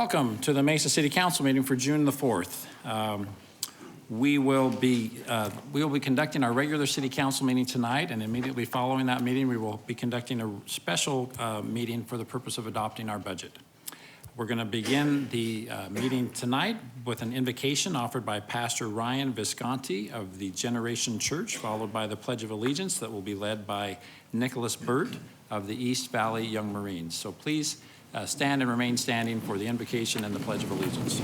Welcome to the Mesa City Council meeting for June the 4th. We will be conducting our regular City Council meeting tonight, and immediately following that meeting, we will be conducting a special meeting for the purpose of adopting our budget. We're going to begin the meeting tonight with an invocation offered by Pastor Ryan Visconti of the Generation Church, followed by the Pledge of Allegiance that will be led by Nicholas Burt of the East Valley Young Marines. So please stand and remain standing for the invocation and the Pledge of Allegiance.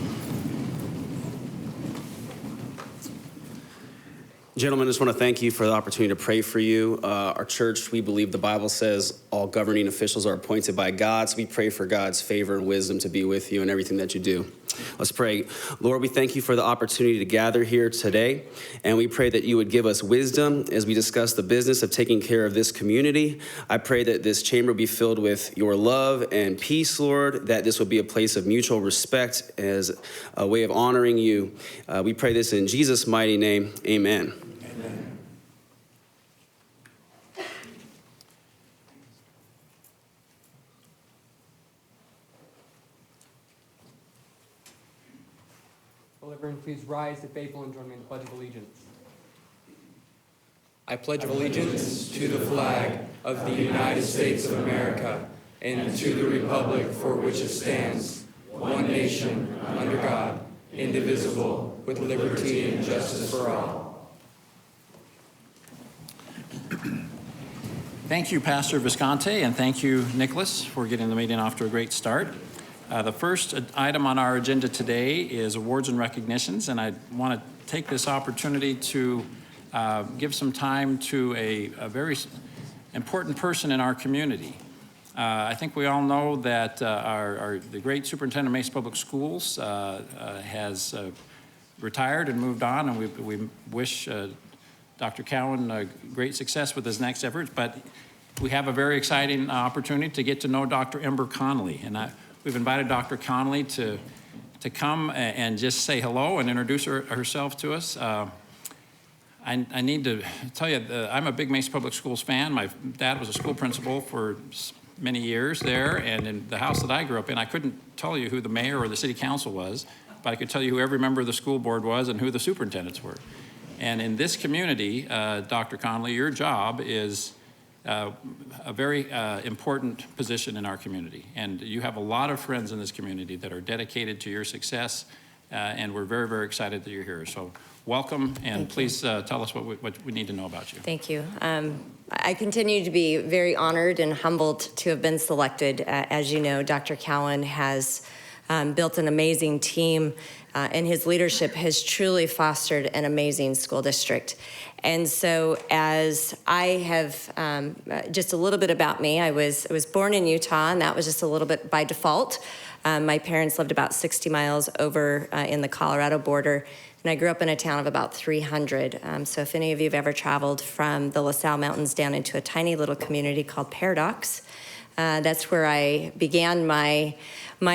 Gentlemen, I just want to thank you for the opportunity to pray for you. Our church, we believe the Bible says all governing officials are appointed by God, so we pray for God's favor and wisdom to be with you in everything that you do. Let's pray. Lord, we thank you for the opportunity to gather here today, and we pray that you would give us wisdom as we discuss the business of taking care of this community. I pray that this chamber be filled with your love and peace, Lord, that this would be a place of mutual respect as a way of honoring you. We pray this in Jesus' mighty name. Amen. Will everyone please rise to faithful and join me in the Pledge of Allegiance. I pledge allegiance to the flag of the United States of America and to the republic for which it stands, one nation, under God, indivisible, with liberty and justice for all. Thank you, Pastor Visconti, and thank you, Nicholas, for getting the meeting off to a great start. The first item on our agenda today is awards and recognitions, and I want to take this opportunity to give some time to a very important person in our community. I think we all know that the great superintendent of Mesa Public Schools has retired and moved on, and we wish Dr. Cowan great success with his next efforts, but we have a very exciting opportunity to get to know Dr. Ember Conley, and we've invited Dr. Conley to come and just say hello and introduce herself to us. I need to tell you, I'm a big Mesa Public Schools fan. My dad was a school principal for many years there, and in the house that I grew up in, I couldn't tell you who the mayor or the city council was, but I could tell you who every member of the school board was and who the superintendents were. And in this community, Dr. Conley, your job is a very important position in our community. And you have a lot of friends in this community that are dedicated to your success, and we're very, very excited that you're here. So welcome, and please tell us what we need to know about you. Thank you. I continue to be very honored and humbled to have been selected. As you know, Dr. Cowan has built an amazing team, and his leadership has truly fostered an amazing school district. And so as I have, just a little bit about me, I was born in Utah, and that was just a little bit by default. My parents lived about 60 miles over in the Colorado border, and I grew up in a town of about 300. So if any of you have ever traveled from the La Salle Mountains down into a tiny little community called Paradox, that's where I began my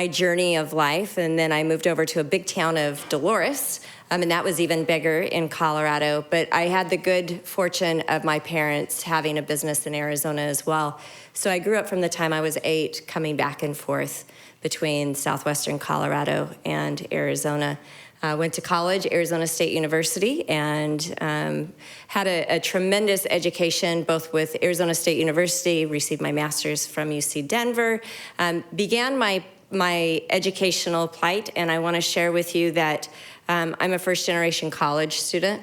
journey of life, and then I moved over to a big town of Dolores, and that was even bigger in Colorado. But I had the good fortune of my parents having a business in Arizona as well. So I grew up from the time I was 8, coming back and forth between southwestern Colorado and Arizona. Went to college, Arizona State University, and had a tremendous education, both with Arizona State University, received my master's from UC Denver, began my educational plight, and I want to share with you that I'm a first-generation college student,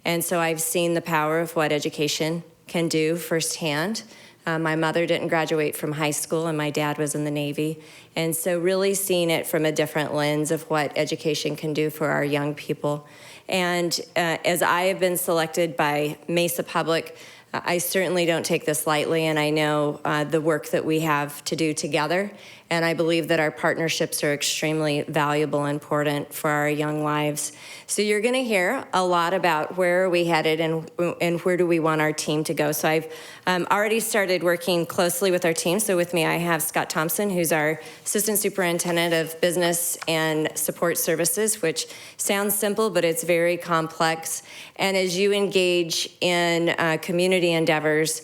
and so I've seen the power of what education can do firsthand. My mother didn't graduate from high school, and my dad was in the Navy, and so really seeing it from a different lens of what education can do for our young people. And as I have been selected by Mesa Public, I certainly don't take this lightly, and I know the work that we have to do together, and I believe that our partnerships are extremely valuable and important for our young lives. So you're going to hear a lot about where are we headed and where do we want our team to go. So I've already started working closely with our team. So with me I have Scott Thompson, who's our Assistant Superintendent of Business and Support Services, which sounds simple, but it's very complex. And as you engage in community endeavors,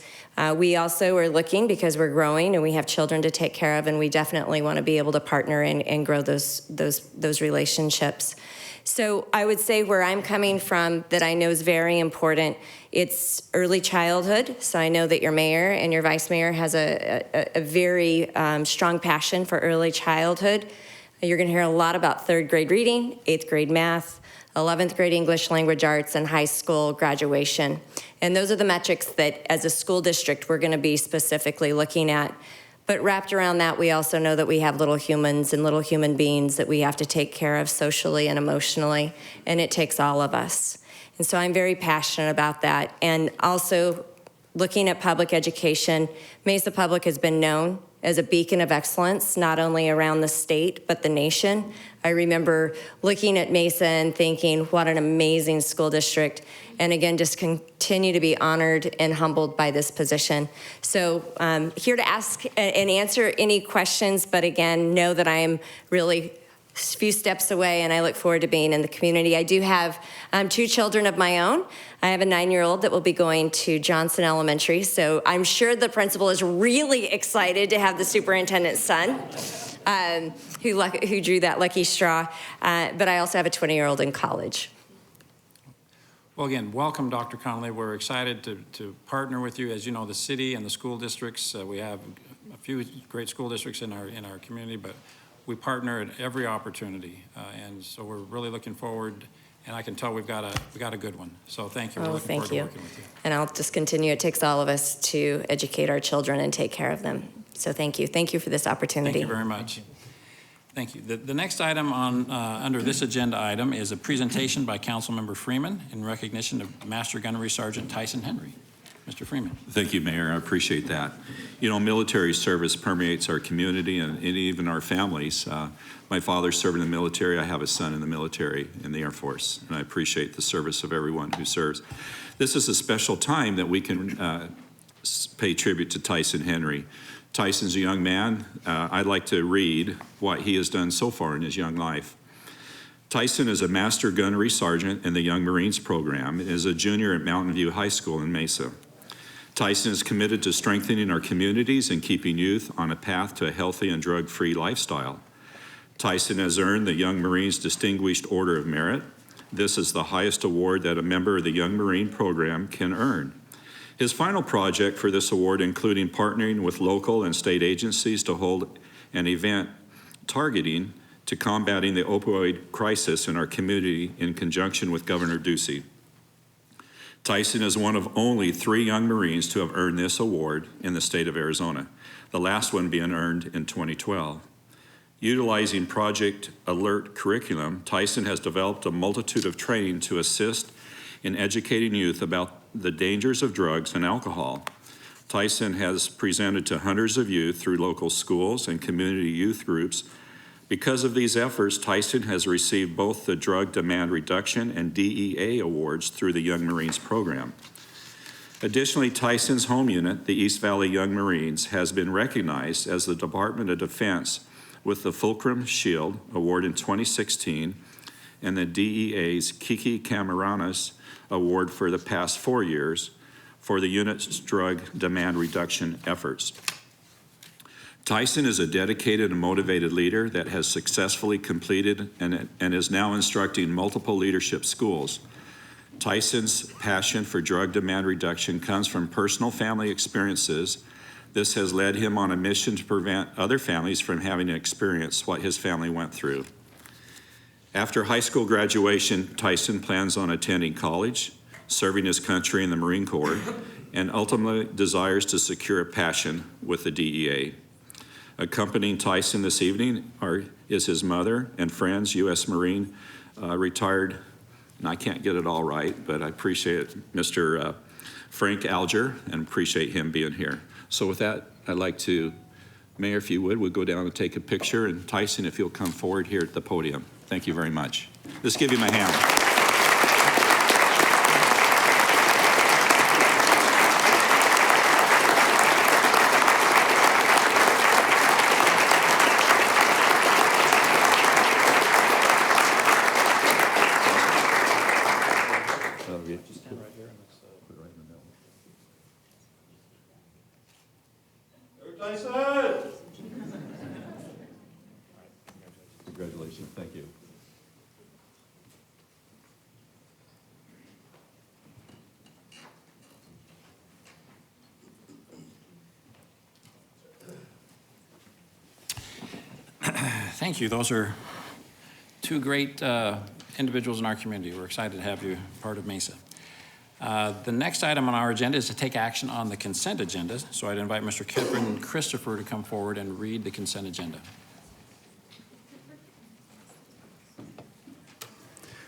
We also are looking, because we're growing and we have children to take care of, and we definitely want to be able to partner and grow those relationships. So I would say where I'm coming from that I know is very important, it's early childhood. So I know that your mayor and your vice mayor has a very strong passion for early childhood. You're going to hear a lot about 3rd grade reading, 8th grade math, 11th grade English language arts, and high school graduation. And those are the metrics that as a school district we're going to be specifically looking at. But wrapped around that, we also know that we have little humans and little human beings that we have to take care of socially and emotionally, and it takes all of us. And so I'm very passionate about that. And also looking at public education, Mesa Public has been known as a beacon of excellence, not only around the state, but the nation. I remember looking at Mesa and thinking, what an amazing school district. And again, just continue to be honored and humbled by this position. So here to ask and answer any questions, but again, know that I am really a few steps away, and I look forward to being in the community. I do have 2 children of my own. I have a 9-year-old that will be going to Johnson Elementary, so I'm sure the principal is really excited to have the superintendent's son who drew that lucky straw, but I also have a 20-year-old in college. Well, again, welcome, Dr. Connolly. We're excited to partner with you. As you know, the city and the school districts, we have a few great school districts in our community, but we partner at every opportunity, and so we're really looking forward. And I can tell we've got a good one. So thank you. We're looking forward to working with you. And I'll just continue. It takes all of us to educate our children and take care of them. So thank you. Thank you for this opportunity. Thank you very much. Thank you. The next item on under this agenda item is a presentation by Councilmember Freeman in recognition of Master Gunnery Sergeant Tyson Henry. Mr. Freeman. Thank you, Mayor. I appreciate that. You know, military service permeates our community and even our families. My father served in the military. I have a son in the military in the Air Force, and I appreciate the service of everyone who serves. This is a special time that we can pay tribute to Tyson Henry. Tyson's a young man. I'd like to read what he has done so far in his young life. Tyson is a Master Gunnery Sergeant in the Young Marines program and is a junior at Mountain View High School in Mesa. Tyson is committed to strengthening our communities and keeping youth on a path to a healthy and drug-free lifestyle. Tyson has earned the Young Marines Distinguished Order of Merit. This is the highest award that a member of the Young Marine program can earn. His final project for this award, including partnering with local and state agencies to hold an event targeting to combating the opioid crisis in our community in conjunction with Governor Ducey. Tyson is one of only 3 young Marines to have earned this award in the state of Arizona, the last one being earned in 2012. Utilizing Project Alert curriculum, Tyson has developed a multitude of training to assist in educating youth about the dangers of drugs and alcohol. Tyson has presented to hundreds of youth through local schools and community youth groups. Because of these efforts, Tyson has received both the Drug Demand Reduction and DEA awards through the Young Marines program. Additionally, Tyson's home unit, the East Valley Young Marines, has been recognized as the Department of Defense with the Fulcrum Shield Award in 2016 and the DEA's Kiki Camaranas Award for the past 4 years for the unit's drug demand reduction efforts. Tyson is a dedicated and motivated leader that has successfully completed and is now instructing multiple leadership schools. Tyson's passion for drug demand reduction comes from personal family experiences. This has led him on a mission to prevent other families from having to experience what his family went through. After high school graduation, Tyson plans on attending college, serving his country in the Marine Corps, and ultimately desires to secure a passion with the DEA. Accompanying Tyson this evening is his mother and friends, U.S. Marine retired, and I can't get it all right, but I appreciate Mr. Frank Alger and appreciate him being here. So with that, I'd like to, Mayor, if you would, we'll go down and take a picture, and Tyson, if you'll come forward here at the podium. Thank you very much. Let's give him a hand. Chairperson. Thank you. Thank you. Those are two great individuals in our community. We're excited to have you part of Mesa. The next item on our agenda is to take action on the consent agenda. So I'd invite Mr. Kevin Christopher to come forward and read the consent agenda.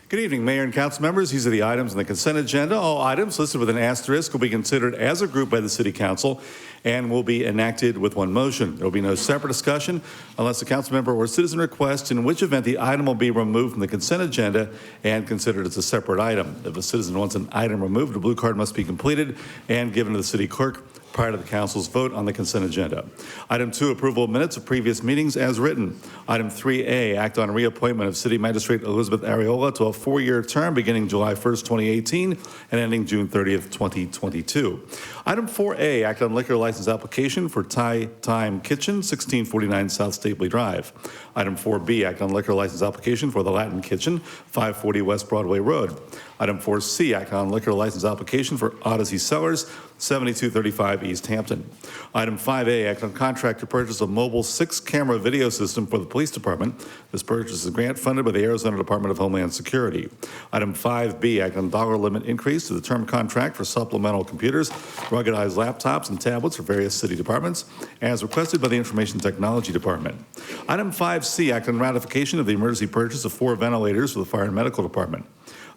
Good evening, Mayor and Council members. These are the items on the consent agenda. All items listed with an asterisk will be considered as a group by the City Council and will be enacted with one motion. There will be no separate discussion unless a council member or citizen requests, in which event the item will be removed from the consent agenda and considered as a separate item. If a citizen wants an item removed, a blue card must be completed and given to the city clerk prior to the council's vote on the consent agenda. Item 2, approval of minutes of previous meetings as written. Item 3A, act on reappointment of City Magistrate Elizabeth Areola to a 4-year term beginning July 1st, 2018 and ending June 30th, 2022. Item 4A, act on liquor license application for Thai Time Kitchen, 1649 South Stapley Drive. Item 4B, act on liquor license application for the Latin Kitchen, 540 West Broadway Road. Item 4C, act on liquor license application for Odyssey Cellars, 7235 East Hampton. Item 5A, act on contract to purchase a mobile 6-camera video system for the police department. This purchase is grant funded by the Arizona Department of Homeland Security. Item 5B, act on dollar limit increase to the term contract for supplemental computers, ruggedized laptops, and tablets for various city departments, as requested by the Information Technology Department. Item 5C, act on ratification of the emergency purchase of 4 ventilators for the Fire and Medical Department.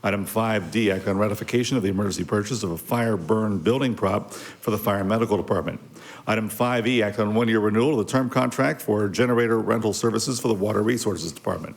Item 5D, act on ratification of the emergency purchase of a fire burn building prop for the Fire and Medical Department. Item 5E, act on 1-year renewal of the term contract for generator rental services for the Water Resources Department.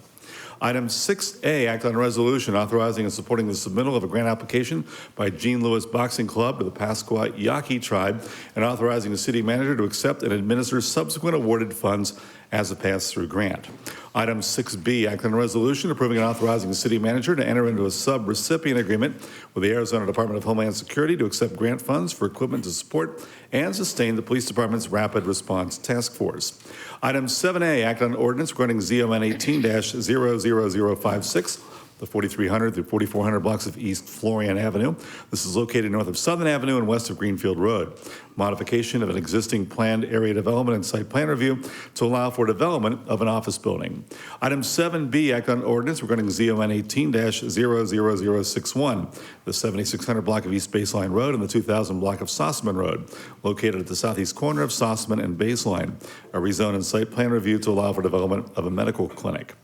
Item 6A, act on a resolution authorizing and supporting the submittal of a grant application by Jean Lewis Boxing Club to the Pasqua Yaqui tribe and authorizing the city manager to accept and administer subsequent awarded funds as a pass-through grant. Item 6B, act on a resolution approving and authorizing the city manager to enter into a sub-recipient agreement with the Arizona Department of Homeland Security to accept grant funds for equipment to support and sustain the police department's rapid response task force. Item 7A, act on ordinance regarding ZON 18-00056, the 4300 through 4400 blocks of East Florian Avenue. This is located north of Southern Avenue and west of Greenfield Road. Modification of an existing planned area development and site plan review to allow for development of an office building. Item 7B, act on ordinance regarding ZON 18-00061, the 7600 block of East Baseline Road and the 2000 block of Sossaman Road, located at the southeast corner of Sossaman and Baseline. A rezone and site plan review to allow for development of a medical clinic.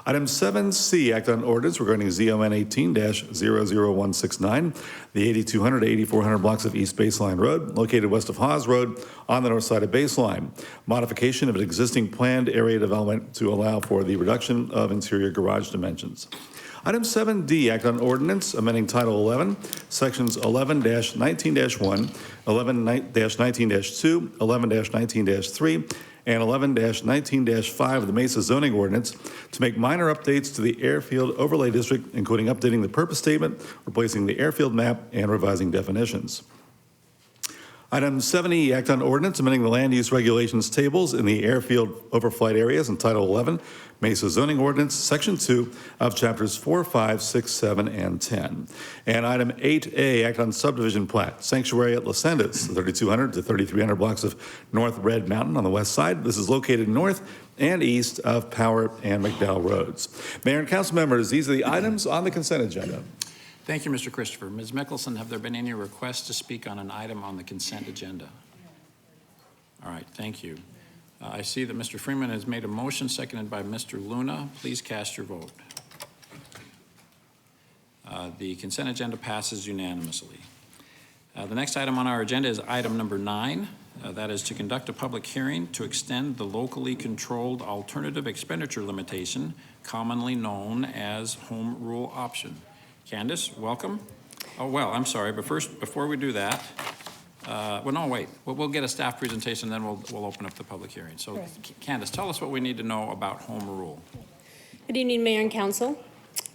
Item 7C, act on ordinance regarding ZON 18-00169, the 8200 to 8400 blocks of East Baseline Road, located west of Hawes Road on the north side of Baseline. Modification of an existing planned area development to allow for the reduction of interior garage dimensions. Item 7D, act on ordinance amending Title 11, Sections 11-19-1, 11-19-2, 11-19-3, and 11-19-5 of the Mesa zoning ordinance to make minor updates to the Airfield Overlay District, including updating the purpose statement, replacing the airfield map, and revising definitions. Item 7E, act on ordinance amending the land use regulations tables in the airfield overflight areas in Title 11, Mesa zoning ordinance, Section 2 of chapters 4, 5, 6, 7, and 10. And item 8A, act on subdivision plat, sanctuary at Las Sendas, 3200 to 3300 blocks of North Red Mountain on the west side. This is located north and east of Power and McDowell Roads. Mayor and council members, these are the items on the consent agenda. Thank you, Mr. Christopher. Ms. Mickelson, have there been any requests to speak on an item on the consent agenda? All right, thank you. I see that Mr. Freeman has made a motion, seconded by Mr. Luna. Please cast your vote. The consent agenda passes unanimously. The next item on our agenda is item number 9. That is to conduct a public hearing to extend the locally controlled alternative expenditure limitation, commonly known as home rule option. Candace, welcome. Oh, well, I'm sorry, but first, before we do that, well, no, wait. We'll get a staff presentation, then we'll open up the public hearing. So, correct. Candace, tell us what we need to know about home rule. Good evening, Mayor and Council.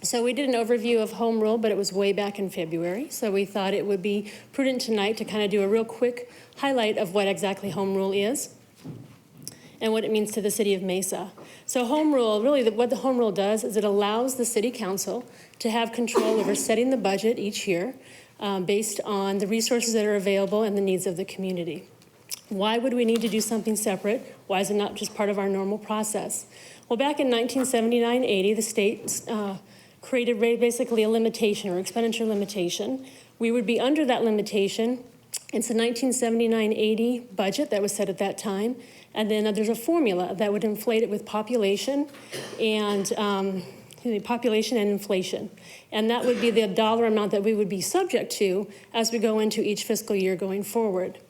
So we did an overview of home rule, but it was way back in February. So we thought it would be prudent tonight to kind of do a real quick highlight of what exactly home rule is. and what it means to the city of Mesa. So home rule, really what the home rule does is it allows the city council to have control over setting the budget each year based on the resources that are available and the needs of the community. Why would we need to do something separate? Why is it not just part of our normal process? Well, back in 1979-80, the state created basically a limitation or expenditure limitation. We would be under that limitation. It's a 1979-80 budget that was set at that time. And then there's a formula that would inflate it with population and inflation. And that would be the dollar amount that we would be subject to as we go into each fiscal year going forward.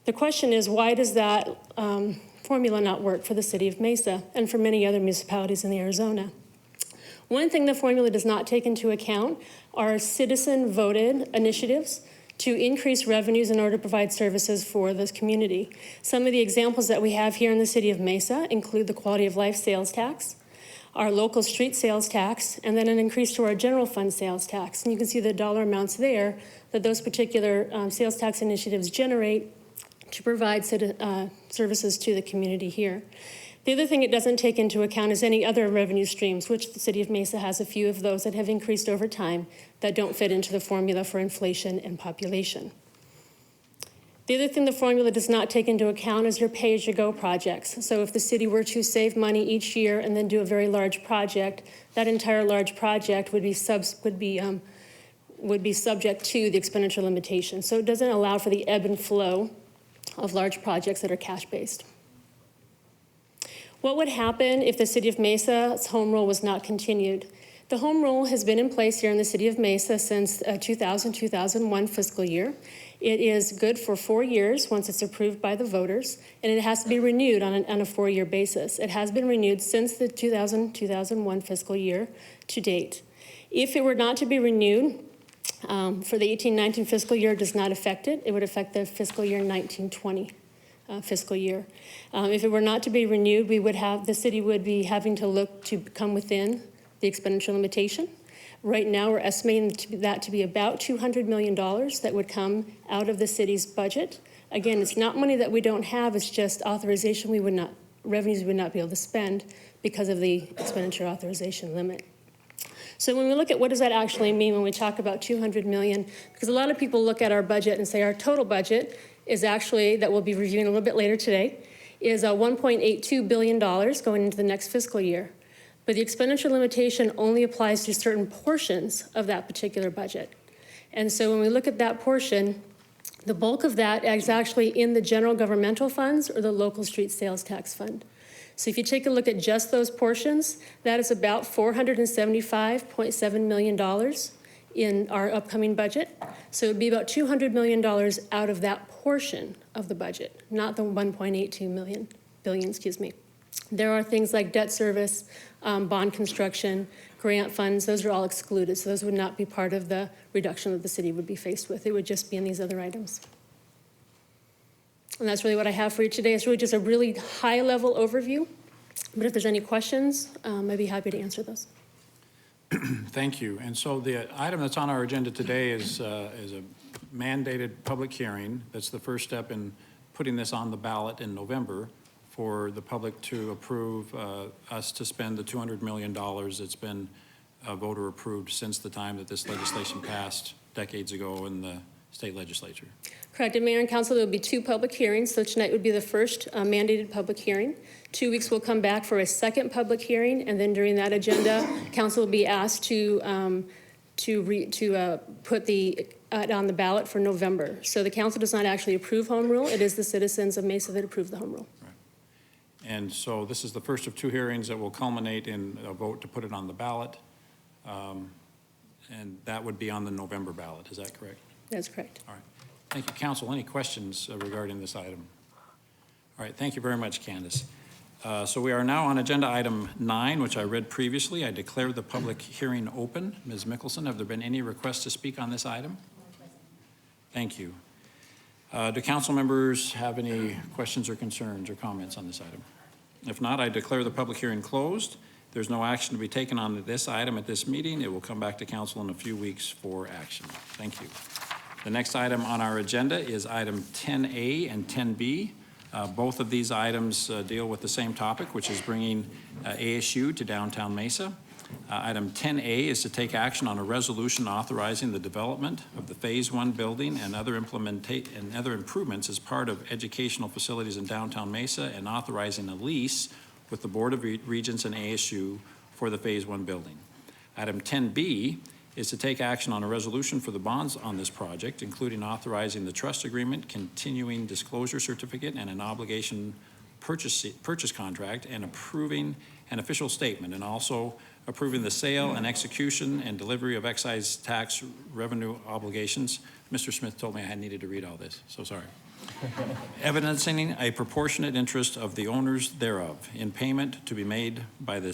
The question is, why does that formula not work for the city of Mesa and for many other municipalities in Arizona? One thing the formula does not take into account are citizen-voted initiatives to increase revenues in order to provide services for this community. Some of the examples that we have here in the city of Mesa include the quality of life sales tax, our local street sales tax, and then an increase to our general fund sales tax. And you can see the dollar amounts there that those particular sales tax initiatives generate to provide services to the community here. The other thing it doesn't take into account is any other revenue streams, which the city of Mesa has a few of those that have increased over time that don't fit into the formula for inflation and population. The other thing the formula does not take into account is your pay-as-you-go projects. So if the city were to save money each year and then do a very large project, that entire large project would be subject to the expenditure limitation. So it doesn't allow for the ebb and flow of large projects that are cash-based. What would happen if the city of Mesa's home rule was not continued? The home rule has been in place here in the city of Mesa since 2000-2001 fiscal year. It is good for 4 years once it's approved by the voters, and it has to be renewed on a 4-year basis. It has been renewed since the 2000-2001 fiscal year to date. If it were not to be renewed, for the 18-19 fiscal year, it does not affect it. It would affect the fiscal year 19-20 fiscal year. If it were not to be renewed, the city would be having to look to come within the expenditure limitation. Right now, we're estimating that to be about $200 million that would come out of the city's budget. Again, it's not money that we don't have, it's just authorization revenues we would not be able to spend because of the expenditure authorization limit. So when we look at what does that actually mean when we talk about $200 million, because a lot of people look at our budget and say our total budget is actually, that we'll be reviewing a little bit later today, is $1.82 billion going into the next fiscal year. But the expenditure limitation only applies to certain portions of that particular budget. And so when we look at that portion, the bulk of that is actually in the general governmental funds or the local street sales tax fund. So if you take a look at just those portions, that is about $475.7 million in our upcoming budget. So it would be about $200 million out of that portion of the budget, not the $1.82 billion. There are things like debt service, bond construction, grant funds. Those are all excluded. So those would not be part of the reduction that the city would be faced with. It would just be in these other items. And that's really what I have for you today. It's really just a really high-level overview. But if there's any questions, I'd be happy to answer those. Thank you. And so the item that's on our agenda today is a mandated public hearing. That's the first step in putting this on the ballot in November for the public to approve us to spend the $200 million that's been voter approved since the time that this legislation passed decades ago in the state legislature. Correct. And Mayor and Council, there will be 2 public hearings. So tonight would be the first mandated public hearing. 2 weeks we'll come back for a second public hearing, and then during that agenda, Council will be asked to put the on the ballot for November. So the Council does not actually approve home rule. It is the citizens of Mesa that approve the home rule. Right. And so this is the first of 2 hearings that will culminate in a vote to put it on the ballot, and that would be on the November ballot. Is that correct? That's correct. All right. Thank you, Council. Any questions regarding this item? All right. Thank you very much, Candace. So we are now on agenda item 9, which I read previously. I declare the public hearing open. Ms. Mickelson, have there been any requests to speak on this item? Thank you. Do council members have any questions or concerns or comments on this item? If not, I declare the public hearing closed. There's no action to be taken on this item at this meeting. It will come back to council in a few weeks for action. Thank you. The next item on our agenda is item 10A and 10B, Both of these items deal with the same topic, which is bringing ASU to downtown Mesa. Item 10A is to take action on a resolution authorizing the development of the Phase 1 building and other improvements as part of educational facilities in downtown Mesa, and authorizing a lease with the Board of Regents and ASU for the Phase 1 building. Item 10B is to take action on a resolution for the bonds on this project, including authorizing the trust agreement, continuing disclosure certificate, and an obligation purchase contract, and approving an official statement, and also approving the sale and execution and delivery of excise tax revenue obligations. Mr. Smith told me I needed to read all this, so sorry. Evidencing a proportionate interest of the owners thereof in payments to be made by the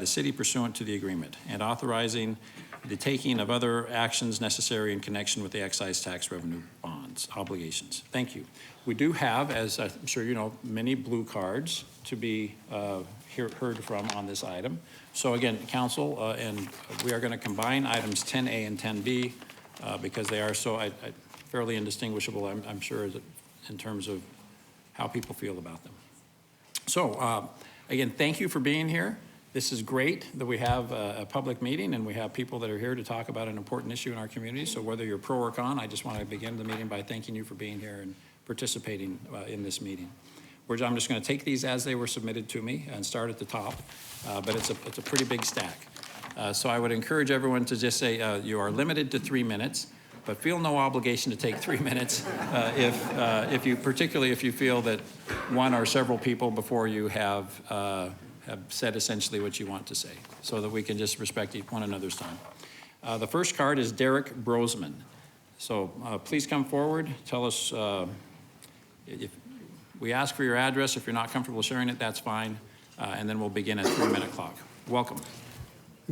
city pursuant to the agreement, and authorizing the taking of other actions necessary in connection with the excise tax revenue bonds obligations. Thank you. We do have, as I'm sure you know, many blue cards to be heard from on this item. So again, council, and we are going to combine items 10A and 10B because they are so fairly indistinguishable, I'm sure, in terms of how people feel about them. So again, thank you for being here. This is great that we have a public meeting and we have people that are here to talk about an important issue in our community. So whether you're pro or con, I just want to begin the meeting by thanking you for being here and participating in this meeting. I'm just going to take these as they were submitted to me and start at the top, but it's a pretty big stack. So I would encourage everyone to just say you are limited to 3 minutes, but feel no obligation to take 3 minutes particularly if you feel that one or several people before you have said essentially what you want to say, so that we can just respect one another's time. The first card is Derek Broman. So please come forward. Tell us if we ask for your address. If you're not comfortable sharing it, that's fine. And then we'll begin at 3-minute clock. Welcome.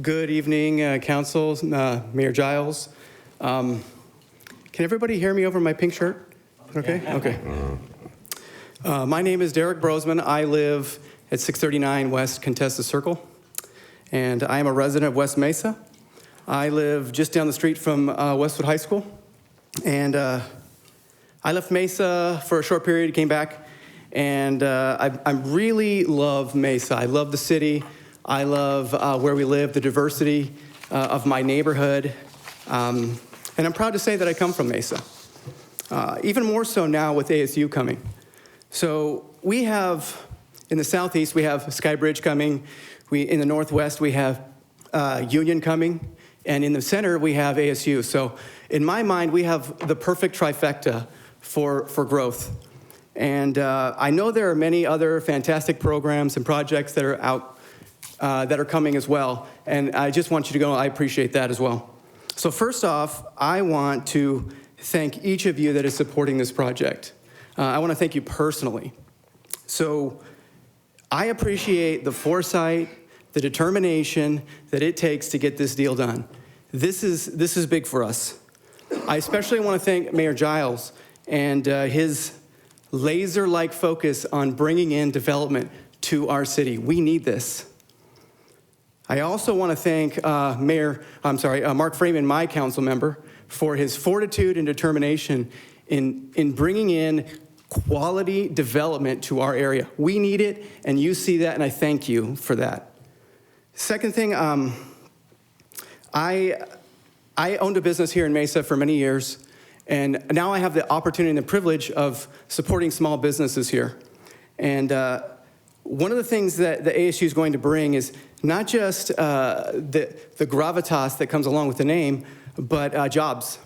Good evening, council, Mayor Giles. Can everybody hear me over my pink shirt? Okay? Okay. My name is Derrell Mesa. I live at 639 West Contessa Circle, and I am a resident of West Mesa. I live just down the street from Westwood High School, and I left Mesa for a short period, came back, and I really love Mesa. I love the city. I love where we live, the diversity of my neighborhood, and I'm proud to say that I come from Mesa. Even more so now with ASU coming. So we have, in the southeast, we have Skybridge coming. In the northwest, we have Union coming. And in the center, we have ASU. So in my mind, we have the perfect trifecta for growth. And I know there are many other fantastic programs and projects that are out, that are coming as well. And I just want you to know I appreciate that as well. So first off, I want to thank each of you that is supporting this project. I want to thank you personally. So I appreciate the foresight, the determination that it takes to get this deal done. This is big for us. I especially want to thank Mayor Giles and his laser-like focus on bringing in development to our city. We need this. I also want to thank Mark Freeman, my council member, for his fortitude and determination in bringing in quality development to our area. We need it, and you see that, and I thank you for that. Second thing, I owned a business here in Mesa for many years, and now I have the opportunity and the privilege of supporting small businesses here. And one of the things that the ASU is going to bring is not just the gravitas that comes along with the name, but jobs.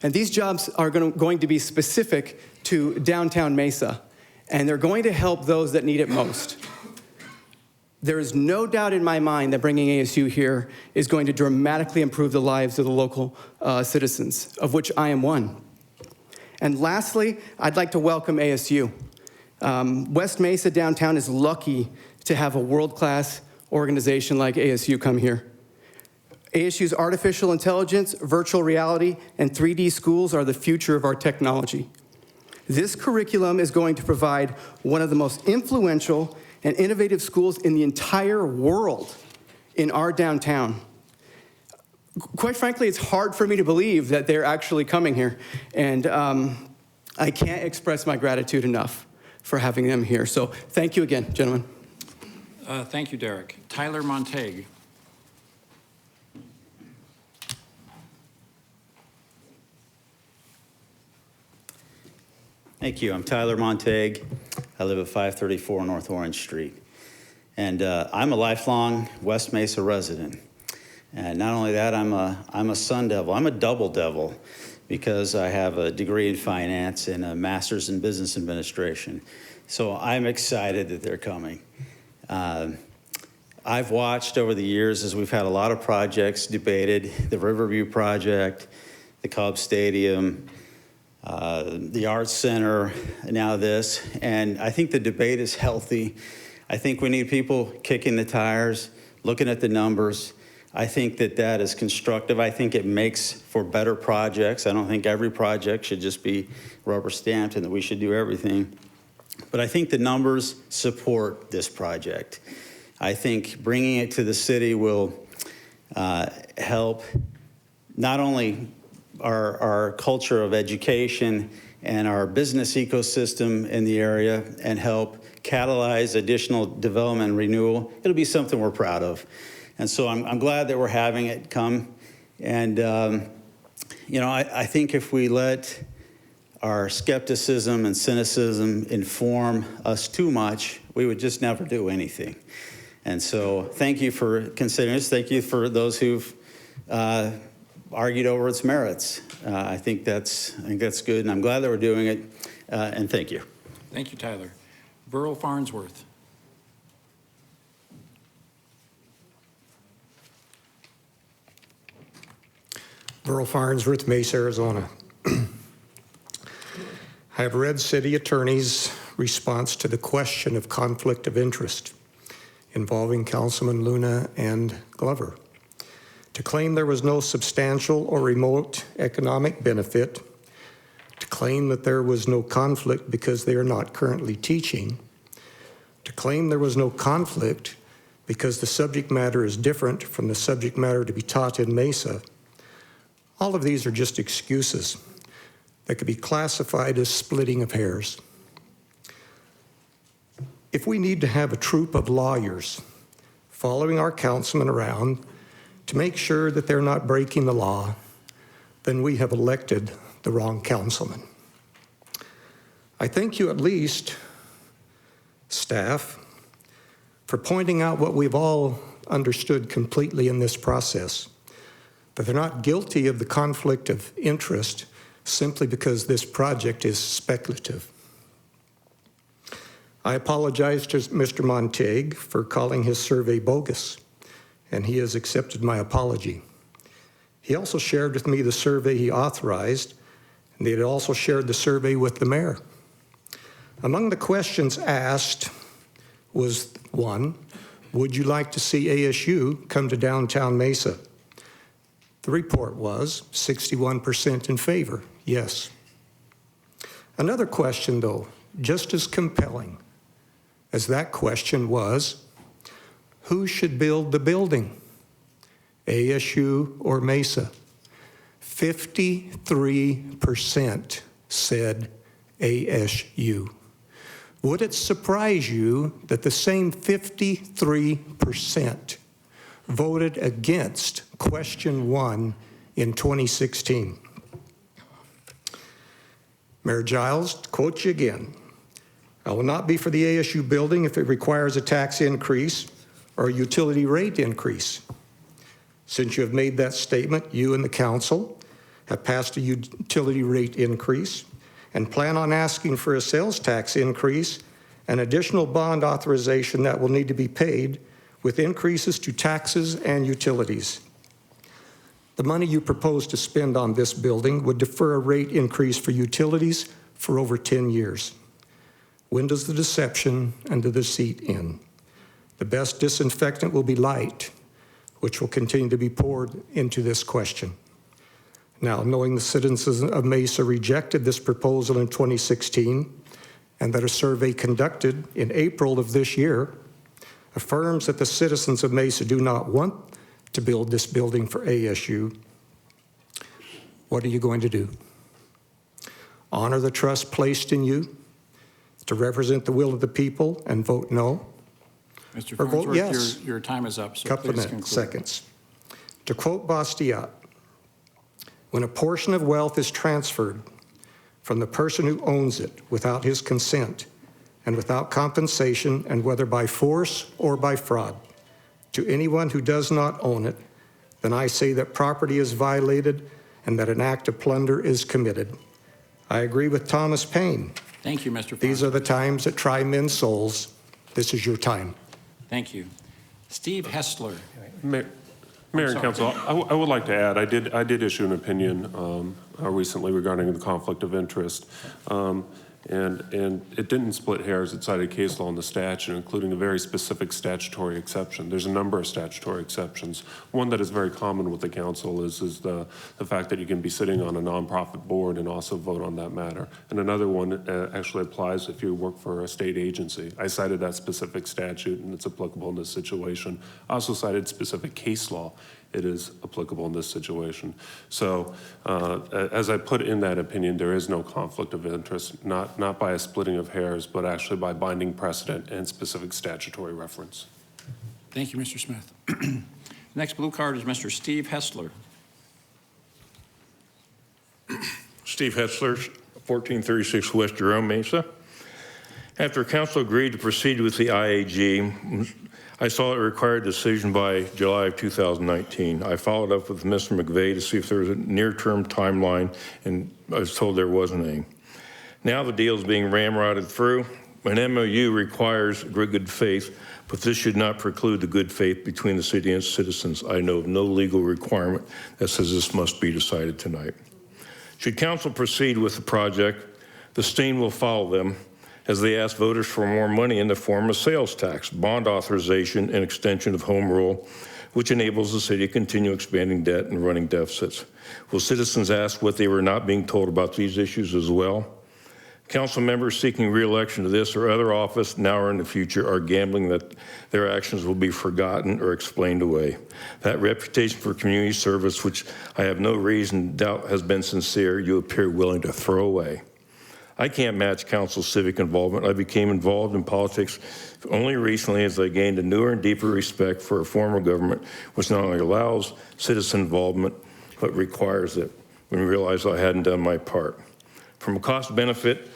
And these jobs are going to be specific to downtown Mesa, and they're going to help those that need it most. There is no doubt in my mind that bringing ASU here is going to dramatically improve the lives of the local citizens, of which I am one. And lastly, I'd like to welcome ASU. West Mesa downtown is lucky to have a world-class organization like ASU come here. ASU's artificial intelligence, virtual reality, and 3D schools are the future of our technology. This curriculum is going to provide one of the most influential and innovative schools in the entire world in our downtown. Quite frankly, it's hard for me to believe that they're actually coming here. And I can't express my gratitude enough for having them here. So thank you again, gentlemen. Thank you, Derek. Tyler Montague. Thank you. I'm Tyler Montague. I live at 534 North Orange Street. And I'm a lifelong West Mesa resident. And not only that, I'm a Sun Devil. I'm a double devil because I have a degree in finance and a master's in business administration. So I'm excited that they're coming. I've watched over the years as we've had a lot of projects debated, the Riverview project, the Cubs Stadium, the Arts Center, now this, and I think the debate is healthy. I think we need people kicking the tires, looking at the numbers. I think that is constructive. I think it makes for better projects. I don't think every project should just be rubber stamped and that we should do everything. But I think the numbers support this project. I think bringing it to the city will help not only our culture of education and our business ecosystem in the area and help catalyze additional development and renewal. It'll be something we're proud of. And so I'm glad that we're having it come. And, you know, I think if we let our skepticism and cynicism inform us too much, we would just never do anything. And so thank you for considering this. Thank you for those who've argued over its merits. I think that's good, and I'm glad that we're doing it, and thank you. Thank you, Tyler. Burrell Farnsworth. Burrell Farnsworth, Mesa, Arizona. I have read city attorney's response to the question of conflict of interest involving Councilman Luna and Glover. To claim there was no substantial or remote economic benefit, to claim that there was no conflict because they are not currently teaching, to claim there was no conflict because the subject matter is different from the subject matter to be taught in Mesa. All of these are just excuses that could be classified as splitting of hairs. If we need to have a troop of lawyers following our councilmen around to make sure that they're not breaking the law, then we have elected the wrong councilman. I thank you at least, staff, for pointing out what we've all understood completely in this process, that they're not guilty of the conflict of interest simply because this project is speculative. I apologize to Mr. Montague for calling his survey bogus, and he has accepted my apology. He also shared with me the survey he authorized, and they had also shared the survey with the mayor. Among the questions asked was one, would you like to see ASU come to downtown Mesa? The report was 61% in favor, yes. Another question, though, just as compelling as that question was, who should build the building, ASU or Mesa? 53% said ASU. Would it surprise you that the same 53% voted against question 1 in 2016? Mayor Giles, to quote you again, I will not be for the ASU building if it requires a tax increase or a utility rate increase. Since you have made that statement, you and the council have passed a utility rate increase and plan on asking for a sales tax increase and additional bond authorization that will need to be paid with increases to taxes and utilities. The money you propose to spend on this building would defer a rate increase for utilities for over 10 years. When does the deception and the deceit end? The best disinfectant will be light, which will continue to be poured into this question. Now, knowing the citizens of Mesa rejected this proposal in 2016, and that a survey conducted in April of this year affirms that the citizens of Mesa do not want to build this building for ASU, what are you going to do? honor the trust placed in you, to represent the will of the people and vote no, Mr. or vote Farnsworth, yes. your time is up, so Couple of please minutes, conclude. seconds. To quote Bastiat, when a portion of wealth is transferred from the person who owns it without his consent and without compensation, and whether by force or by fraud, to anyone who does not own it, then I say that property is violated and that an act of plunder is committed. I agree with Thomas Paine. Thank you, Mr. Farnsworth. These are the times that try men's souls. This is your time. Thank you. Steve Hessler. Mayor and Council, I would like to add, I did issue an opinion recently regarding the conflict of interest. And it didn't split hairs. It cited case law in the statute, including a very specific statutory exception. There's a number of statutory exceptions. One that is very common with the council is the fact that you can be sitting on a nonprofit board and also vote on that matter. And another one actually applies if you work for a state agency. I cited that specific statute, and it's applicable in this situation. I also cited specific case law. It is applicable in this situation. So as I put in that opinion, there is no conflict of interest, not by a splitting of hairs, but actually by binding precedent and specific statutory reference. Thank you, Mr. Smith. Next blue card is Mr. Steve Hessler. Steve Hessler, 1436 West Darrell Mesa. After council agreed to proceed with the IAG, I saw it required a decision by July of 2019. I followed up with Mr. McVeigh to see if there was a near-term timeline, and I was told there wasn't any. Now the deal is being ramrodded through. An MOU requires good faith, but this should not preclude the good faith between the city and its citizens. I know of no legal requirement that says this must be decided tonight. Should council proceed with the project, the stain will follow them as they ask voters for more money in the form of sales tax, bond authorization, and extension of home rule, which enables the city to continue expanding debt and running deficits. Will citizens ask what they were not being told about these issues as well? Council members seeking re-election to this or other office now or in the future are gambling that their actions will be forgotten or explained away. That reputation for community service, which I have no reason to doubt has been sincere, you appear willing to throw away. I can't match council's civic involvement. I became involved in politics only recently as I gained a newer and deeper respect for a form of government which not only allows citizen involvement, but requires it, when I realized I hadn't done my part. From a cost-benefit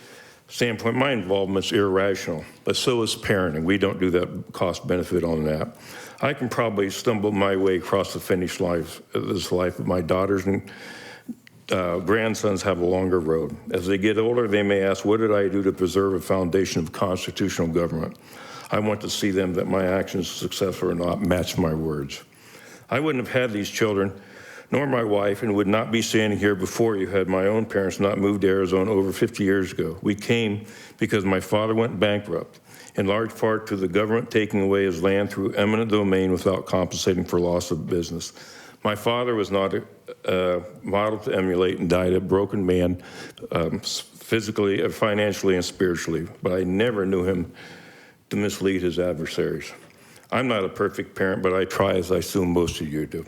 standpoint, my involvement's irrational, but so is parenting. We don't do that cost-benefit on that. I can probably stumble my way across the finish line of this life, but my daughters and grandsons have a longer road. As they get older, they may ask, what did I do to preserve a foundation of constitutional government? I want to see them that my actions, successful or not, match my words. I wouldn't have had these children, nor my wife, and would not be standing here before you had my own parents not moved to Arizona over 50 years ago. We came because my father went bankrupt, in large part to the government taking away his land through eminent domain without compensating for loss of business. My father was not a model to emulate and died a broken man, physically, financially, and spiritually, but I never knew him to mislead his adversaries. I'm not a perfect parent, but I try, as I assume most of you do.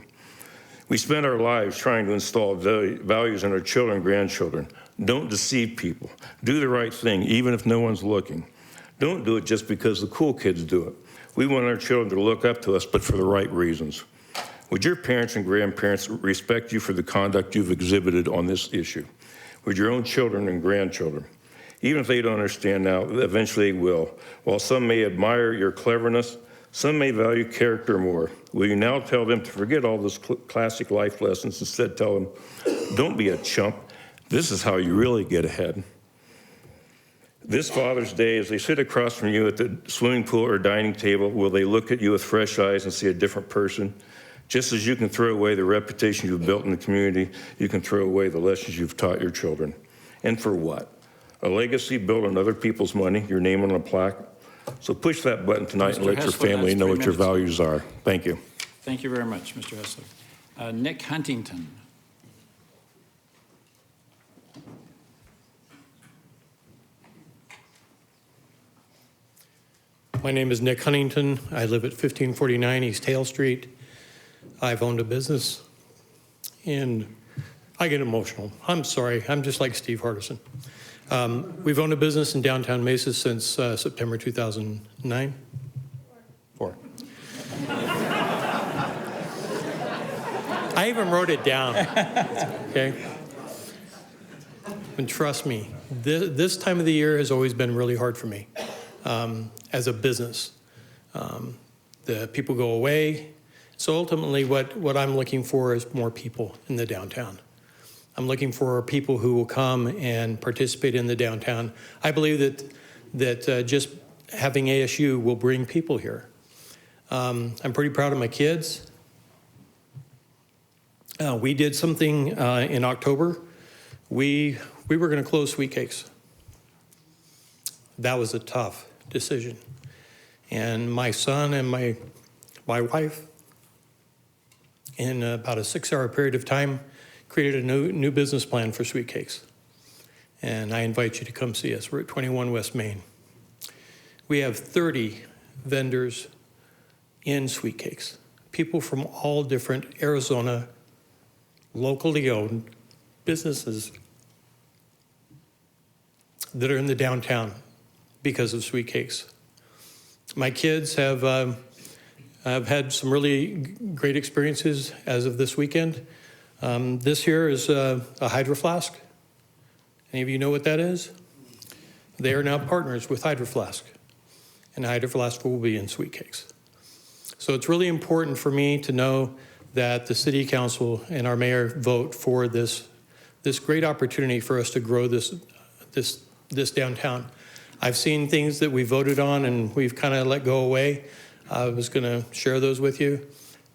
We spend our lives trying to install values in our children and grandchildren. Don't deceive people. Do the right thing, even if no one's looking. Don't do it just because the cool kids do it. We want our children to look up to us, but for the right reasons. Would your parents and grandparents respect you for the conduct you've exhibited on this issue? Would your own children and grandchildren? Even if they don't understand now, eventually they will. While some may admire your cleverness, some may value character more. Will you now tell them to forget all those classic life lessons, instead tell them, don't be a chump. This is how you really get ahead. This Father's Day, as they sit across from you at the swimming pool or dining table, will they look at you with fresh eyes and see a different person? Just as you can throw away the reputation you've built in the community, you can throw away the lessons you've taught your children. And for what? A legacy built on other people's money, your name on a plaque? So push that button tonight and let your family know what your values are. Thank you. Thank you very much, Mr. Hessler. Nick Huntington. My name is Nick Huntington. I live at 1549 East Hale Street. I've owned a business, and I get emotional. I'm sorry. I'm just like Steve Hardison. We've owned a business in downtown Mesa since September 2009. 4. I even wrote it down, okay? And trust me, this time of the year has always been really hard for me as a business. The people go away. So ultimately what I'm looking for is more people in the downtown. I'm looking for people who will come and participate in the downtown. I believe that just having ASU will bring people here. I'm pretty proud of my kids. We did something in October. We were going to close Sweet Cakes. That was a tough decision. And my son and my wife, in about a 6-hour period of time, created a new business plan for Sweet Cakes. And I invite you to come see us. We're at 21 West Main. We have 30 vendors in Sweet Cakes, people from all different Arizona, locally owned businesses that are in the downtown because of Sweet Cakes. My kids have had some really great experiences as of this weekend. This here is a Hydro Flask. Any of you know what that is? They are now partners with Hydro Flask, and Hydro Flask will be in Sweet Cakes. So it's really important for me to know that the City Council and our mayor vote for this great opportunity for us to grow this downtown. I've seen things that we voted on and we've kind of let go away. I was going to share those with you,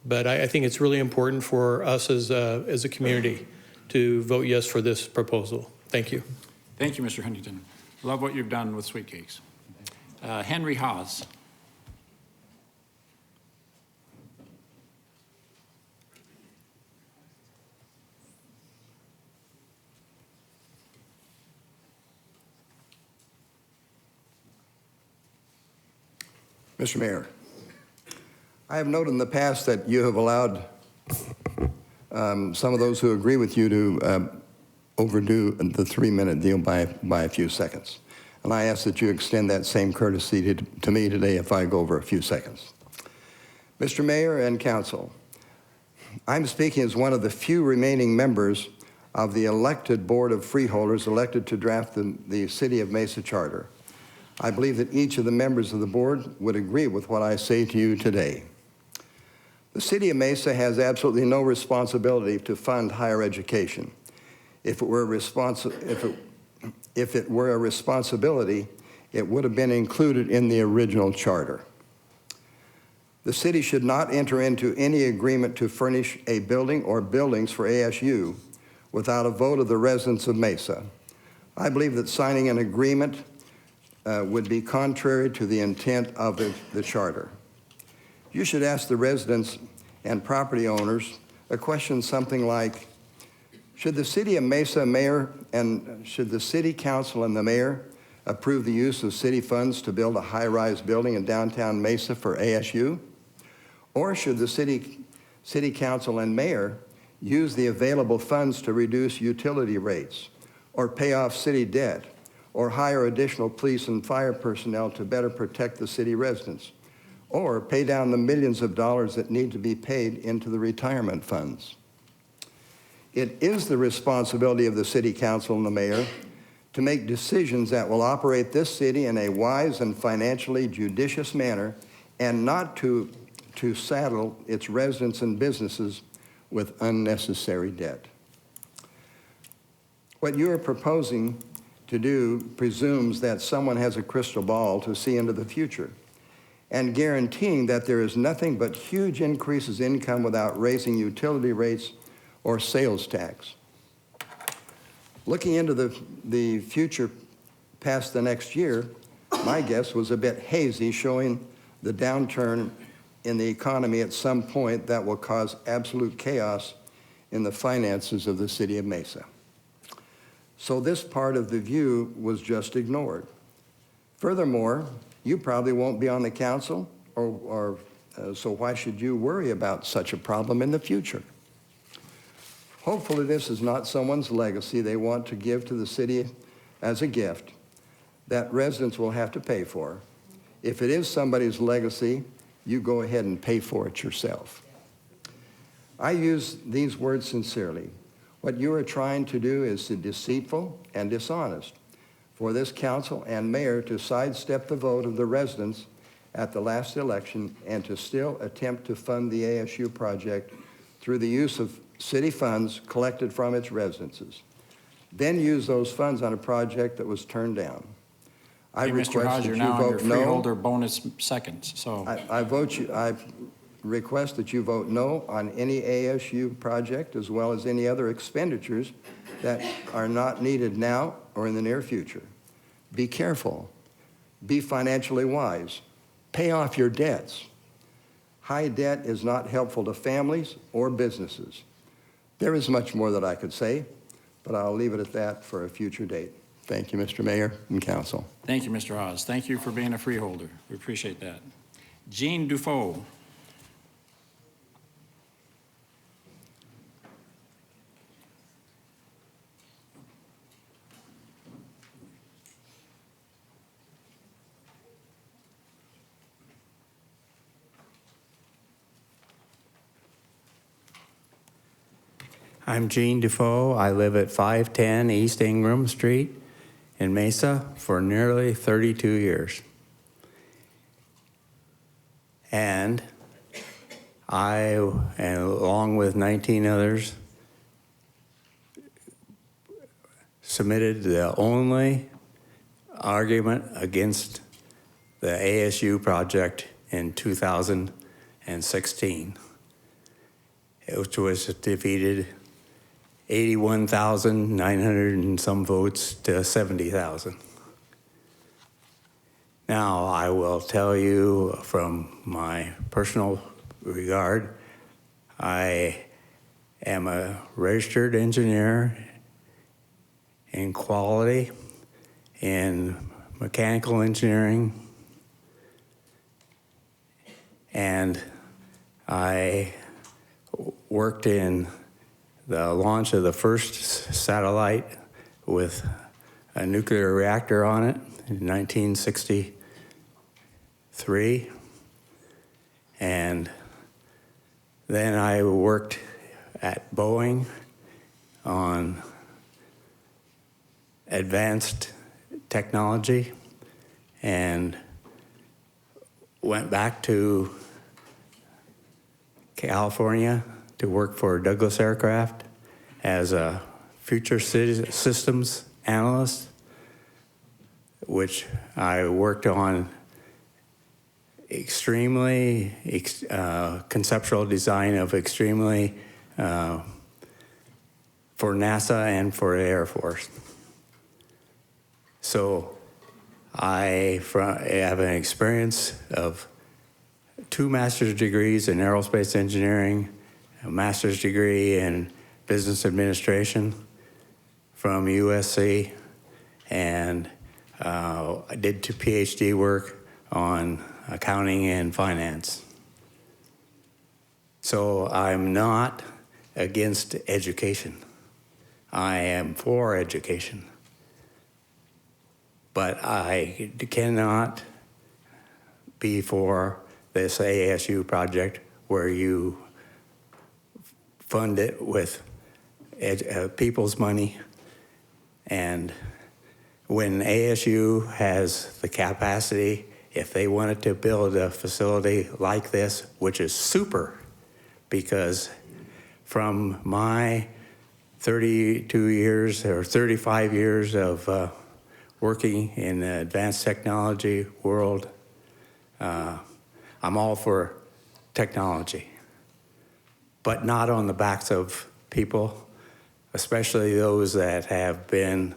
but I think it's really important for us as a community to vote yes for this proposal. Thank you. Thank you, Mr. Huntington. Love what you've done with Sweet Cakes. Henry Haas. Mr. Mayor, I have noted in the past that you have allowed some of those who agree with you to overdo the 3-minute deal by a few seconds. And I ask that you extend that same courtesy to me today if I go over a few seconds. Mr. Mayor and Council, I'm speaking as one of the few remaining members of the elected Board of Freeholders elected to draft the City of Mesa Charter. I believe that each of the members of the board would agree with what I say to you today. The City of Mesa has absolutely no responsibility to fund higher education. If it were a responsibility, it would have been included in the original charter. The city should not enter into any agreement to furnish a building or buildings for ASU without a vote of the residents of Mesa. I believe that signing an agreement would be contrary to the intent of the charter. You should ask the residents and property owners a question something like, should the City of Mesa mayor and should the City Council and the mayor approve the use of city funds to build a high-rise building in downtown Mesa for ASU? Or should the City Council and mayor use the available funds to reduce utility rates or pay off city debt or hire additional police and fire personnel to better protect the city residents, or pay down the millions of dollars that need to be paid into the retirement funds? It is the responsibility of the City Council and the mayor to make decisions that will operate this city in a wise and financially judicious manner and not to saddle its residents and businesses with unnecessary debt. What you are proposing to do presumes that someone has a crystal ball to see into the future and guaranteeing that there is nothing but huge increases in income without raising utility rates or sales tax. Looking into the future past the next year, my guess was a bit hazy, showing the downturn in the economy at some point that will cause absolute chaos in the finances of the City of Mesa. So this part of the view was just ignored. Furthermore, you probably won't be on the council, so why should you worry about such a problem in the future? Hopefully this is not someone's legacy they want to give to the city as a gift that residents will have to pay for. If it is somebody's legacy, you go ahead and pay for it yourself. I use these words sincerely. What you are trying to do is deceitful and dishonest for this council and mayor to sidestep the vote of the residents at the last election and to still attempt to fund the ASU project through the use of city funds collected from its residences. Then use those funds on a project that was turned down. I Hey, Mr. request Hawes, that you're you now on your vote no. freeholder bonus seconds, so. I request that you vote no on any ASU project as well as any other expenditures that are not needed now or in the near future. Be careful. Be financially wise. Pay off your debts. High debt is not helpful to families or businesses. There is much more that I could say, but I'll leave it at that for a future date. Thank you, Mr. Mayor and Council. Thank you, Mr. Hawes. Thank you for being a freeholder. We appreciate that. Jean Defoe. I'm Gene Defoe. I live at 510 East Ingram Street in Mesa for nearly 32 years. And I, and along with 19 others, submitted the only argument against the ASU project in 2016, which was defeated 81,900 and some votes to 70,000. Now, I will tell you from my personal regard, I am a registered engineer in quality, in mechanical engineering, and I worked in the launch of the first satellite with a nuclear reactor on it in 1963. And then I worked at Boeing on advanced technology and went back to California to work for Douglas Aircraft as a future systems analyst, which I worked on extremely conceptual design of extremely for NASA and for the Air Force. So I have an experience of 2 master's degrees in aerospace engineering, a master's degree in business administration from USC, and I did 2 PhD work on accounting and finance. So I'm not against education. I am for education. But I cannot be for this ASU project where you fund it with people's money. And when ASU has the capacity, if they wanted to build a facility like this, which is super, because from my 32 years or 35 years of working in the advanced technology world, I'm all for technology, but not on the backs of people, especially those that have been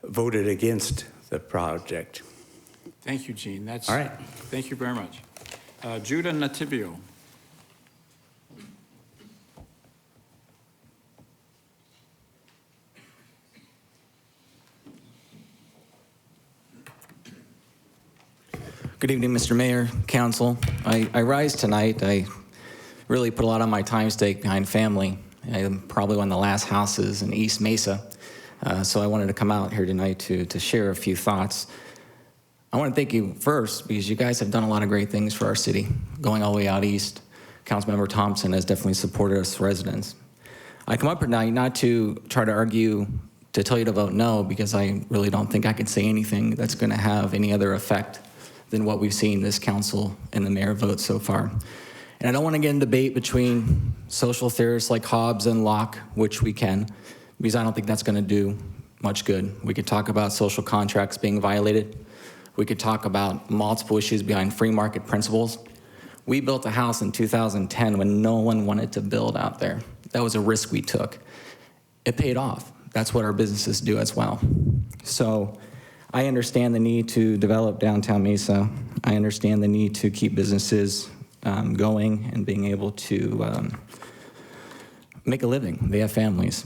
voted against the project. Thank you, Gene. That's all right. Thank you very much. Judah Nativio. Good evening, Mr. Mayor, Council. I rise tonight. I really put a lot on my time stake behind family. I'm probably one of the last houses in East Mesa So I wanted to come out here tonight to share a few thoughts. I want to thank you first because you guys have done a lot of great things for our city. Going all the way out east, Councilmember Thompson has definitely supported us residents. I come up here tonight not to try to argue to tell you to vote no, because I really don't think I could say anything that's going to have any other effect than what we've seen this council and the mayor vote so far. And I don't want to get in debate between social theorists like Hobbes and Locke, which we can, because I don't think that's going to do much good. We could talk about social contracts being violated. We could talk about multiple issues behind free market principles. We built a house in 2010 when no one wanted to build out there. That was a risk we took. It paid off. That's what our businesses do as well. So I understand the need to develop downtown Mesa. I understand the need to keep businesses going and being able to make a living. They have families.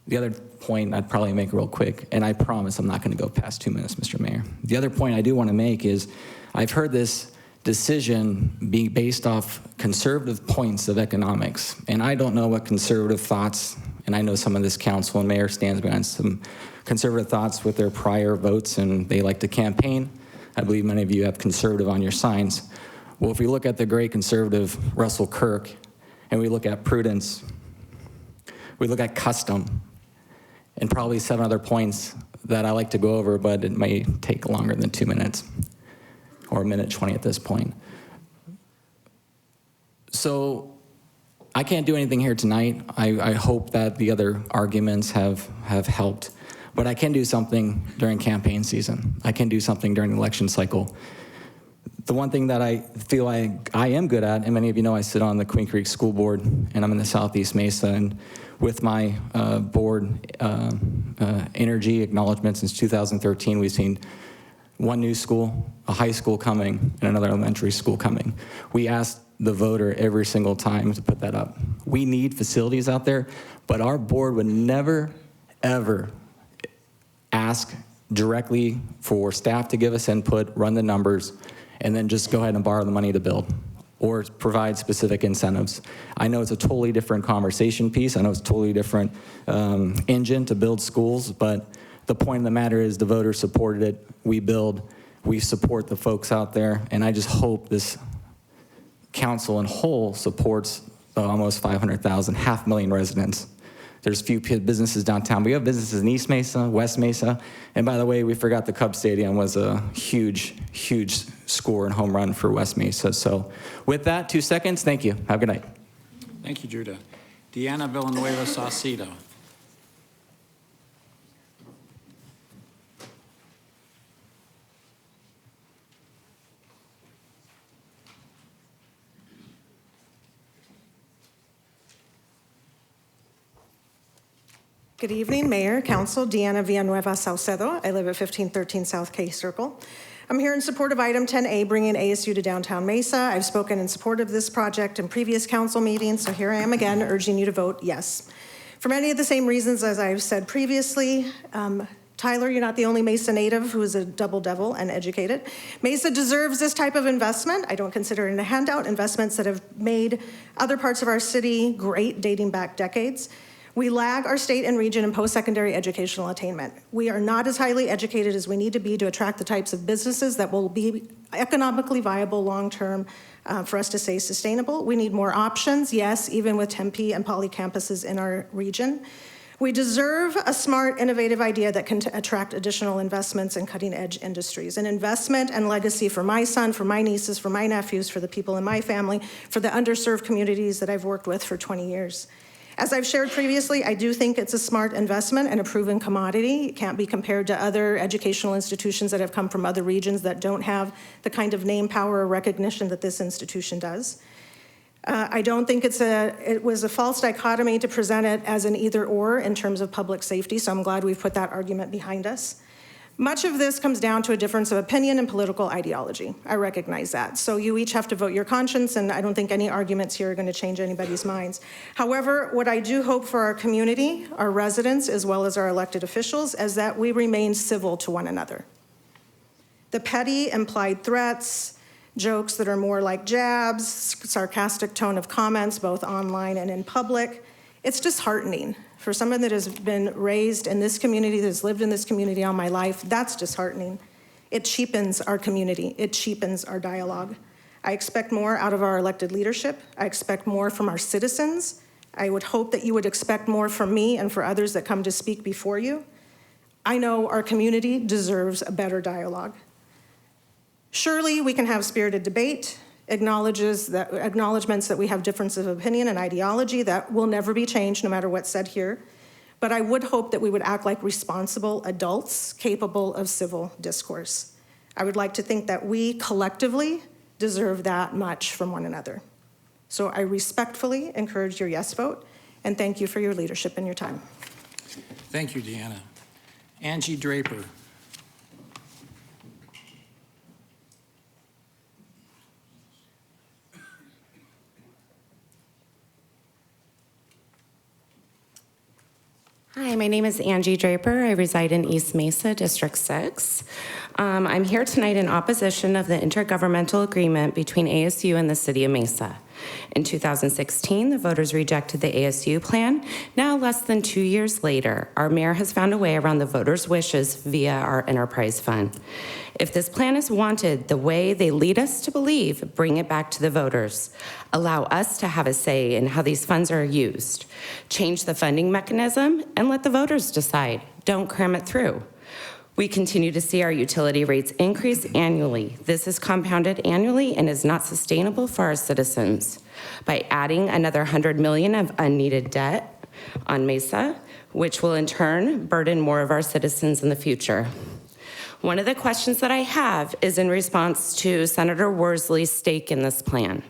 The other point I'd probably make real quick, and I promise I'm not going to go past 2 minutes, Mr. Mayor. The other point I do want to make is I've heard this decision being based off conservative points of economics, and I don't know what conservative thoughts, and I know some of this council and mayor stands behind some conservative thoughts with their prior votes, and they like to campaign. I believe many of you have conservative on your signs. Well, if we look at the great conservative Russell Kirk, and we look at prudence, we look at custom, and probably 7 other points that I like to go over, but it may take longer than 2 minutes, or 1:20 at this point. So I can't do anything here tonight. I hope that the other arguments have helped, but I can do something during campaign season. I can do something during the election cycle. The one thing that I feel I am good at, and many of you know I sit on the Queen Creek School Board, and I'm in the Southeast Mesa, and with my board energy acknowledgement since 2013, we've seen one new school, a high school coming, and another elementary school coming. We asked the voter every single time to put that up. We need facilities out there, but our board would never, ever ask directly for staff to give us input, run the numbers, and then just go ahead and borrow the money to build or provide specific incentives. I know it's a totally different conversation piece. I know it's a totally different engine to build schools, but the point of the matter is the voters supported it. We build, we support the folks out there, and I just hope this council in whole supports the almost 500,000, 500,000 residents. There's few businesses downtown. We have businesses in East Mesa, West Mesa, and by the way, we forgot the Cub Stadium was a huge, huge score and home run for West Mesa. So with that, 2 seconds, thank you. Have a good night. Thank you, Judah. Deanna Villanueva Salcido. Good evening, Mayor, Council, Deanna Villanueva Salcido. I live at 1513 South K Circle. I'm here in support of item 10A, bringing ASU to downtown Mesa. I've spoken in support of this project in previous council meetings, so here I am again urging you to vote yes. For many of the same reasons as I've said previously, Tyler, you're not the only Mesa native who is a double devil and educated. Mesa deserves this type of investment. I don't consider it a handout, investments that have made other parts of our city great dating back decades. We lag our state and region in post-secondary educational attainment. We are not as highly educated as we need to be to attract the types of businesses that will be economically viable long-term for us to stay sustainable. We need more options, yes, even with Tempe and Poly campuses in our region. We deserve a smart, innovative idea that can attract additional investments in cutting-edge industries. An investment and legacy for my son, for my nieces, for my nephews, for the people in my family, for the underserved communities that I've worked with for 20 years. As I've shared previously, I do think it's a smart investment and a proven commodity. It can't be compared to other educational institutions that have come from other regions that don't have the kind of name, power, or recognition that this institution does. I don't think it was a false dichotomy to present it as an either or in terms of public safety, so I'm glad we've put that argument behind us. Much of this comes down to a difference of opinion and political ideology. I recognize that. So you each have to vote your conscience, and I don't think any arguments here are going to change anybody's minds. However, what I do hope for our community, our residents, as well as our elected officials, is that we remain civil to one another. The petty implied threats, jokes that are more like jabs, sarcastic tone of comments, both online and in public, it's disheartening For someone that has been raised in this community, that's lived in this community all my life, that's disheartening. It cheapens our community. It cheapens our dialogue. I expect more out of our elected leadership. I expect more from our citizens. I would hope that you would expect more from me and for others that come to speak before you. I know our community deserves a better dialogue. Surely we can have spirited debate, acknowledgements that we have differences of opinion and ideology that will never be changed no matter what's said here. But I would hope that we would act like responsible adults capable of civil discourse. I would like to think that we collectively deserve that much from one another. So I respectfully encourage your yes vote, and thank you for your leadership and your time. Thank you, Deanna. Angie Draper. Hi, my name is Angie Draper. I reside in East Mesa, District 6. I'm here tonight in opposition of the intergovernmental agreement between ASU and the City of Mesa. In 2016, the voters rejected the ASU plan. Now, less than 2 years later, our mayor has found a way around the voters' wishes via our enterprise fund. If this plan is wanted the way they lead us to believe, bring it back to the voters. Allow us to have a say in how these funds are used. Change the funding mechanism and let the voters decide. Don't cram it through. We continue to see our utility rates increase annually. This is compounded annually and is not sustainable for our citizens. By adding another $100 million of unneeded debt on Mesa, which will in turn burden more of our citizens in the future. One of the questions that I have is in response to Senator Worsley's stake in this plan.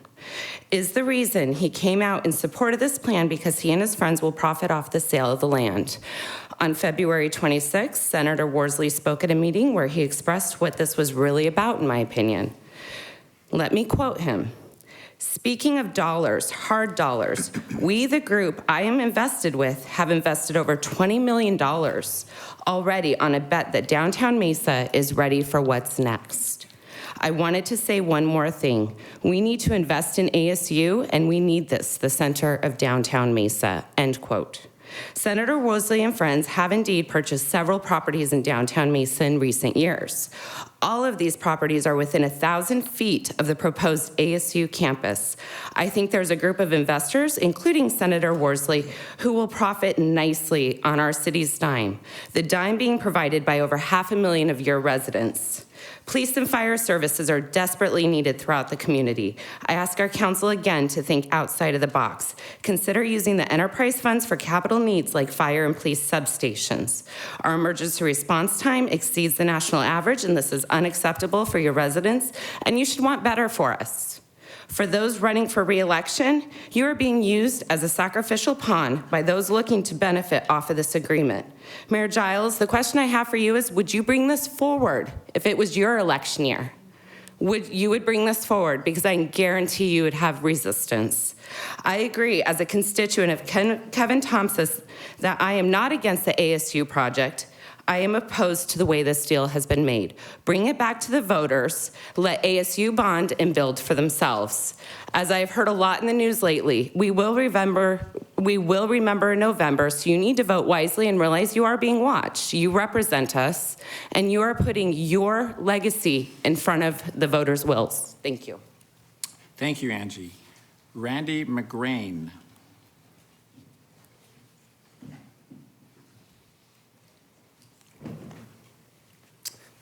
Is the reason he came out in support of this plan because he and his friends will profit off the sale of the land? On February 26th, Senator Worsley spoke at a meeting where he expressed what this was really about, in my opinion. Let me quote him. Speaking of dollars, hard dollars, we, the group I am invested with, have invested over $20 million already on a bet that downtown Mesa is ready for what's next. I wanted to say one more thing. We need to invest in ASU, and we need this, the center of downtown Mesa, end quote. Senator Worsley and friends have indeed purchased several properties in downtown Mesa in recent years. All of these properties are within 1,000 feet of the proposed ASU campus. I think there's a group of investors, including Senator Worsley, who will profit nicely on our city's dime, the dime being provided by over 500,000 of your residents. Police and fire services are desperately needed throughout the community. I ask our council again to think outside of the box. Consider using the enterprise funds for capital needs like fire and police substations. Our emergency response time exceeds the national average, and this is unacceptable for your residents, and you should want better for us. For those running for re-election, you are being used as a sacrificial pawn by those looking to benefit off of this agreement. Mayor Giles, the question I have for you is, would you bring this forward if it was your election year? You would bring this forward, because I guarantee you would have resistance. I agree, as a constituent of Kevin Thompson, that I am not against the ASU project. I am opposed to the way this deal has been made. Bring it back to the voters, let ASU bond and build for themselves. As I've heard a lot in the news lately, we will remember in November, so you need to vote wisely and realize you are being watched. You represent us, and you are putting your legacy in front of the voters' wills. Thank you. Thank you, Angie. Randy McGrane.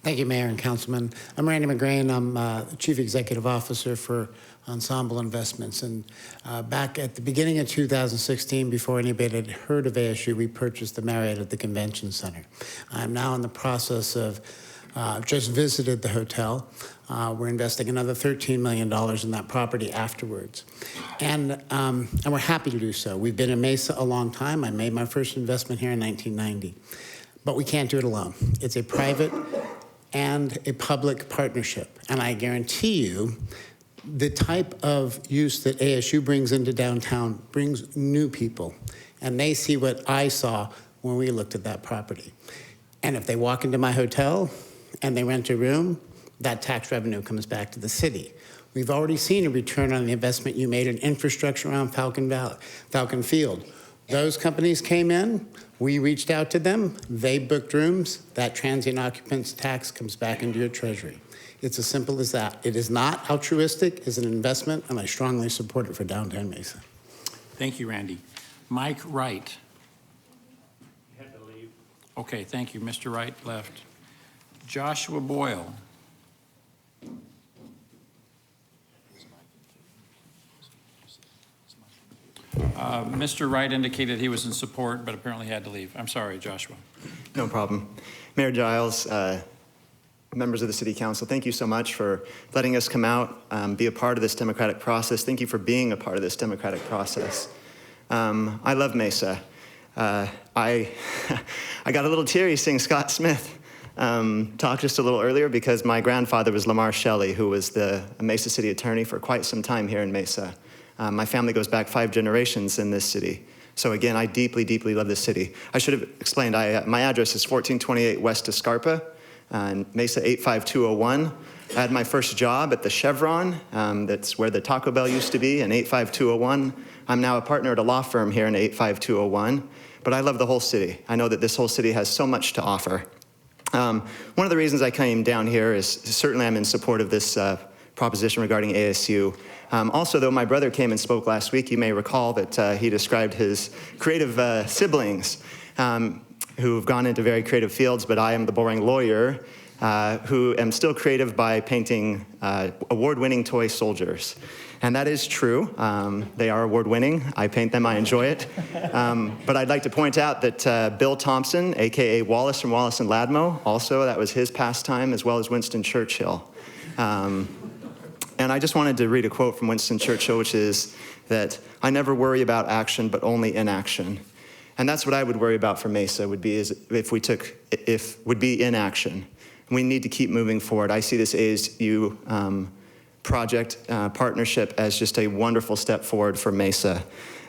Thank you, Mayor and Councilman. I'm Randy McGrane. I'm Chief Executive Officer for Ensemble Investments. And back at the beginning of 2016, before anybody had heard of ASU, we purchased the Marriott at the Convention Center. I'm now in the process of just visited the hotel. We're investing another $13 million in that property afterwards. And we're happy to do so. We've been in Mesa a long time. I made my first investment here in 1990. But we can't do it alone. It's a private and a public partnership. And I guarantee you, the type of use that ASU brings into downtown brings new people. And they see what I saw when we looked at that property. And if they walk into my hotel and they rent a room, that tax revenue comes back to the city. We've already seen a return on the investment you made in infrastructure around Falcon Field. Those companies came in, we reached out to them, they booked rooms, that transient occupants tax comes back into your treasury. It's as simple as that. It is not altruistic, it's an investment, and I strongly support it for downtown Mesa. Thank you, Randy. Mike Wright. You had to leave. Okay, thank you. Mr. Wright left. Joshua Boyle. Mr. Wright indicated he was in support, but apparently had to leave. I'm sorry, Joshua. No problem. Mayor Giles, members of the City Council, thank you so much for letting us come out, be a part of this democratic process. Thank you for being a part of this democratic process. I love Mesa. I got a little teary seeing Scott Smith talk just a little earlier because my grandfather was Lamar Shelley, who was the Mesa City Attorney for quite some time here in Mesa. My family goes back 5 generations in this city. So again, I deeply, deeply love this city. I should have explained, my address is 1428 West Escarpa, in Mesa 85201. I had my first job at the Chevron, that's where the Taco Bell used to be, in 85201. I'm now a partner at a law firm here in 85201, but I love the whole city. I know that this whole city has so much to offer. One of the reasons I came down here is certainly I'm in support of this proposition regarding ASU. Also, though, my brother came and spoke last week. You may recall that he described his creative siblings who have gone into very creative fields, but I am the boring lawyer who am still creative by painting award-winning toy soldiers. And that is true. They are award-winning. I paint them. I enjoy it. But I'd like to point out that Bill Thompson, a.k.a. Wallace from Wallace and Ladmo, also, that was his pastime, as well as Winston Churchill. And I just wanted to read a quote from Winston Churchill, which is that I never worry about action, but only inaction. And that's what I would worry about for Mesa, would be inaction. We need to keep moving forward. I see this ASU project partnership as just a wonderful step forward for Mesa.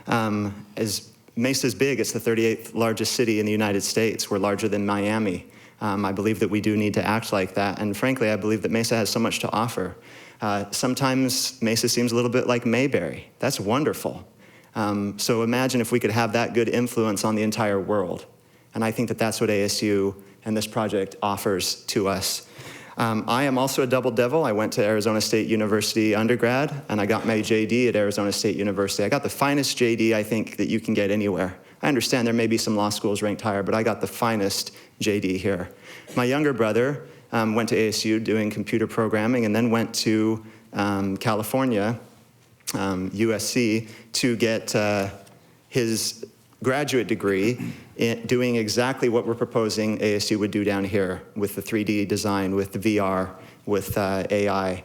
As Mesa's big, it's the 38th largest city in the United States. We're larger than Miami. I believe that we do need to act like that. And frankly, I believe that Mesa has so much to offer. Sometimes Mesa seems a little bit like Mayberry. That's wonderful. So imagine if we could have that good influence on the entire world. And I think that that's what ASU and this project offers to us. I am also a double devil. I went to Arizona State University undergrad, and I got my JD at Arizona State University. I got the finest JD I think that you can get anywhere. I understand there may be some law schools ranked higher, but I got the finest JD here. My younger brother went to ASU doing computer programming and then went to California, USC, to get his graduate degree in doing exactly what we're proposing ASU would do down here with the 3D design, with the VR, with AI.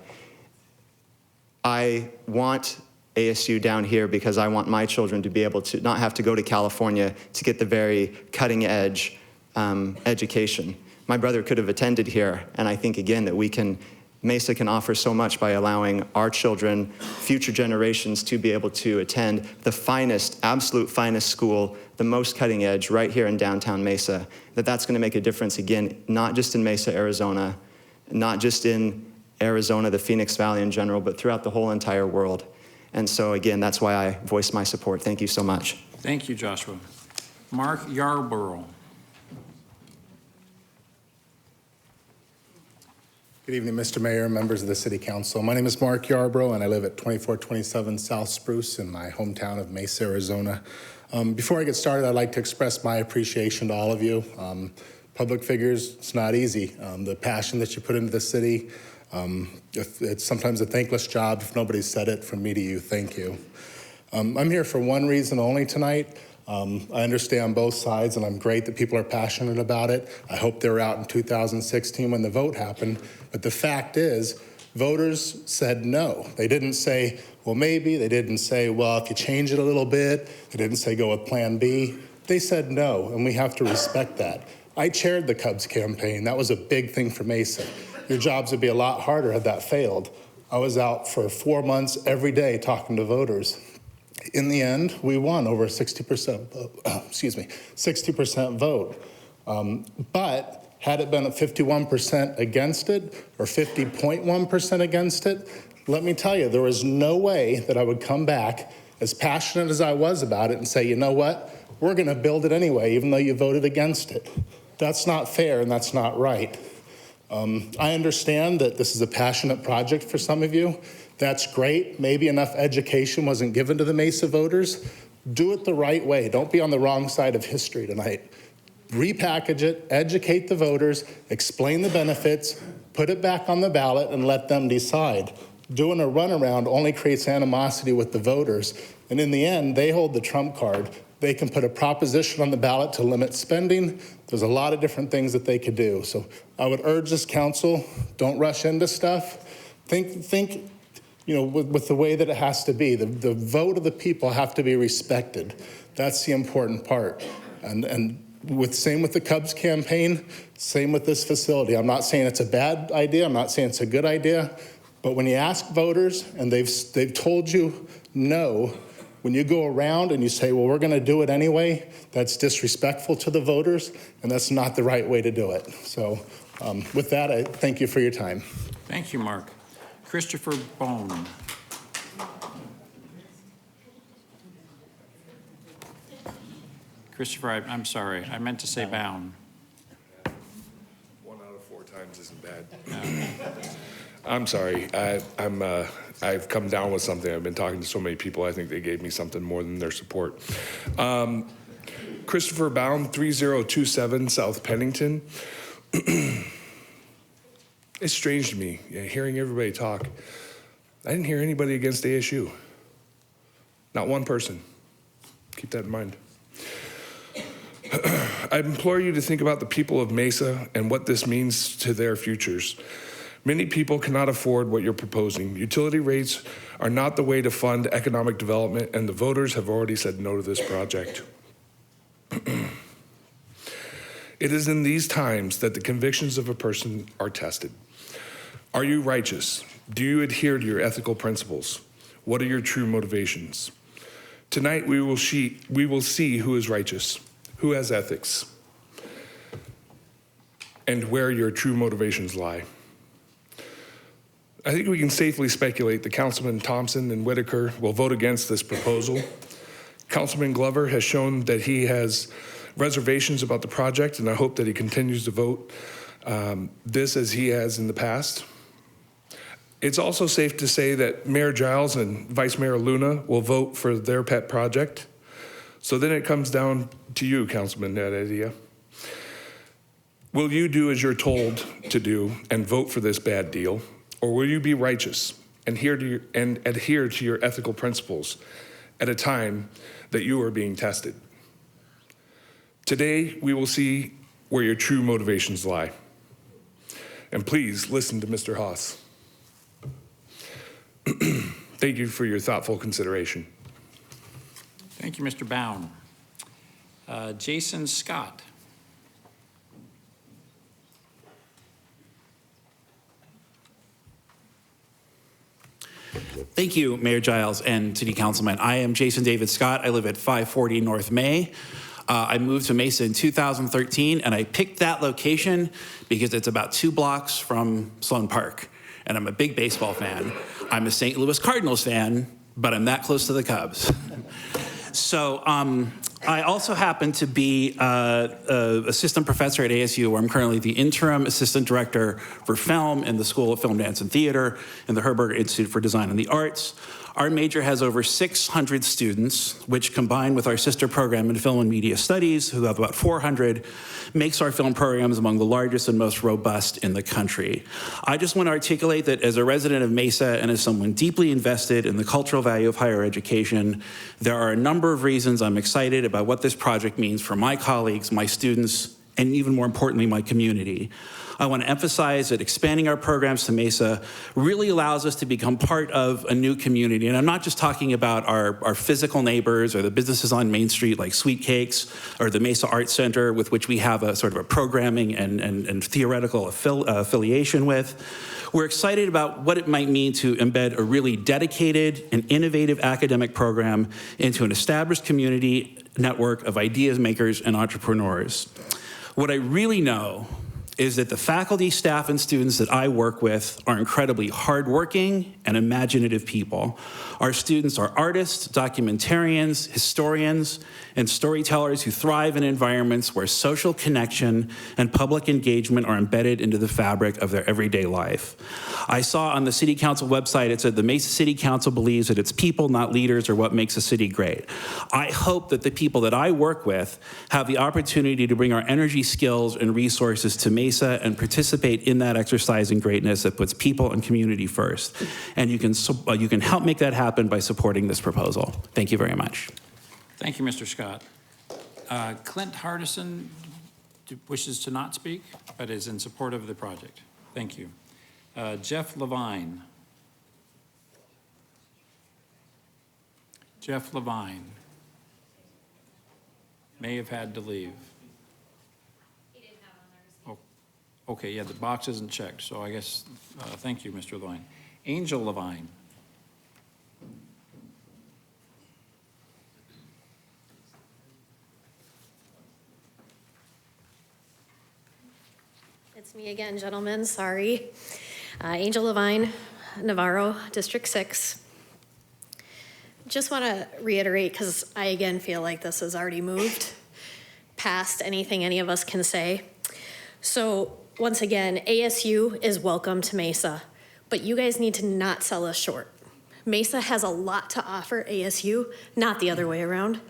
I want ASU down here because I want my children to be able to not have to go to California to get the very cutting edge education. My brother could have attended here, and I think again that Mesa can offer so much by allowing our children, future generations, to be able to attend the finest, absolute finest school, the most cutting edge right here in downtown Mesa, that's going to make a difference again, not just in Mesa, Arizona, not just in Arizona, the Phoenix Valley in general, but throughout the whole entire world. And so again, that's why I voice my support. Thank you so much. Thank you, Joshua. Mark Yarborough. Good evening, Mr. Mayor, members of the City Council. My name is Mark Yarborough, and I live at 2427 South Spruce in my hometown of Mesa, Arizona. Before I get started, I'd like to express my appreciation to all of you. Public figures, it's not easy. The passion that you put into the city, it's sometimes a thankless job. If nobody's said it, from me to you, thank you. I'm here for one reason only tonight. I understand both sides, and I'm great that people are passionate about it. I hope they were out in 2016 when the vote happened. But the fact is, voters said no. They didn't say, well, maybe. They didn't say, well, if you change it a little bit. They didn't say go with Plan B. They said no, and we have to respect that. I chaired the Cubs campaign. That was a big thing for Mesa. Your jobs would be a lot harder had that failed. I was out for 4 months every day talking to voters. In the end, we won over 60% vote, 60% vote. But had it been at 51% against it or 50.1% against it, let me tell you, there was no way that I would come back as passionate as I was about it and say, you know what, we're going to build it anyway, even though you voted against it. That's not fair and that's not right. I understand that this is a passionate project for some of you. That's great. Maybe enough education wasn't given to the Mesa voters. Do it the right way. Don't be on the wrong side of history tonight. Repackage it, educate the voters, explain the benefits, put it back on the ballot and let them decide. Doing a runaround only creates animosity with the voters. And in the end, they hold the trump card. They can put a proposition on the ballot to limit spending. There's a lot of different things that they could do. So I would urge this council, don't rush into stuff. Think, with the way that it has to be. The vote of the people have to be respected. That's the important part. And same with the Cubs campaign, same with this facility. I'm not saying it's a bad idea. I'm not saying it's a good idea. But when you ask voters and they've told you no, when you go around and you say, well, we're going to do it anyway, that's disrespectful to the voters, and that's not the right way to do it. So with that, I thank you for your time. Thank you, Mark. Christopher Bone. Christopher, I'm sorry. I meant to say Bound. 1 out of 4 times isn't bad. I'm sorry. I've come down with something. I've been talking to so many people. I think they gave me something more than their support. Christopher Bound, 3027 South Pennington. It's strange to me, hearing everybody talk. I didn't hear anybody against ASU. Not one person. Keep that in mind. I implore you to think about the people of Mesa and what this means to their futures. Many people cannot afford what you're proposing. Utility rates are not the way to fund economic development, and the voters have already said no to this project. It is in these times that the convictions of a person are tested. Are you righteous? Do you adhere to your ethical principles? What are your true motivations? Tonight we will see who is righteous, who has ethics, and where your true motivations lie. I think we can safely speculate that Councilman Thompson and Whitaker will vote against this proposal. Councilman Glover has shown that he has reservations about the project, and I hope that he continues to vote this as he has in the past. It's also safe to say that Mayor Giles and Vice Mayor Luna will vote for their pet project. So then it comes down to you, Councilman Ativy. Will you do as you're told to do and vote for this bad deal? Or will you be righteous and adhere to your ethical principles at a time that you are being tested? Today, we will see where your true motivations lie. And please listen to Mr. Haas. Thank you for your thoughtful consideration. Thank you, Mr. Bound. Jason Scott. Thank you, Mayor Giles and City Councilman. I am Jason David Scott. I live at 540 North May. I moved to Mesa in 2013, and I picked that location because it's about 2 blocks from Sloan Park, and I'm a big baseball fan. I'm a St. Louis Cardinals fan, but I'm that close to the Cubs. So I also happen to be an assistant professor at ASU, where I'm currently the interim assistant director for film in the School of Film, Dance, and Theater in the Herberger Institute for Design and the Arts. Our major has over 600 students, which combined with our sister program in Film and Media Studies, who have about 400, makes our film programs among the largest and most robust in the country. I just want to articulate that as a resident of Mesa and as someone deeply invested in the cultural value of higher education, there are a number of reasons I'm excited about what this project means for my colleagues, my students, and even more importantly, my community. I want to emphasize that expanding our programs to Mesa really allows us to become part of a new community. And I'm not just talking about our physical neighbors or the businesses on Main Street like Sweet Cakes or the Mesa Arts Center, with which we have a sort of a programming and theoretical affiliation with. We're excited about what it might mean to embed a really dedicated and innovative academic program into an established community network of ideas makers and entrepreneurs. What I really know is that the faculty, staff, and students that I work with are incredibly hardworking and imaginative people. Our students are artists, documentarians, historians, and storytellers who thrive in environments where social connection and public engagement are embedded into the fabric of their everyday life. I saw on the City Council website, it said the Mesa City Council believes that it's people, not leaders, are what makes a city great. I hope that the people that I work with have the opportunity to bring our energy, skills, and resources to Mesa and participate in that exercise in greatness that puts people and community first. And you can help make that happen by supporting this proposal. Thank you very much. Thank you, Mr. Scott. Clint Hardison wishes to not speak, but is in support of the project. Thank you. Jeff Levine. Jeff Levine may have had to leave. Oh, okay, yeah, the box isn't checked, so I guess, thank you, Mr. Levine. Angel Levine. It's me again, gentlemen, sorry. Angel Levine, Navarro, District 6. Just want to reiterate, because I again feel like this has already moved past anything any of us can say. So once again, ASU is welcome to Mesa, but you guys need to not sell us short. Mesa has a lot to offer ASU, not the other way around.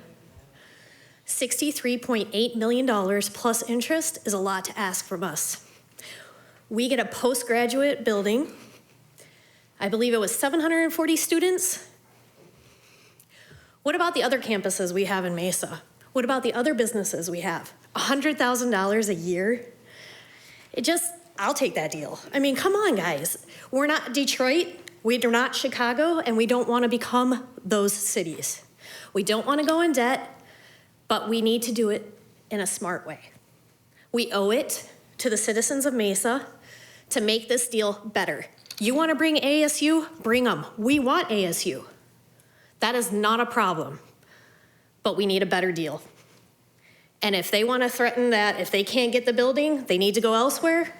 $63.8 million plus interest is a lot to ask from us. We get a postgraduate building. I believe it was 740 students. What about the other campuses we have in Mesa? What about the other businesses we have? $100,000 a year? I'll take that deal. I mean, come on, guys. We're not Detroit, we're not Chicago, and we don't want to become those cities. We don't want to go in debt, but we need to do it in a smart way. We owe it to the citizens of Mesa to make this deal better. You want to bring ASU? Bring them. We want ASU. That is not a problem, but we need a better deal. And if they want to threaten that if they can't get the building, they need to go elsewhere,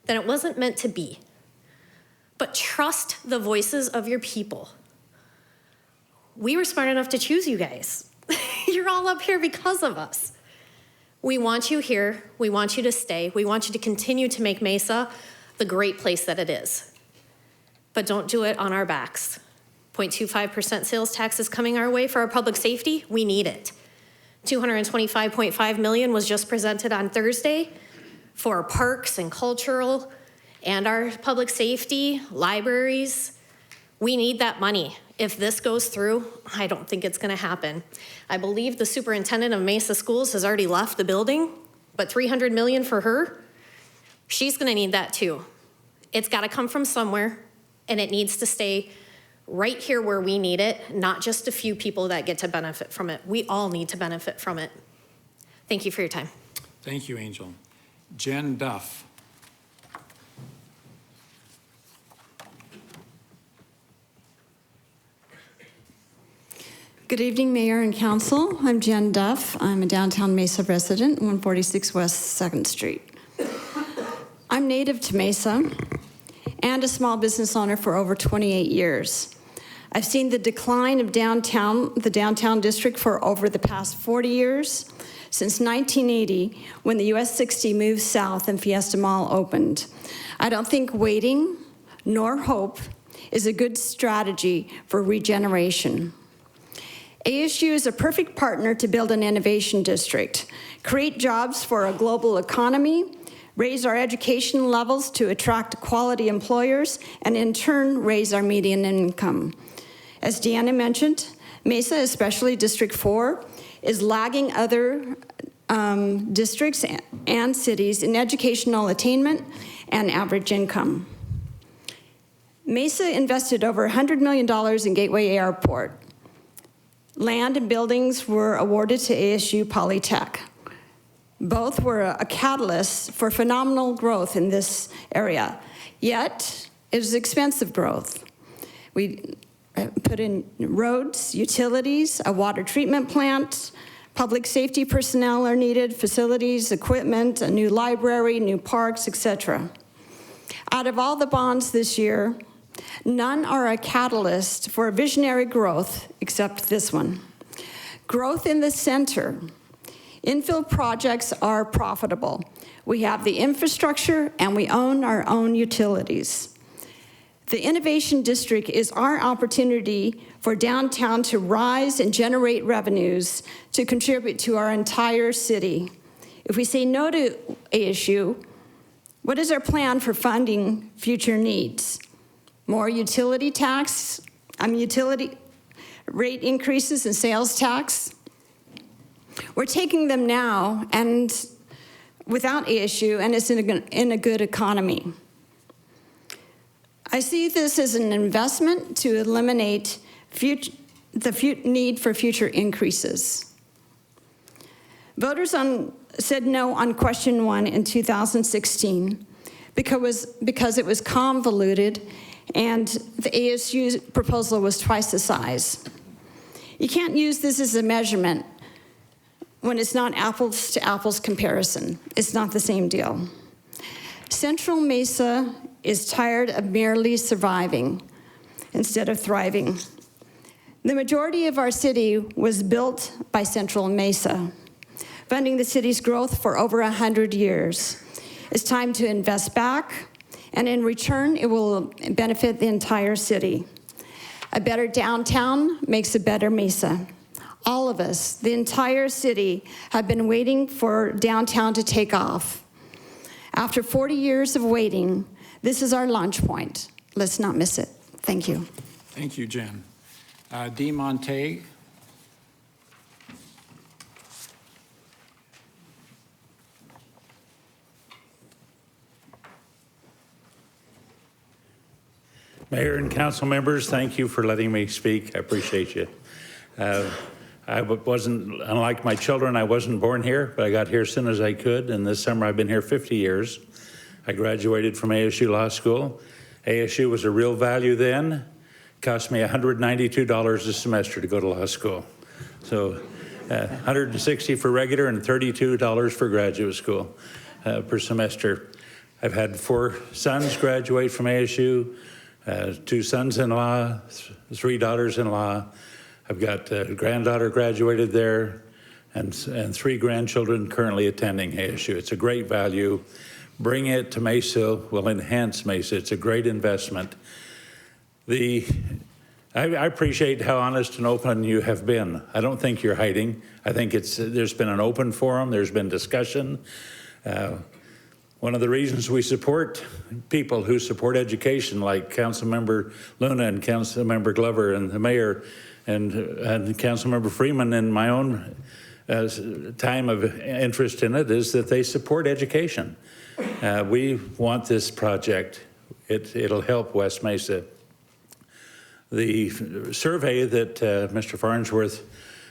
then it wasn't meant to be. But trust the voices of your people. We were smart enough to choose you guys. You're all up here because of us. We want you here. We want you to stay. We want you to continue to make Mesa the great place that it is. But don't do it on our backs. 0.25% sales tax is coming our way for our public safety. We need it. $225.5 million was just presented on Thursday for parks and cultural and our public safety, libraries. We need that money. If this goes through, I don't think it's going to happen. I believe the superintendent of Mesa Schools has already left the building, but $300 million for her, she's going to need that too. It's got to come from somewhere, and it needs to stay right here where we need it, not just a few people that get to benefit from it. We all need to benefit from it. Thank you for your time. Thank you, Angel. Jen Duff. Good evening, Mayor and Council. I'm Jen Duff. I'm a downtown Mesa resident, 146 West 2nd Street. I'm native to Mesa and a small business owner for over 28 years. I've seen the decline of the downtown district for over the past 40 years, since 1980, when the US 60 moved south and Fiesta Mall opened. I don't think waiting nor hope is a good strategy for regeneration. ASU is a perfect partner to build an innovation district, create jobs for a global economy, raise our education levels to attract quality employers, and in turn, raise our median income. As Deanna mentioned, Mesa, especially District 4, is lagging other districts and cities in educational attainment and average income. Mesa invested over $100 million in Gateway Airport. Land and buildings were awarded to ASU Polytech. Both were a catalyst for phenomenal growth in this area, yet it is expensive growth. We put in roads, utilities, a water treatment plant, Public safety personnel are needed, facilities, equipment, a new library, new parks, etc. Out of all the bonds this year, none are a catalyst for visionary growth except this one. Growth in the center. Infill projects are profitable. We have the infrastructure and we own our own utilities. The Innovation District is our opportunity for downtown to rise and generate revenues to contribute to our entire city. If we say no to ASU, what is our plan for funding future needs? More utility rate increases and sales tax? We're taking them now and without ASU, and it's in a good economy. I see this as an investment to eliminate the need for future increases. Voters said no on question 1 in 2016 because it was convoluted and the ASU proposal was twice the size. You can't use this as a measurement when it's not apples to apples comparison. It's not the same deal. Central Mesa is tired of merely surviving instead of thriving. The majority of our city was built by Central Mesa, funding the city's growth for over 100 years. It's time to invest back, and in return, it will benefit the entire city. A better downtown makes a better Mesa. All of us, the entire city, have been waiting for downtown to take off. After 40 years of waiting, this is our launch point. Let's not miss it. Thank you. Thank you, Jen. Dee Montague. Mayor and council members, thank you for letting me speak. I appreciate you. I wasn't, unlike my children, I wasn't born here, but I got here as soon as I could, and this summer I've been here 50 years. I graduated from ASU Law School. ASU was a real value then. It cost me $192 a semester to go to law school. So $160 for regular and $32 for graduate school per semester. I've had 4 sons graduate from ASU, 2 sons-in-law, 3 daughters-in-law. I've got a granddaughter graduated there and 3 grandchildren currently attending ASU. It's a great value. Bringing it to Mesa will enhance Mesa. It's a great investment. I appreciate how honest and open you have been. I don't think you're hiding. I think there's been an open forum. There's been discussion. One of the reasons we support people who support education, like Councilmember Luna and Councilmember Glover and the mayor and Councilmember Freeman and my own time of interest in it, is that they support education. We want this project. It'll help West Mesa. The survey that Mr. Farnsworth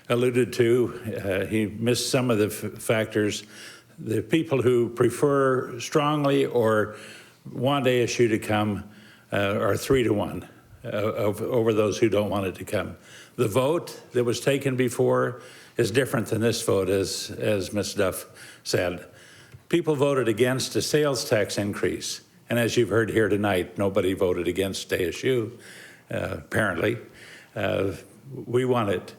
alluded to, he missed some of the factors. The people who prefer strongly or want ASU to come are 3-to-1 over those who don't want it to come. The vote that was taken before is different than this vote, as Ms. Duff said. People voted against a sales tax increase. And as you've heard here tonight, nobody voted against ASU, apparently. We want it.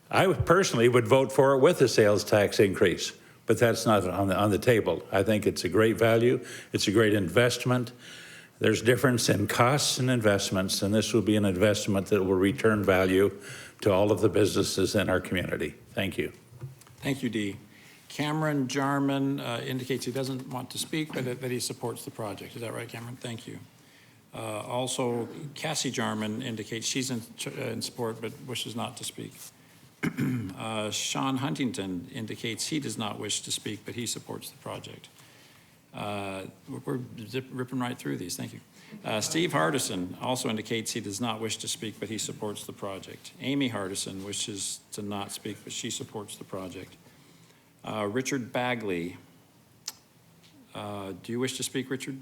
I personally would vote for it with a sales tax increase, but that's not on the table. I think it's a great value. It's a great investment. There's difference in costs and investments, and this will be an investment that will return value to all of the businesses in our community. Thank you. Thank you, Dee. Cameron Jarman indicates he doesn't want to speak, but that he supports the project. Is that right, Cameron? Thank you. Also, Cassie Jarman indicates she's in support, but wishes not to speak. Sean Huntington indicates he does not wish to speak, but he supports the project. We're ripping right through these. Thank you. Steve Hardison also indicates he does not wish to speak, but he supports the project. Amy Hardison wishes to not speak, but she supports the project. Richard Bagley. Do you wish to speak, Richard?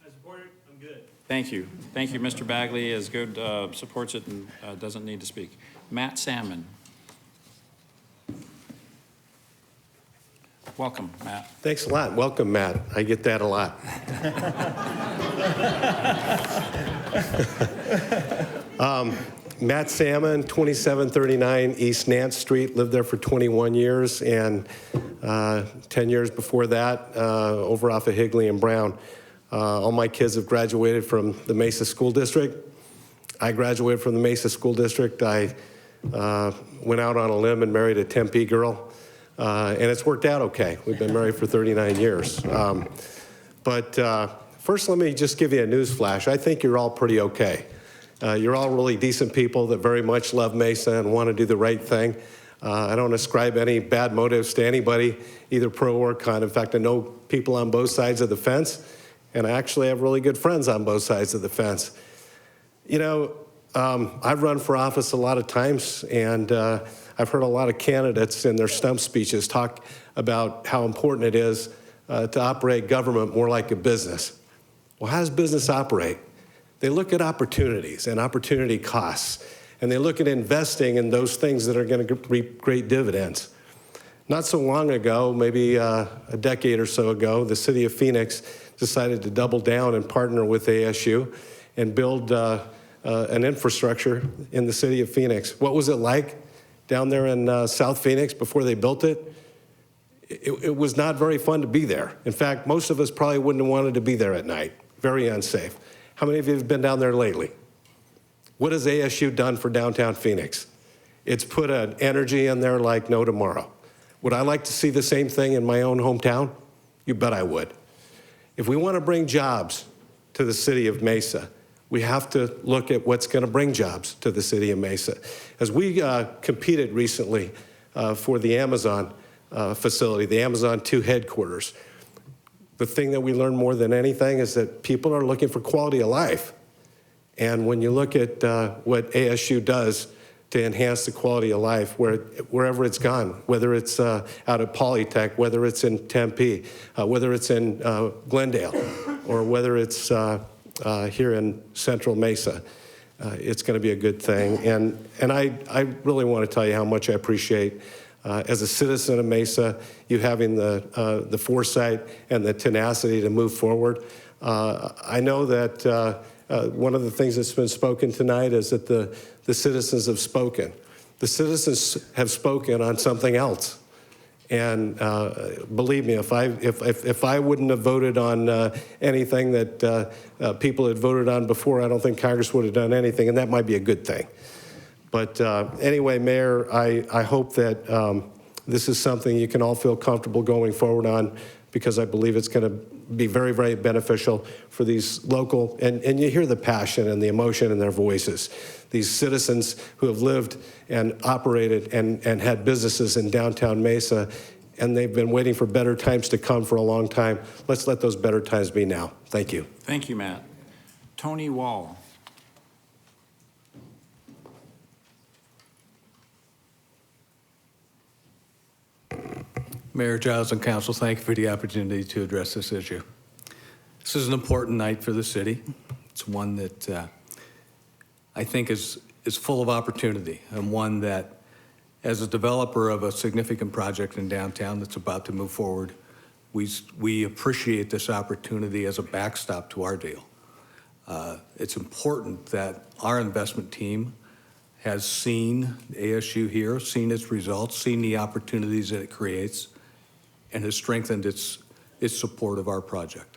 I support it. I'm good. Thank you. Thank you, Mr. Bagley is good, supports it and doesn't need to speak. Matt Salmon. Welcome, Matt. Thanks a lot. Welcome, Matt. I get that a lot. Matt Salmon, 2739 East Nance Street. Lived there for 21 years, and 10 years before that, over off of Higley and Brown. All my kids have graduated from the Mesa School District. I graduated from the Mesa School District. I went out on a limb and married a Tempe girl, and it's worked out okay. We've been married for 39 years. First, let me just give you a news flash. I think you're all pretty okay. You're all really decent people that very much love Mesa and want to do the right thing. I don't ascribe any bad motives to anybody, either pro or con. In fact, I know people on both sides of the fence, and I actually have really good friends on both sides of the fence. You know, I've run for office a lot of times, and I've heard a lot of candidates in their stump speeches talk about how important it is to operate government more like a business. Well, how does business operate? They look at opportunities and opportunity costs, and they look at investing in those things that are going to reap great dividends. Not so long ago, maybe a decade or so ago, the city of Phoenix decided to double down and partner with ASU and build an infrastructure in the city of Phoenix. What was it like down there in South Phoenix before they built it? It was not very fun to be there. In fact, most of us probably wouldn't have wanted to be there at night. Very unsafe. How many of you have been down there lately? What has ASU done for downtown Phoenix? It's put an energy in there like no tomorrow. Would I like to see the same thing in my own hometown? You bet I would. If we want to bring jobs to the city of Mesa, we have to look at what's going to bring jobs to the city of Mesa. As we competed recently for the Amazon facility, the Amazon 2 headquarters, the thing that we learned more than anything is that people are looking for quality of life. And when you look at what ASU does to enhance the quality of life wherever it's gone, whether it's out at Polytech, whether it's in Tempe, whether it's in Glendale, or whether it's here in Central Mesa, it's going to be a good thing. And I really want to tell you how much I appreciate, as a citizen of Mesa, you having the foresight and the tenacity to move forward. I know that one of the things that's been spoken tonight is that the citizens have spoken. The citizens have spoken on something else. And believe me, if I wouldn't have voted on anything that people had voted on before, I don't think Congress would have done anything, and that might be a good thing. But anyway, Mayor, I hope that this is something you can all feel comfortable going forward on, because I believe it's going to be very, very beneficial for these local, and you hear the passion and the emotion in their voices. These citizens who have lived and operated and had businesses in downtown Mesa, and they've been waiting for better times to come for a long time. Let's let those better times be now. Thank you. Thank you, Matt. Tony Wall. Mayor Giles and Council, thank you for the opportunity to address this issue. This is an important night for the city. It's one that I think is full of opportunity, and one that, as a developer of a significant project in downtown that's about to move forward, we appreciate this opportunity as a backstop to our deal. It's important that our investment team has seen ASU here, seen its results, seen the opportunities that it creates, and has strengthened its support of our project.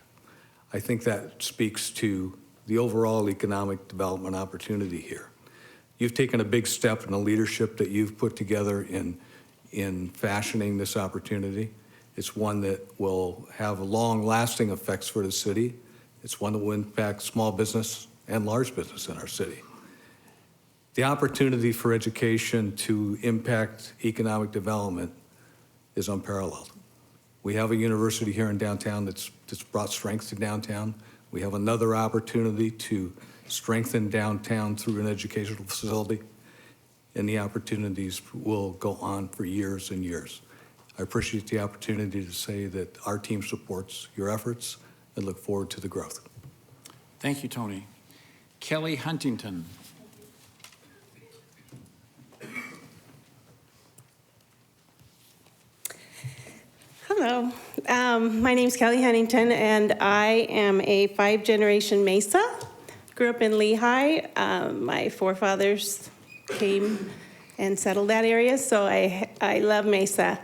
I think that speaks to the overall economic development opportunity here. You've taken a big step in the leadership that you've put together in fashioning this opportunity. It's one that will have long-lasting effects for the city. It's one that will impact small business and large business in our city. The opportunity for education to impact economic development is unparalleled. We have a university here in downtown that's brought strength to downtown. We have another opportunity to strengthen downtown through an educational facility, and the opportunities will go on for years and years. I appreciate the opportunity to say that our team supports your efforts and look forward to the growth. Thank you, Tony. Kelly Huntington. Hello. My name's Kelly Huntington, and I am a 5-generation Mesa. Grew up in Lehigh. My forefathers came and settled that area, so I love Mesa.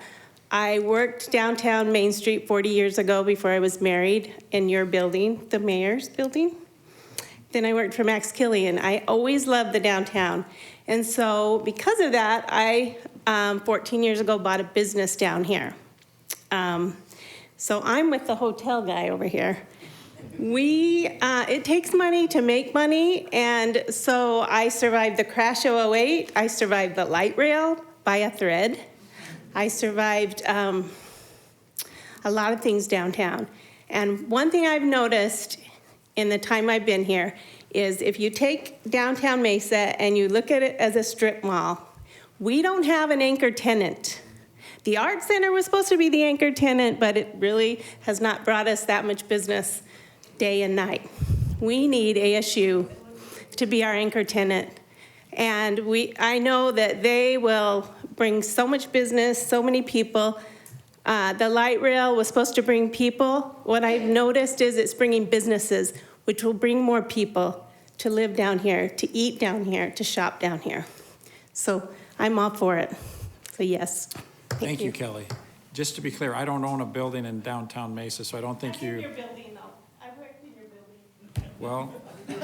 I worked downtown Main Street 40 years ago before I was married in your building, the mayor's building. Then I worked for Max Killian. I always loved the downtown. And so because of that, I, 14 years ago, bought a business down here. So I'm with the hotel guy over here. It takes money to make money, and so I survived the crash of 08. I survived the light rail by a thread. I survived a lot of things downtown. And one thing I've noticed in the time I've been here is if you take downtown Mesa and you look at it as a strip mall, we don't have an anchor tenant. The Art Center was supposed to be the anchor tenant, but it really has not brought us that much business day and night. We need ASU to be our anchor tenant. And I know that they will bring so much business, so many people. The light rail was supposed to bring people. What I've noticed is it's bringing businesses, which will bring more people to live down here, to eat down here, to shop down here. So I'm all for it. So yes. Thank you, Kelly. Just to be clear, I don't own a building in downtown Mesa, so I don't think you... I'm in your building, though. I've worked in your building. Well... In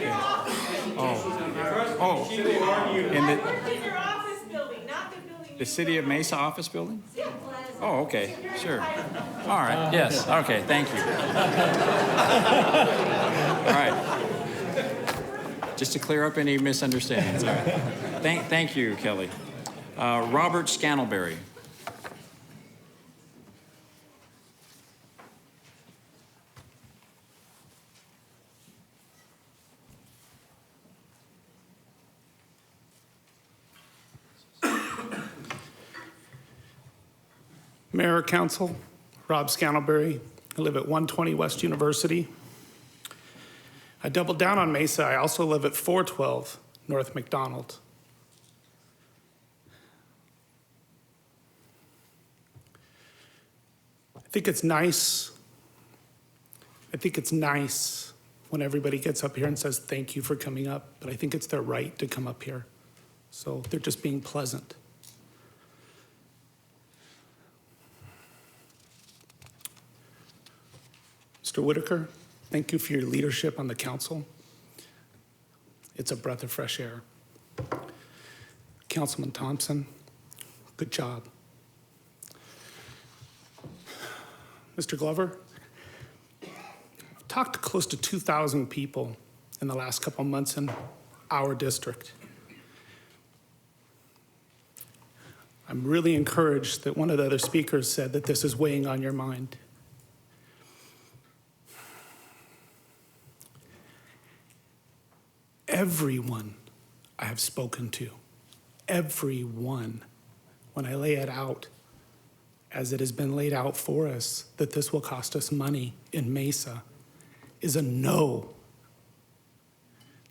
your office building, not the building. the City of Mesa office building? Oh, okay, sure. All right, yes, okay, thank you. All right. Just to clear up any misunderstandings. All right. Thank you, Kelly. Robert Scantlebury. Mayor, Council, Rob Scantlebury. I live at 120 West University. I doubled down on Mesa. I also live at 412 North McDonald. I think it's nice when everybody gets up here and says thank you for coming up, but I think it's their right to come up here. So they're just being pleasant. Mr. Whitaker, thank you for your leadership on the council. It's a breath of fresh air. Councilman Thompson, good job. Mr. Glover, I've talked to close to 2,000 people in the last couple of months in our district. I'm really encouraged that one of the other speakers said that this is weighing on your mind. Everyone I have spoken to, everyone, when I lay it out as it has been laid out for us, that this will cost us money in Mesa, is a no.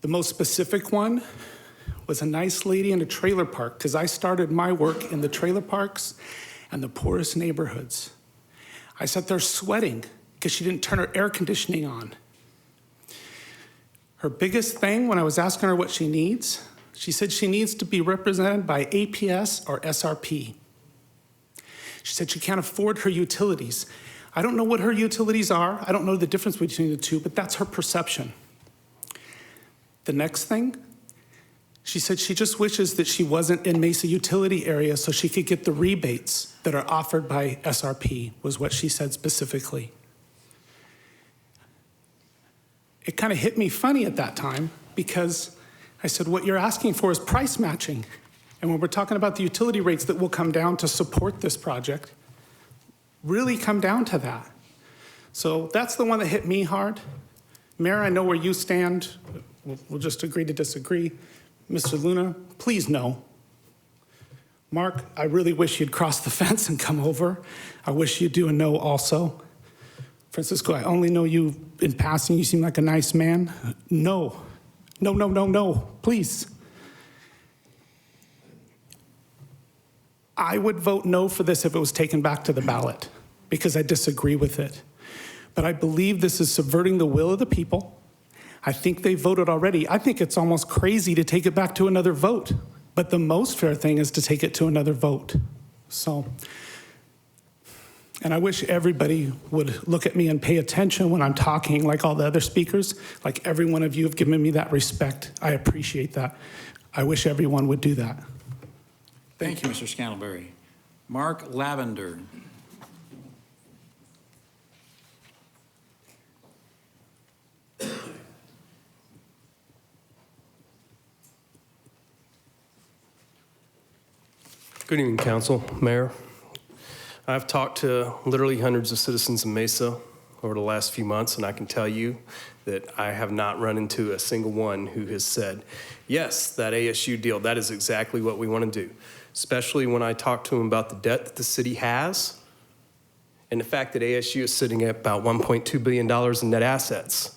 The most specific one was a nice lady in a trailer park, because I started my work in the trailer parks and the poorest neighborhoods. I sat there sweating because she didn't turn her air conditioning on. Her biggest thing when I was asking her what she needs, she said she needs to be represented by APS or SRP. She said she can't afford her utilities. I don't know what her utilities are. I don't know the difference between the two, but that's her perception. The next thing, she said she just wishes that she wasn't in Mesa utility area so she could get the rebates that are offered by SRP, was what she said specifically. It kind of hit me funny at that time because I said, what you're asking for is price matching. And when we're talking about the utility rates that will come down to support this project, really come down to that. So that's the one that hit me hard. Mayor, I know where you stand. We'll just agree to disagree. Mr. Luna, please no. Mark, I really wish you'd cross the fence and come over. I wish you'd do a no also. Francisco, I only know you in passing. You seem like a nice man. No. No, no, no, no, please. I would vote no for this if it was taken back to the ballot, because I disagree with it. But I believe this is subverting the will of the people. I think they voted already. I think it's almost crazy to take it back to another vote. But the most fair thing is to take it to another vote. So, and I wish everybody would look at me and pay attention when I'm talking, like all the other speakers. Like every one of you have given me that respect. I appreciate that. I wish everyone would do that. Thank you, Mr. Scantlebury. Mark Lavender. Good evening, Council, Mayor. I've talked to literally hundreds of citizens in Mesa over the last few months, and I can tell you that I have not run into a single one who has said, yes, that ASU deal, that is exactly what we want to do. Especially when I talk to them about the debt that the city has and the fact that ASU is sitting at about $1.2 billion in net assets.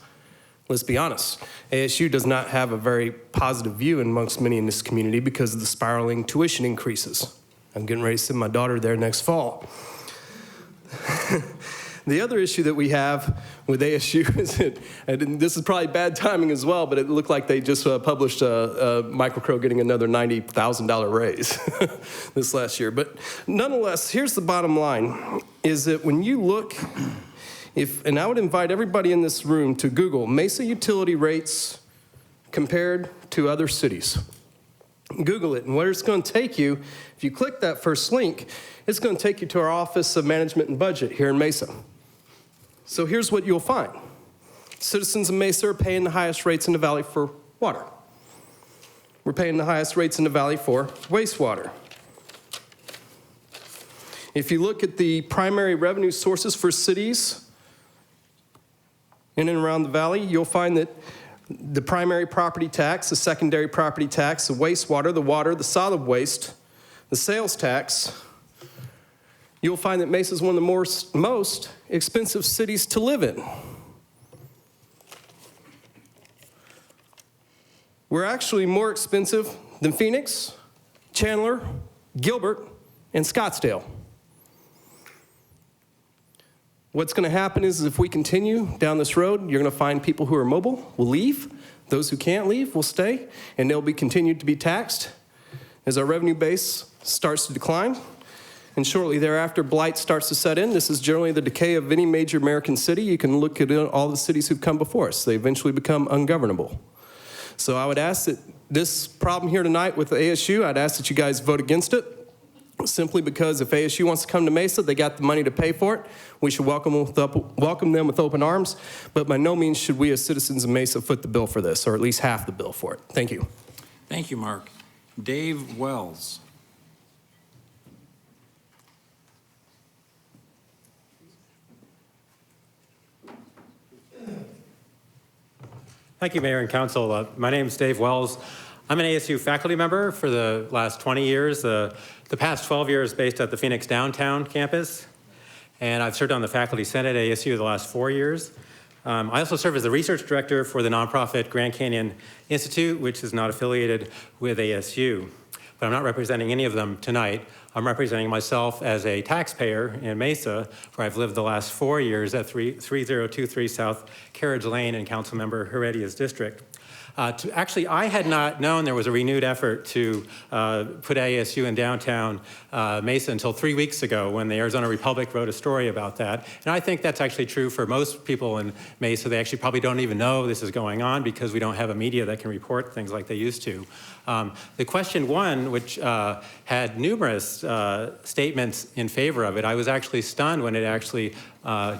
Let's be honest, ASU does not have a very positive view amongst many in this community because of the spiraling tuition increases. I'm getting ready to send my daughter there next fall. The other issue that we have with ASU is that, and this is probably bad timing as well, but it looked like they just published Microcrow getting another $90,000 raise this last year. But nonetheless, here's the bottom line, is that when you look, and I would invite everybody in this room to Google Mesa utility rates compared to other cities. Google it, and where it's going to take you, if you click that first link, it's going to take you to our Office of Management and Budget here in Mesa. So here's what you'll find. Citizens of Mesa are paying the highest rates in the valley for water. We're paying the highest rates in the valley for wastewater. If you look at the primary revenue sources for cities in and around the valley, you'll find that the primary property tax, the secondary property tax, the wastewater, the water, the solid waste, the sales tax, you'll find that Mesa is one of the most expensive cities to live in. We're actually more expensive than Phoenix, Chandler, Gilbert, and Scottsdale. What's going to happen is if we continue down this road, you're going to find people who are mobile will leave. Those who can't leave will stay, and they'll be continued to be taxed as our revenue base starts to decline. And shortly thereafter, blight starts to set in. This is generally the decay of any major American city. You can look at all the cities who've come before us. They eventually become ungovernable. So I would ask that this problem here tonight with the ASU, I'd ask that you guys vote against it. Simply because if ASU wants to come to Mesa, they got the money to pay for it. We should welcome them with open arms, but by no means should we as citizens of Mesa foot the bill for this, or at least half the bill for it. Thank you. Thank you, Mark. Dave Wells. Thank you, Mayor and Council. My name is Dave Wells. I'm an ASU faculty member for the last 20 years, the past 12 years based at the Phoenix downtown campus, and I've served on the faculty senate at ASU the last 4 years. I also serve as the research director for the nonprofit Grand Canyon Institute, which is not affiliated with ASU, but I'm not representing any of them tonight. I'm representing myself as a taxpayer in Mesa, where I've lived the last 4 years at 3023 South Carriage Lane in Councilmember Heredia's district. Actually, I had not known there was a renewed effort to put ASU in downtown Mesa until 3 weeks ago when the Arizona Republic wrote a story about that. And I think that's actually true for most people in Mesa. They actually probably don't even know this is going on because we don't have a media that can report things like they used to. The question one, which had numerous statements in favor of it, I was actually stunned when it actually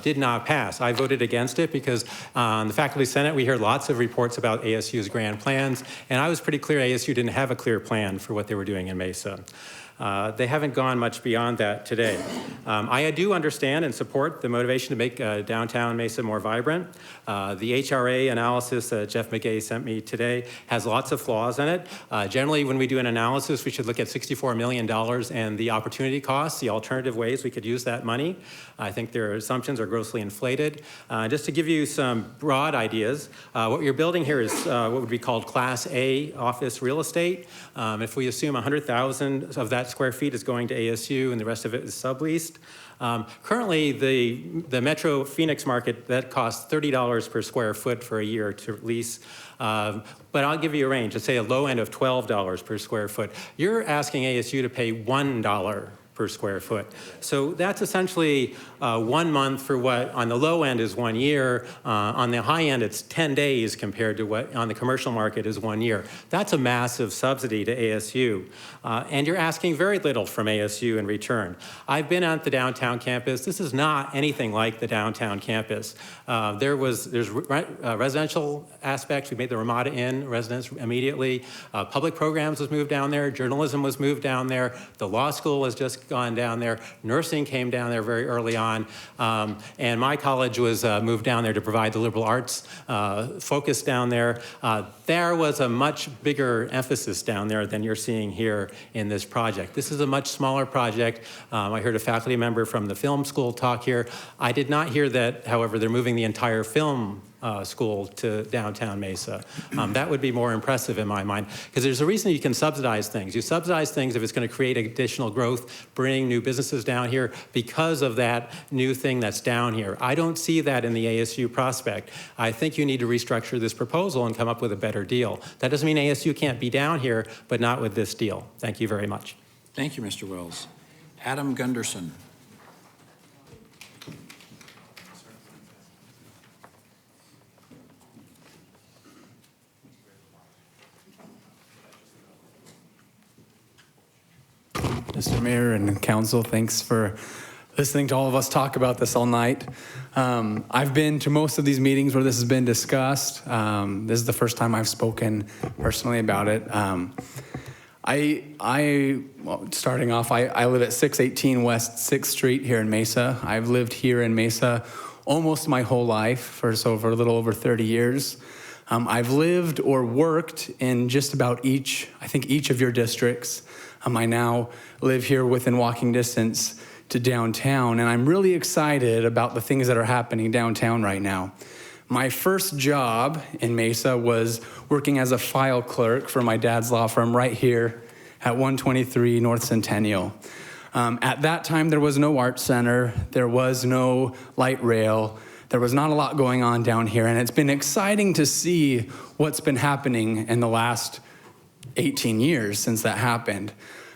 did not pass. I voted against it because on the faculty senate, we heard lots of reports about ASU's grand plans, and I was pretty clear ASU didn't have a clear plan for what they were doing in Mesa. They haven't gone much beyond that today. I do understand and support the motivation to make downtown Mesa more vibrant. The HRA analysis that Jeff McGay sent me today has lots of flaws in it. Generally, when we do an analysis, we should look at $64 million and the opportunity costs, the alternative ways we could use that money. I think their assumptions are grossly inflated. Just to give you some broad ideas, what you're building here is what would be called Class A office real estate. If we assume 100,000 of that square feet is going to ASU and the rest of it is subleased. Currently, the Metro Phoenix market, that costs $30 per square foot for a year to lease. But I'll give you a range. Let's say a low end of $12 per square foot. You're asking ASU to pay $1 per square foot. So that's essentially 1 month for what on the low end is 1 year. On the high end, it's 10 days compared to what on the commercial market is 1 year. That's a massive subsidy to ASU. And you're asking very little from ASU in return. I've been at the downtown campus. This is not anything like the downtown campus. There's residential aspects. We made the Ramada Inn residence immediately. Public programs was moved down there. Journalism was moved down there. The law school has just gone down there. Nursing came down there very early on. And my college was moved down there to provide the liberal arts focus down there. There was a much bigger emphasis down there than you're seeing here in this project. This is a much smaller project. I heard a faculty member from the film school talk here. I did not hear that, however, they're moving the entire film school to downtown Mesa. That would be more impressive in my mind, because there's a reason you can subsidize things. You subsidize things if it's going to create additional growth, bring new businesses down here because of that new thing that's down here. I don't see that in the ASU prospect. I think you need to restructure this proposal and come up with a better deal. That doesn't mean ASU can't be down here, but not with this deal. Thank you very much. Thank you, Mr. Wells. Adam Gunderson. Mr. Mayor and Council, thanks for listening to all of us talk about this all night. I've been to most of these meetings where this has been discussed. This is the first time I've spoken personally about it. Starting off, I live at 618 West 6th Street here in Mesa. I've lived here in Mesa almost my whole life, for a little over 30 years. I've lived or worked in just about each of your districts. I now live here within walking distance to downtown, and I'm really excited about the things that are happening downtown right now. My first job in Mesa was working as a file clerk for my dad's law firm right here at 123 North Centennial. At that time, there was no art center, there was no light rail, there was not a lot going on down here, and it's been exciting to see what's been happening in the last 18 years since that happened.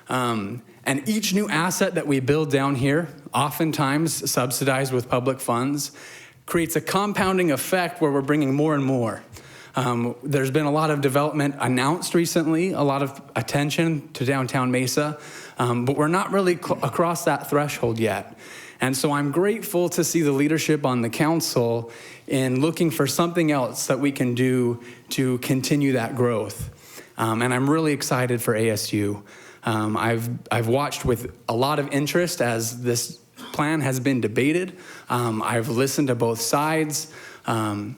And each new asset that we build down here, oftentimes subsidized with public funds, creates a compounding effect where we're bringing more and more. There's been a lot of development announced recently, a lot of attention to downtown Mesa, but we're not really across that threshold yet. And so I'm grateful to see the leadership on the council in looking for something else that we can do to continue that growth. And I'm really excited for ASU. I've watched with a lot of interest as this plan has been debated. I've listened to both sides, and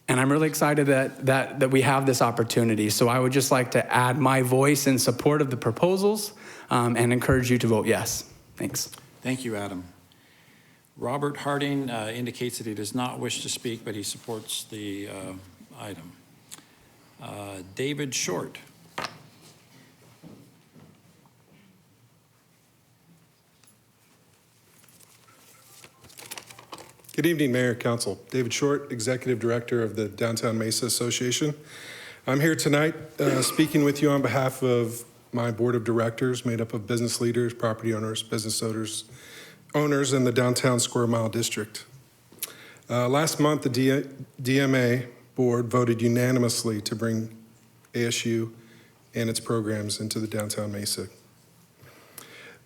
I'm really excited that we have this opportunity. So I would just like to add my voice in support of the proposals and encourage you to vote yes. Thanks. Thank you, Adam. Robert Harding indicates that he does not wish to speak, but he supports the item. David Short. Good evening, Mayor and Council. David Short, Executive Director of the Downtown Mesa Association. I'm here tonight speaking with you on behalf of my board of directors made up of business leaders, property owners, business owners in the downtown square mile district. Last month, the DMA board voted unanimously to bring ASU and its programs into the downtown Mesa.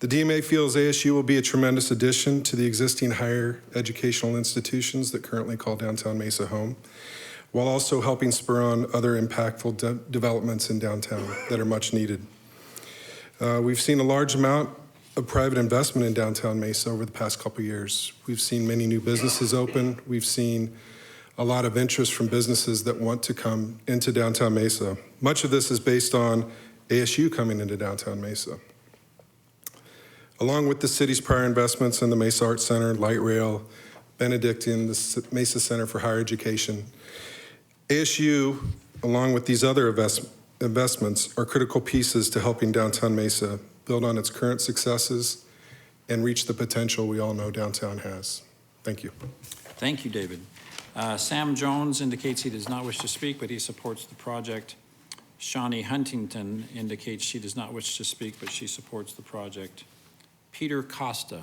The DMA feels ASU will be a tremendous addition to the existing higher educational institutions that currently call downtown Mesa home, while also helping spur on other impactful developments in downtown that are much needed. We've seen a large amount of private investment in downtown Mesa over the past couple of years. We've seen many new businesses open. We've seen a lot of interest from businesses that want to come into downtown Mesa. Much of this is based on ASU coming into downtown Mesa. Along with the city's prior investments in the Mesa Arts Center, Light Rail, Benedictine, the Mesa Center for Higher Education, ASU, along with these other investments, are critical pieces to helping downtown Mesa build on its current successes, and reach the potential we all know downtown has. Thank you. Thank you, David. Sam Jones indicates he does not wish to speak, but he supports the project. Shawnee Huntington indicates she does not wish to speak, but she supports the project. Peter Costa.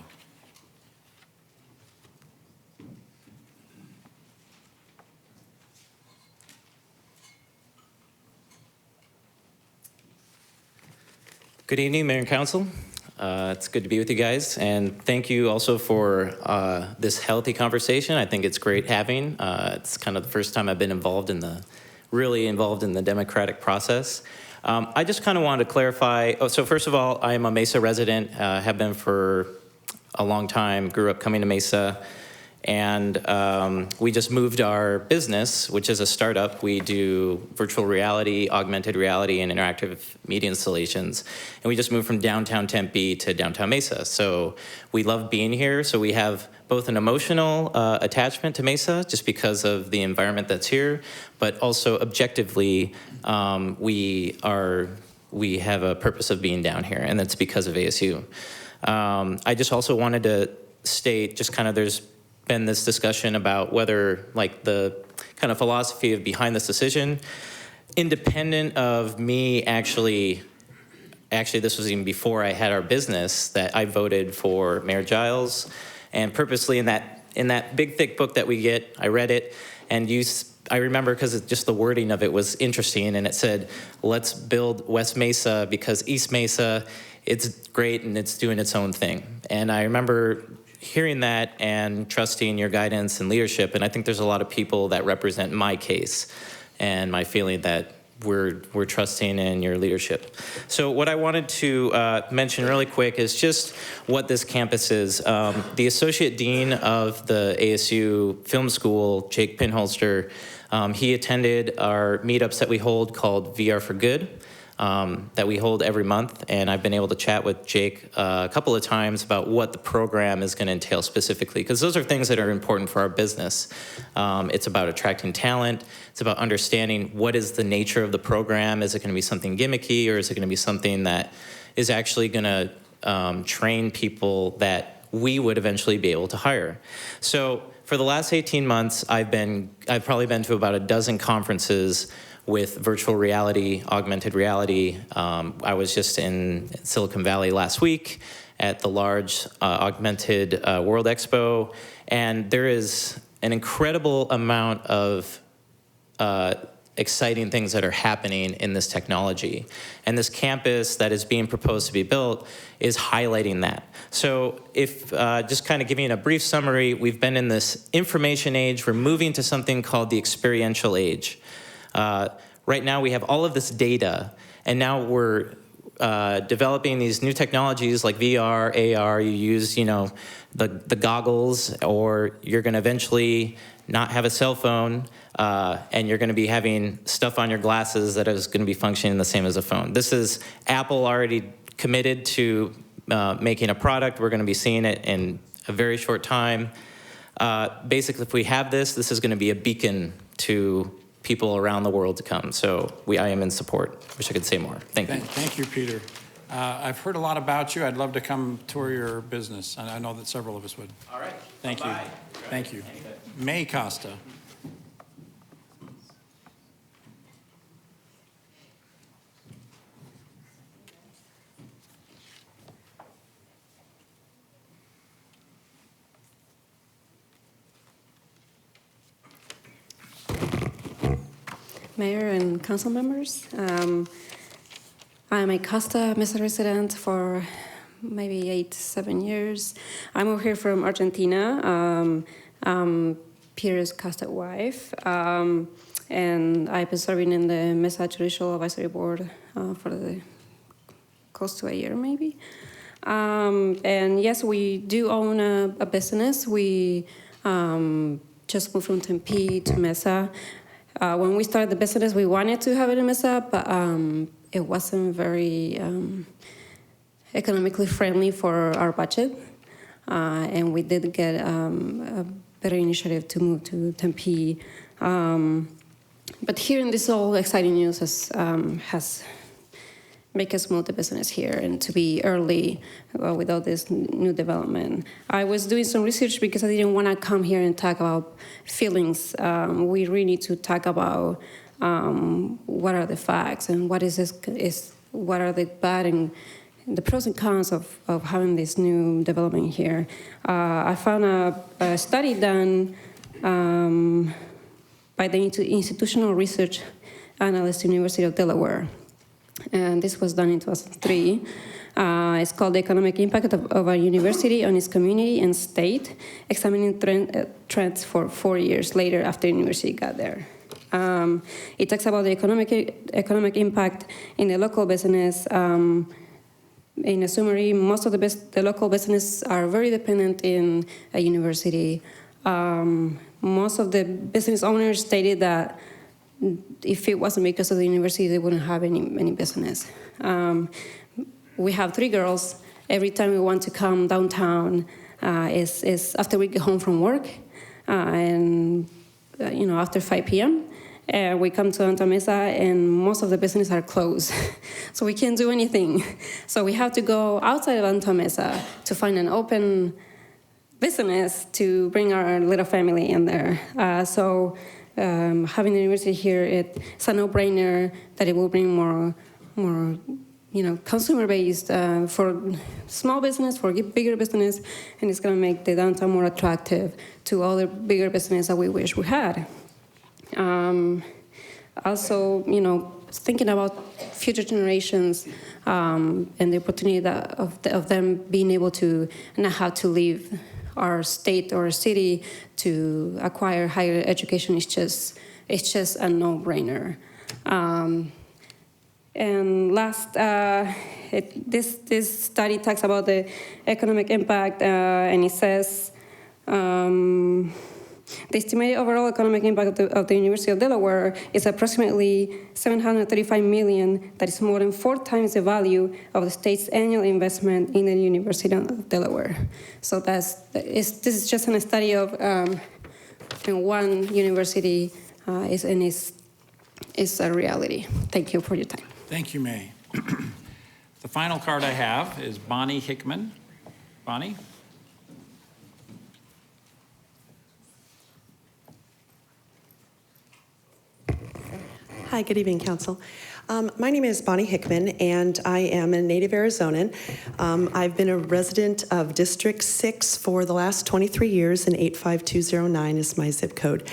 Good evening, Mayor and Council. It's good to be with you guys, and thank you also for this healthy conversation. I think it's great having. It's kind of the first time I've been really involved in the democratic process. I just kind of wanted to clarify. So first of all, I am a Mesa resident, have been for a long time, grew up coming to Mesa, and we just moved our business, which is a startup. We do virtual reality, augmented reality, and interactive media installations. And we just moved from downtown Tempe to downtown Mesa. So we love being here. So we have both an emotional attachment to Mesa, just because of the environment that's here, but also objectively, we have a purpose of being down here, and that's because of ASU. I just also wanted to state, just kind of there's been this discussion about whether, like, the kind of philosophy of behind this decision, independent of me actually this was even before I had our business, that I voted for Mayor Giles, and purposely in that big thick book that we get, I read it, and I remember because just the wording of it was interesting, and it said, let's build West Mesa because East Mesa, it's great and it's doing its own thing. And I remember hearing that and trusting your guidance and leadership, and I think there's a lot of people that represent my case and my feeling that we're trusting in your leadership. So what I wanted to mention really quick is just what this campus is. The Associate Dean of the ASU Film School, Jake Pinholster, he attended our meetups that we hold called VR for Good, that we hold every month, and I've been able to chat with Jake a couple of times about what the program is going to entail specifically, because those are things that are important for our business. It's about attracting talent. It's about understanding what is the nature of the program. Is it going to be something gimmicky, or is it going to be something that is actually going to train people that we would eventually be able to hire? So for the last 18 months, I've probably been to about a dozen conferences with virtual reality, augmented reality. I was just in Silicon Valley last week at the large Augmented World Expo, and there is an incredible amount of exciting things that are happening in this technology. And this campus that is being proposed to be built is highlighting that. So if, just kind of giving a brief summary, we've been in this information age, we're moving to something called the experiential age. Right now we have all of this data, and now we're developing these new technologies like VR, AR. You use, the goggles, or you're going to eventually not have a cell phone, and you're going to be having stuff on your glasses that is going to be functioning the same as a phone. This is Apple already committed to making a product. We're going to be seeing it in a very short time. Basically, if we have this is going to be a beacon to people around the world to come. So I am in support. Wish I could say more. Thank you. Thank you, Peter. I've heard a lot about you. I'd love to come tour your business, and I know that several of us would. All right. Thank you. Thank you. May Costa. Mayor and council members. I'm a Costa Mesa resident for maybe 7 years. I'm over here from Argentina. Peter's Costa wife. And I've been serving in the Mesa Judicial Advisory Board for close to a year, maybe. And yes, we do own a business. We just moved from Tempe to Mesa. When we started the business, we wanted to have it in Mesa, but it wasn't very economically friendly for our budget. And we did get a better initiative to move to Tempe. But hearing this all exciting news has make a small business here and to be early with all this new development. I was doing some research because I didn't want to come here and talk about feelings. We really need to talk about what are the facts and what what are the bad and the pros and cons of having this new development here. I found a study done by the Institutional Research Analyst, University of Delaware. And this was done in 2003. It's called The Economic Impact of a University on its Community and State, examining trends for 4 years later after the university got there. It talks about the economic impact in the local business. In a summary, most of the local businesses are very dependent in a university. Most of the business owners stated that if it wasn't because of the university, they wouldn't have any business. We have 3 girls. Every time we want to come downtown is after we get home from work, and after 5 p.m. We come to downtown Mesa, and most of the businesses are closed, so we can't do anything. So we have to go outside of downtown Mesa to find an open business to bring our little family in there. Having the university here, it's a no-brainer that it will bring more consumer-based for small business, for bigger business, and it's going to make the downtown more attractive to other bigger business that we wish we had. Also, thinking about future generations and the opportunity of them being able to not have to leave our state or city to acquire higher education is just a no-brainer. And last, this study talks about the economic impact, and it says the estimated overall economic impact of the University of Delaware is approximately $735 million. That is more than 4 times the value of the state's annual investment in the University of Delaware. So this is just a study of one university, is a reality. Thank you for your time. Thank you, May. The final card I have is Bonnie Hickman. Bonnie? Hi, good evening, Council. My name is Bonnie Hickman, and I am a native Arizonan. I've been a resident of District 6 for the last 23 years, and 85209 is my zip code.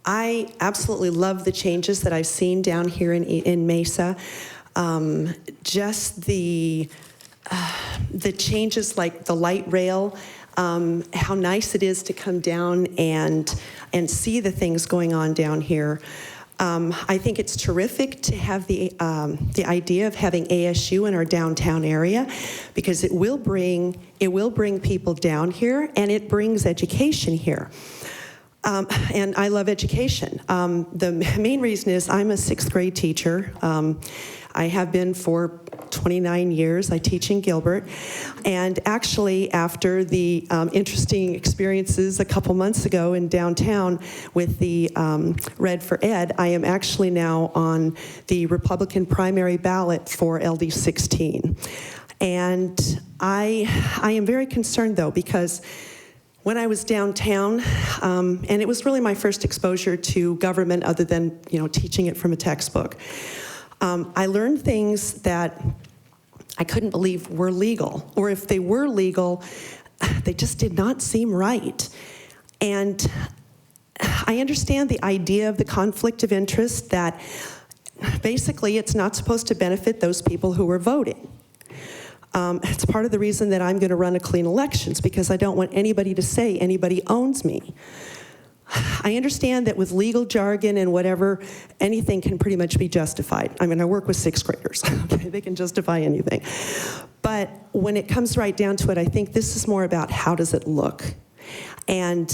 I absolutely love the changes that I've seen down here in Mesa. Just the changes like the light rail, how nice it is to come down and see the things going on down here. I think it's terrific to have the idea of having ASU in our downtown area, because it will bring people down here, and it brings education here. And I love education. The main reason is I'm a 6th grade teacher. I have been for 29 years. I teach in Gilbert. And actually, after the interesting experiences a couple months ago in downtown with the Red for Ed, I am actually now on the Republican primary ballot for LD 16. And I am very concerned, though, because when I was downtown, and it was really my first exposure to government other than, teaching it from a textbook, I learned things that I couldn't believe were legal, or if they were legal, they just did not seem right. And I understand the idea of the conflict of interest, that basically it's not supposed to benefit those people who are voting. It's part of the reason that I'm going to run a clean elections, because I don't want anybody to say anybody owns me. I understand that with legal jargon and whatever, anything can pretty much be justified. I mean, I work with 6th graders. Okay, they can justify anything. But when it comes right down to it, I think this is more about how does it look. And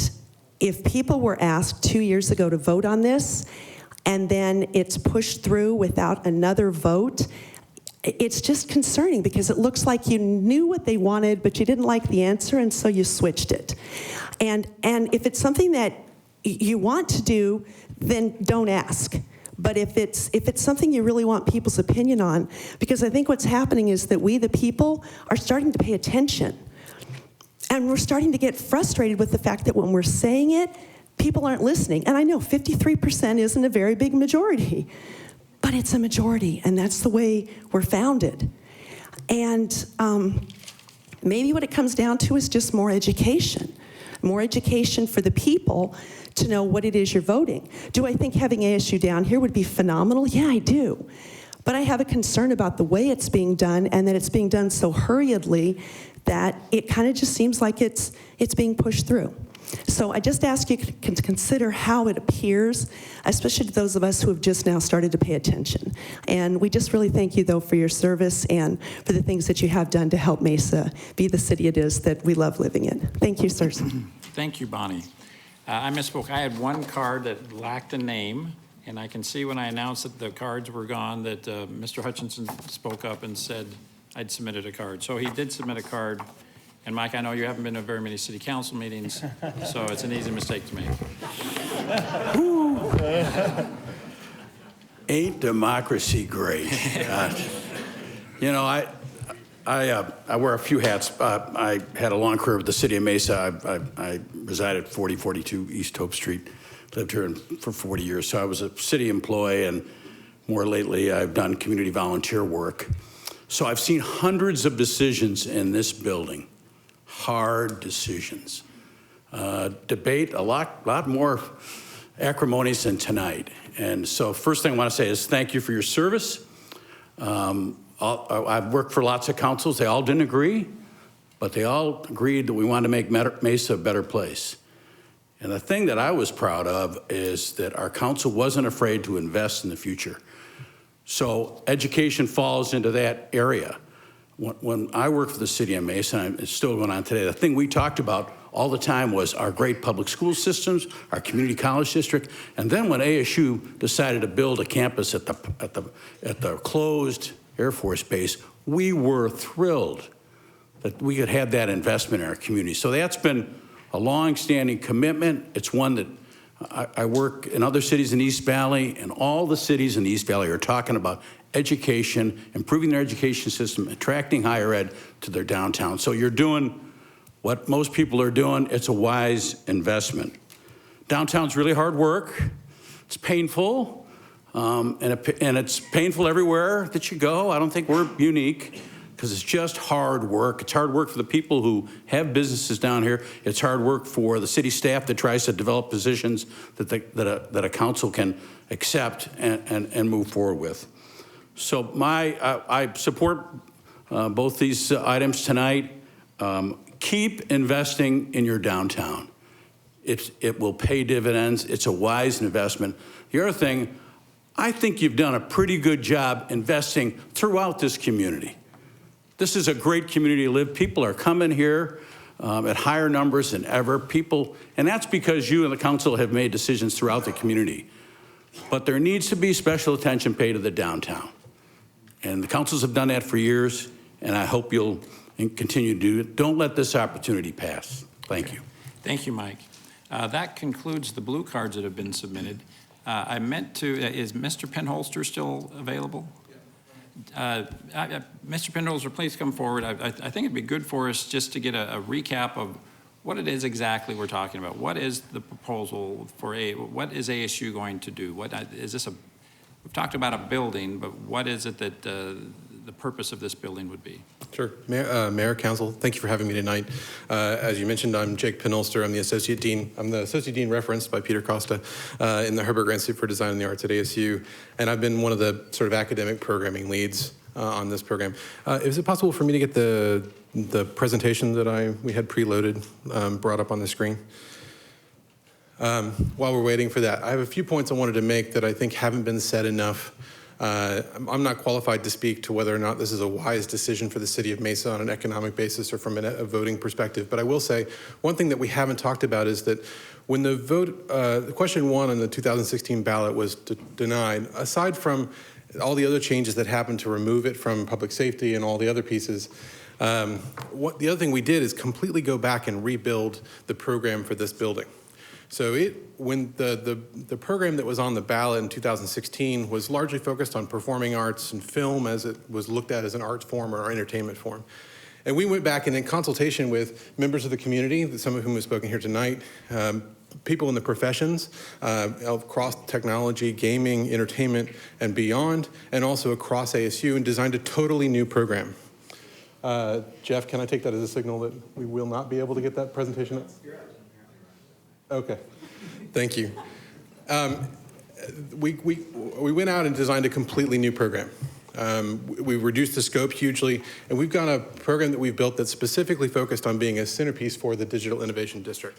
if people were asked 2 years ago to vote on this, and then it's pushed through without another vote, it's just concerning, because it looks like you knew what they wanted, but you didn't like the answer, and so you switched it. And if it's something that you want to do, then don't ask. But if it's something you really want people's opinion on, because I think what's happening is that we, the people, are starting to pay attention. And we're starting to get frustrated with the fact that when we're saying it, people aren't listening. And I know 53% isn't a very big majority, but it's a majority, and that's the way we're founded. And maybe what it comes down to is just more education for the people to know what it is you're voting. Do I think having ASU down here would be phenomenal? Yeah, I do. But I have a concern about the way it's being done, and that it's being done so hurriedly that it kind of just seems like it's being pushed through. So I just ask you to consider how it appears, especially to those of us who have just now started to pay attention. And we just really thank you, though, for your service and for the things that you have done to help Mesa be the city it is that we love living in. Thank you, sirs. Thank you, Bonnie. I misspoke. I had one card that lacked a name, and I can see when I announced that the cards were gone that Mr. Hutchinson spoke up and said I'd submitted a card. So he did submit a card. And Mike, I know you haven't been to very many city council meetings, so it's an easy mistake to make. Ain't democracy great? You know, I wear a few hats. I had a long career with the city of Mesa. I resided at 4042 East Hope Street, lived here for 40 years. So I was a city employee, and more lately I've done community volunteer work. So I've seen hundreds of decisions in this building. Hard decisions. Debate a lot more acrimonious than tonight. And so first thing I want to say is thank you for your service. I've worked for lots of councils. They all didn't agree, but they all agreed that we wanted to make Mesa a better place. And the thing that I was proud of is that our council wasn't afraid to invest in the future. So education falls into that area. When I worked for the city of Mesa, and it's still going on today, the thing we talked about all the time was our great public school systems, our community college district, and then when ASU decided to build a campus at the closed Air Force Base, we were thrilled that we could have that investment in our community. So that's been a long-standing commitment. It's one that I work in other cities in East Valley, and all the cities in the East Valley are talking about education, improving their education system, attracting higher ed to their downtown. So you're doing what most people are doing. It's a wise investment. Downtown's really hard work. It's painful, and it's painful everywhere that you go. I don't think we're unique, because it's just hard work. It's hard work for the people who have businesses down here. It's hard work for the city staff that tries to develop positions that a council can accept and move forward with. So I support both these items tonight. Keep investing in your downtown. It will pay dividends. It's a wise investment. The other thing, I think you've done a pretty good job investing throughout this community. This is a great community to live. People are coming here at higher numbers than ever. And that's because you and the council have made decisions throughout the community. But there needs to be special attention paid to the downtown. And the councils have done that for years, and I hope you'll continue to do it. Don't let this opportunity pass. Thank you. Thank you, Mike. That concludes the blue cards that have been submitted. I meant to, is Mr. Penholster still available? Mr. Penholster, please come forward. I think it'd be good for us just to get a recap of what it is exactly we're talking about. What is the proposal for what is ASU going to do? What is this we've talked about a building, but what is it that the purpose of this building would be? Sure. Mayor, Council, thank you for having me tonight. As you mentioned, I'm Jake Penholster. I'm the Associate Dean. I'm the Associate Dean referenced by Peter Costa in the Herbert Grant Institute for Design and the Arts at ASU. And I've been one of the sort of academic programming leads on this program. Is it possible for me to get the presentation that we had preloaded brought up on the screen? While we're waiting for that, I have a few points I wanted to make that I think haven't been said enough. I'm not qualified to speak to whether or not this is a wise decision for the city of Mesa on an economic basis or from a voting perspective, but I will say one thing that we haven't talked about is that when the vote, question 1 on the 2016 ballot was denied, aside from all the other changes that happened to remove it from public safety and all the other pieces, the other thing we did is completely go back and rebuild the program for this building. So when the program that was on the ballot in 2016 was largely focused on performing arts and film as it was looked at as an art form or entertainment form. And we went back and in consultation with members of the community, some of whom have spoken here tonight, people in the professions across technology, gaming, entertainment, and beyond, and also across ASU, and designed a totally new program. Jeff, can I take that as a signal that we will not be able to get that presentation up? Okay, thank you. We went out and designed a completely new program. We reduced the scope hugely, and we've got a program that we've built that's specifically focused on being a centerpiece for the Digital Innovation District.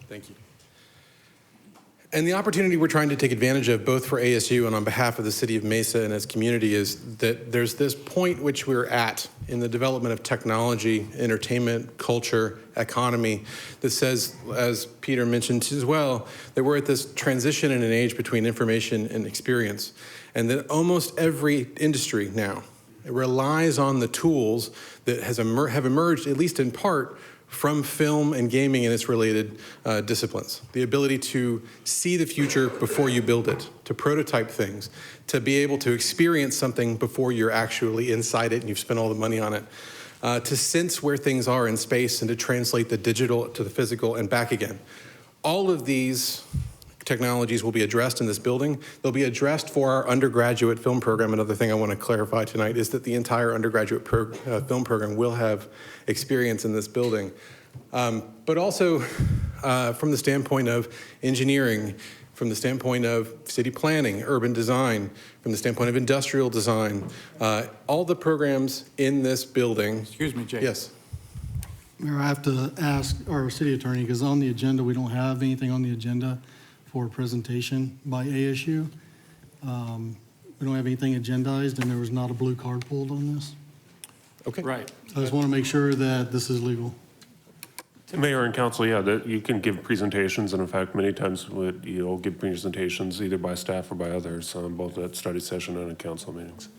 Thank you. And the opportunity we're trying to take advantage of, both for ASU and on behalf of the city of Mesa and its community, is that there's this point which we're at in the development of technology, entertainment, culture, economy, that says, as Peter mentioned as well, that we're at this transition in an age between information and experience. And that almost every industry now relies on the tools that have emerged, at least in part, from film and gaming and its related disciplines. The ability to see the future before you build it, to prototype things, to be able to experience something before you're actually inside it and you've spent all the money on it, to sense where things are in space and to translate the digital to the physical and back again. All of these technologies will be addressed in this building. They'll be addressed for our undergraduate film program. Another thing I want to clarify tonight is that the entire undergraduate film program will have experience in this building. But also from the standpoint of engineering, from the standpoint of city planning, urban design, from the standpoint of industrial design, all the programs in this building. Excuse me, Jake. Yes. Mayor, I have to ask our city attorney, because on the agenda, we don't have anything on the agenda for a presentation by ASU. We don't have anything agendized, and there was not a blue card pulled on this. Okay. Right. So I just want to make sure that this is legal. Mayor and council, yeah, that you can give presentations, and in fact, many times you'll give presentations either by staff or by others, both at study session and in council meetings.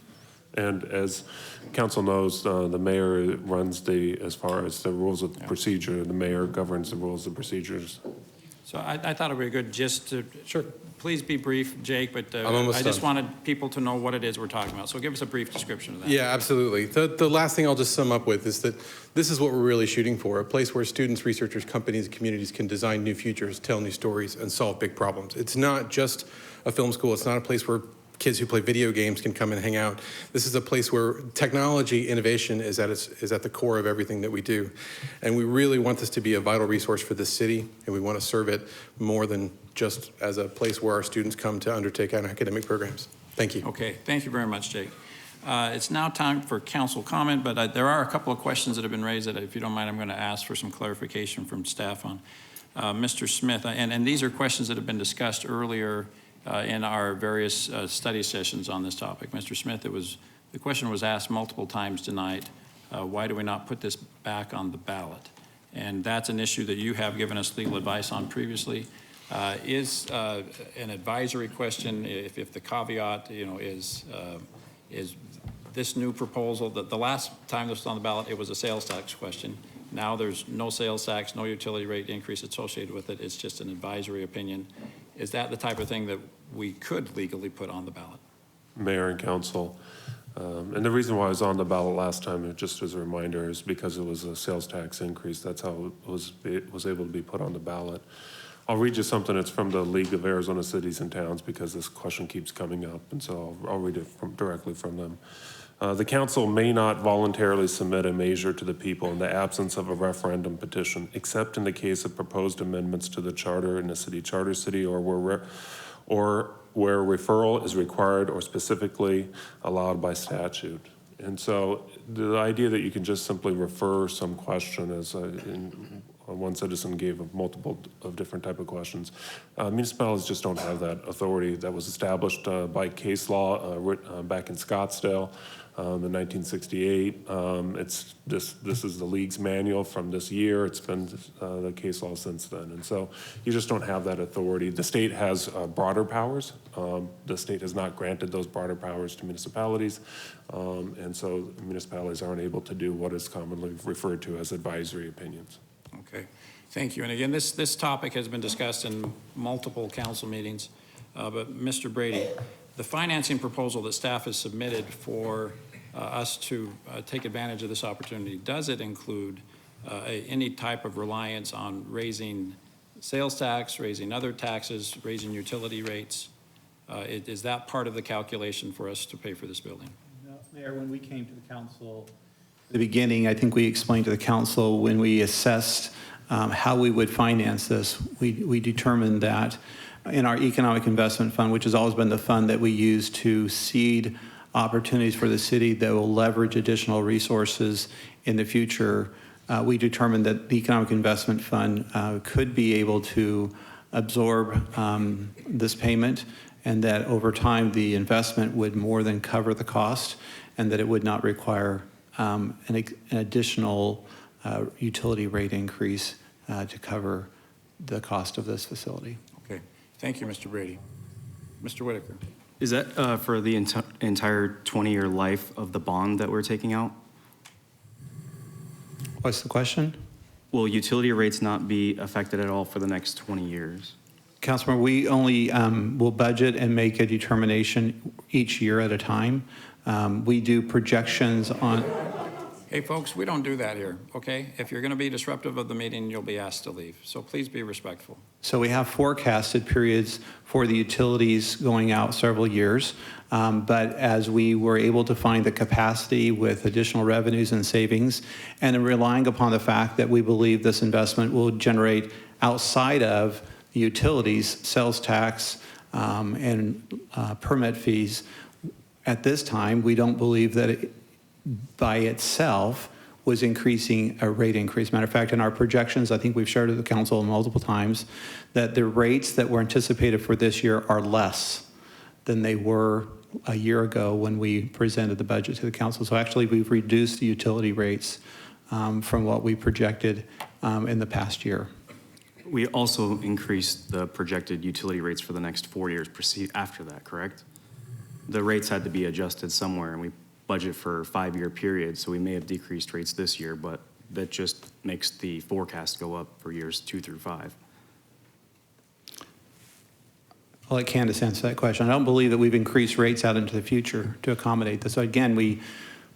And as council knows, the mayor runs as far as the rules of procedure, the mayor governs the rules and procedures. So I thought it would be good just to, sure. Please be brief, Jake, but I'm almost I just done. wanted people to know what it is we're talking about. So give us a brief description of that. Yeah, absolutely. The last thing I'll just sum up with is that this is what we're really shooting for, a place where students, researchers, companies, and communities can design new futures, tell new stories, and solve big problems. It's not just a film school. It's not a place where kids who play video games can come and hang out. This is a place where technology innovation is at the core of everything that we do. And we really want this to be a vital resource for the city, and we want to serve it more than just as a place where our students come to undertake academic programs. Thank you. Okay, thank you very much, Jake. It's now time for council comment, but there are a couple of questions that have been raised that, if you don't mind, I'm going to ask for some clarification from staff on. Mr. Smith, and these are questions that have been discussed earlier in our various study sessions on this topic. Mr. Smith, the question was asked multiple times tonight, why do we not put this back on the ballot? And that's an issue that you have given us legal advice on previously. Is an advisory question, if the caveat, is this new proposal, that the last time this was on the ballot, it was a sales tax question. Now there's no sales tax, no utility rate increase associated with it. It's just an advisory opinion. Is that the type of thing that we could legally put on the ballot? Mayor and council. And the reason why it was on the ballot last time, just as a reminder, is because it was a sales tax increase. That's how it was able to be put on the ballot. I'll read you something that's from the League of Arizona Cities and Towns, because this question keeps coming up, and so I'll read it directly from them. The council may not voluntarily submit a measure to the people in the absence of a referendum petition, except in the case of proposed amendments to the charter in a charter city, or where referral is required or specifically allowed by statute. And so the idea that you can just simply refer some question, as one citizen gave multiple of different type of questions. Municipalities just don't have that authority. That was established by case law back in Scottsdale. in 1968. This is the league's manual from this year. It's been the case law since then. And so you just don't have that authority. The state has broader powers. The state has not granted those broader powers to municipalities. And so municipalities aren't able to do what is commonly referred to as advisory opinions. Okay, thank you. And again, this topic has been discussed in multiple council meetings, but Mr. Brady, the financing proposal that staff has submitted for us to take advantage of this opportunity, does it include any type of reliance on raising sales tax, raising other taxes, raising utility rates? Is that part of the calculation for us to pay for this building? No, Mayor, when we came to the council at the beginning, I think we explained to the council when we assessed how we would finance this, we determined that in our economic investment fund, which has always been the fund that we use to seed opportunities for the city that will leverage additional resources in the future, we determined that the economic investment fund could be able to absorb this payment, and that over time the investment would more than cover the cost, and that it would not require an additional utility rate increase to cover the cost of this facility. Okay, thank you, Mr. Brady. Mr. Whitaker. Is that for the entire 20-year life of the bond that we're taking out? What's the question? Will utility rates not be affected at all for the next 20 years? Councilman, we only will budget and make a determination each year at a time. We do projections on... Hey, folks, we don't do that here, okay? If you're going to be disruptive of the meeting, you'll be asked to leave. So please be respectful. So we have forecasted periods for the utilities going out several years. But as we were able to find the capacity with additional revenues and savings, and relying upon the fact that we believe this investment will generate outside of the utilities, sales tax, and permit fees, at this time, we don't believe that it by itself was increasing a rate increase. Matter of fact, in our projections, I think we've shared with the council multiple times that the rates that were anticipated for this year are less than they were a year ago when we presented the budget to the council. So actually, we've reduced the utility rates from what we projected in the past year. We also increased the projected utility rates for the next 4 years after that, correct? The rates had to be adjusted somewhere, and we budget for a 5-year period, so we may have decreased rates this year, but that just makes the forecast go up for years 2 through 5. I'll let Candace answer that question. I don't believe that we've increased rates out into the future to accommodate this. So again, we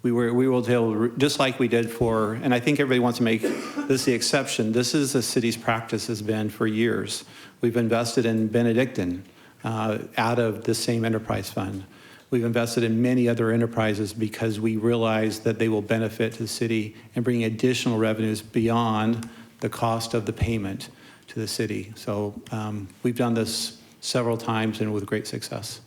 will deal, just like we did for, and I think everybody wants to make this the exception. This is the city's practice has been for years. We've invested in Benedictine out of the same enterprise fund. We've invested in many other enterprises because we realize that they will benefit to the city and bring additional revenues beyond the cost of the payment to the city. So we've done this several times and with great success.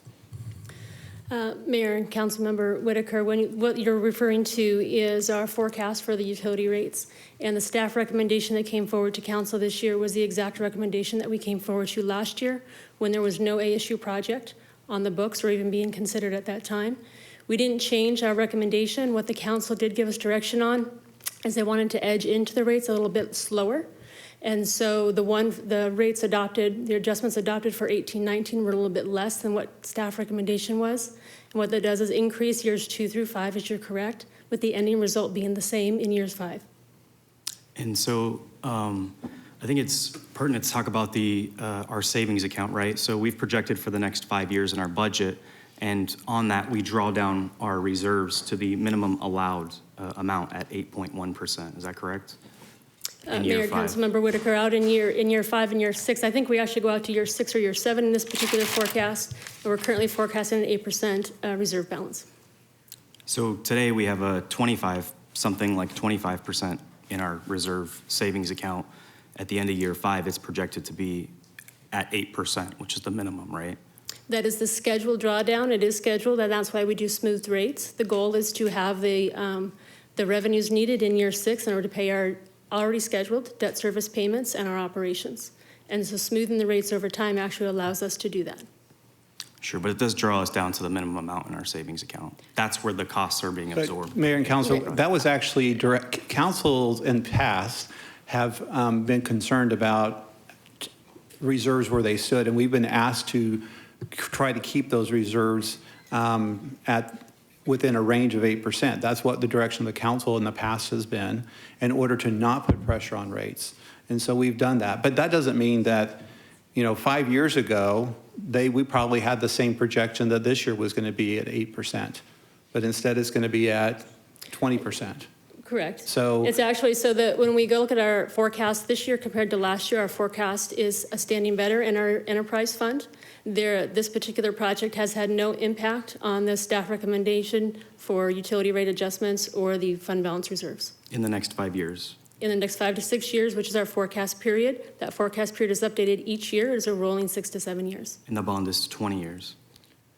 Mayor and Councilmember Whitaker, what you're referring to is our forecast for the utility rates. And the staff recommendation that came forward to council this year was the exact recommendation that we came forward to last year when there was no ASU project on the books or even being considered at that time. We didn't change our recommendation. What the council did give us direction on is they wanted to edge into the rates a little bit slower. And so the rates adopted, the adjustments adopted for 18-19 were a little bit less than what staff recommendation was. And what that does is increase years 2 through 5, as you're correct, with the ending result being the same in years 5. And so I think it's pertinent to talk about our savings account, right? So we've projected for the next 5 years in our budget, and on that we draw down our reserves to the minimum allowed amount at 8.1%. Is that correct? Mayor, Councilmember Whitaker, out in year 5 and year 6, I think we actually go out to year 6 or year 7 in this particular forecast, and we're currently forecasting an 8% reserve balance. So today we have a 25% in our reserve savings account. At the end of year 5, it's projected to be at 8%, which is the minimum, right? That is the scheduled drawdown. It is scheduled, and that's why we do smoothed rates. The goal is to have the revenues needed in year 6 in order to pay our already scheduled debt service payments and our operations. And so smoothing the rates over time actually allows us to do that. Sure, but it does draw us down to the minimum amount in our savings account. That's where the costs are being absorbed. Mayor and Council, that was actually direct, councils in past have been concerned about reserves where they stood, and we've been asked to try to keep those reserves within a range of 8%. That's what the direction of the council in the past has been in order to not put pressure on rates. And so we've done that. But that doesn't mean that, 5 years ago, we probably had the same projection that this year was going to be at 8%. But instead it's going to be at 20%. Correct. So it's actually so that when we go look at our forecast this year compared to last year, our forecast is standing better in our enterprise fund. This particular project has had no impact on the staff recommendation for utility rate adjustments or the fund balance reserves. In the next 5 years. In the next 5 to 6 years, which is our forecast period, that forecast period is updated each year. It is a rolling 6 to 7 years. And the bond is 20 years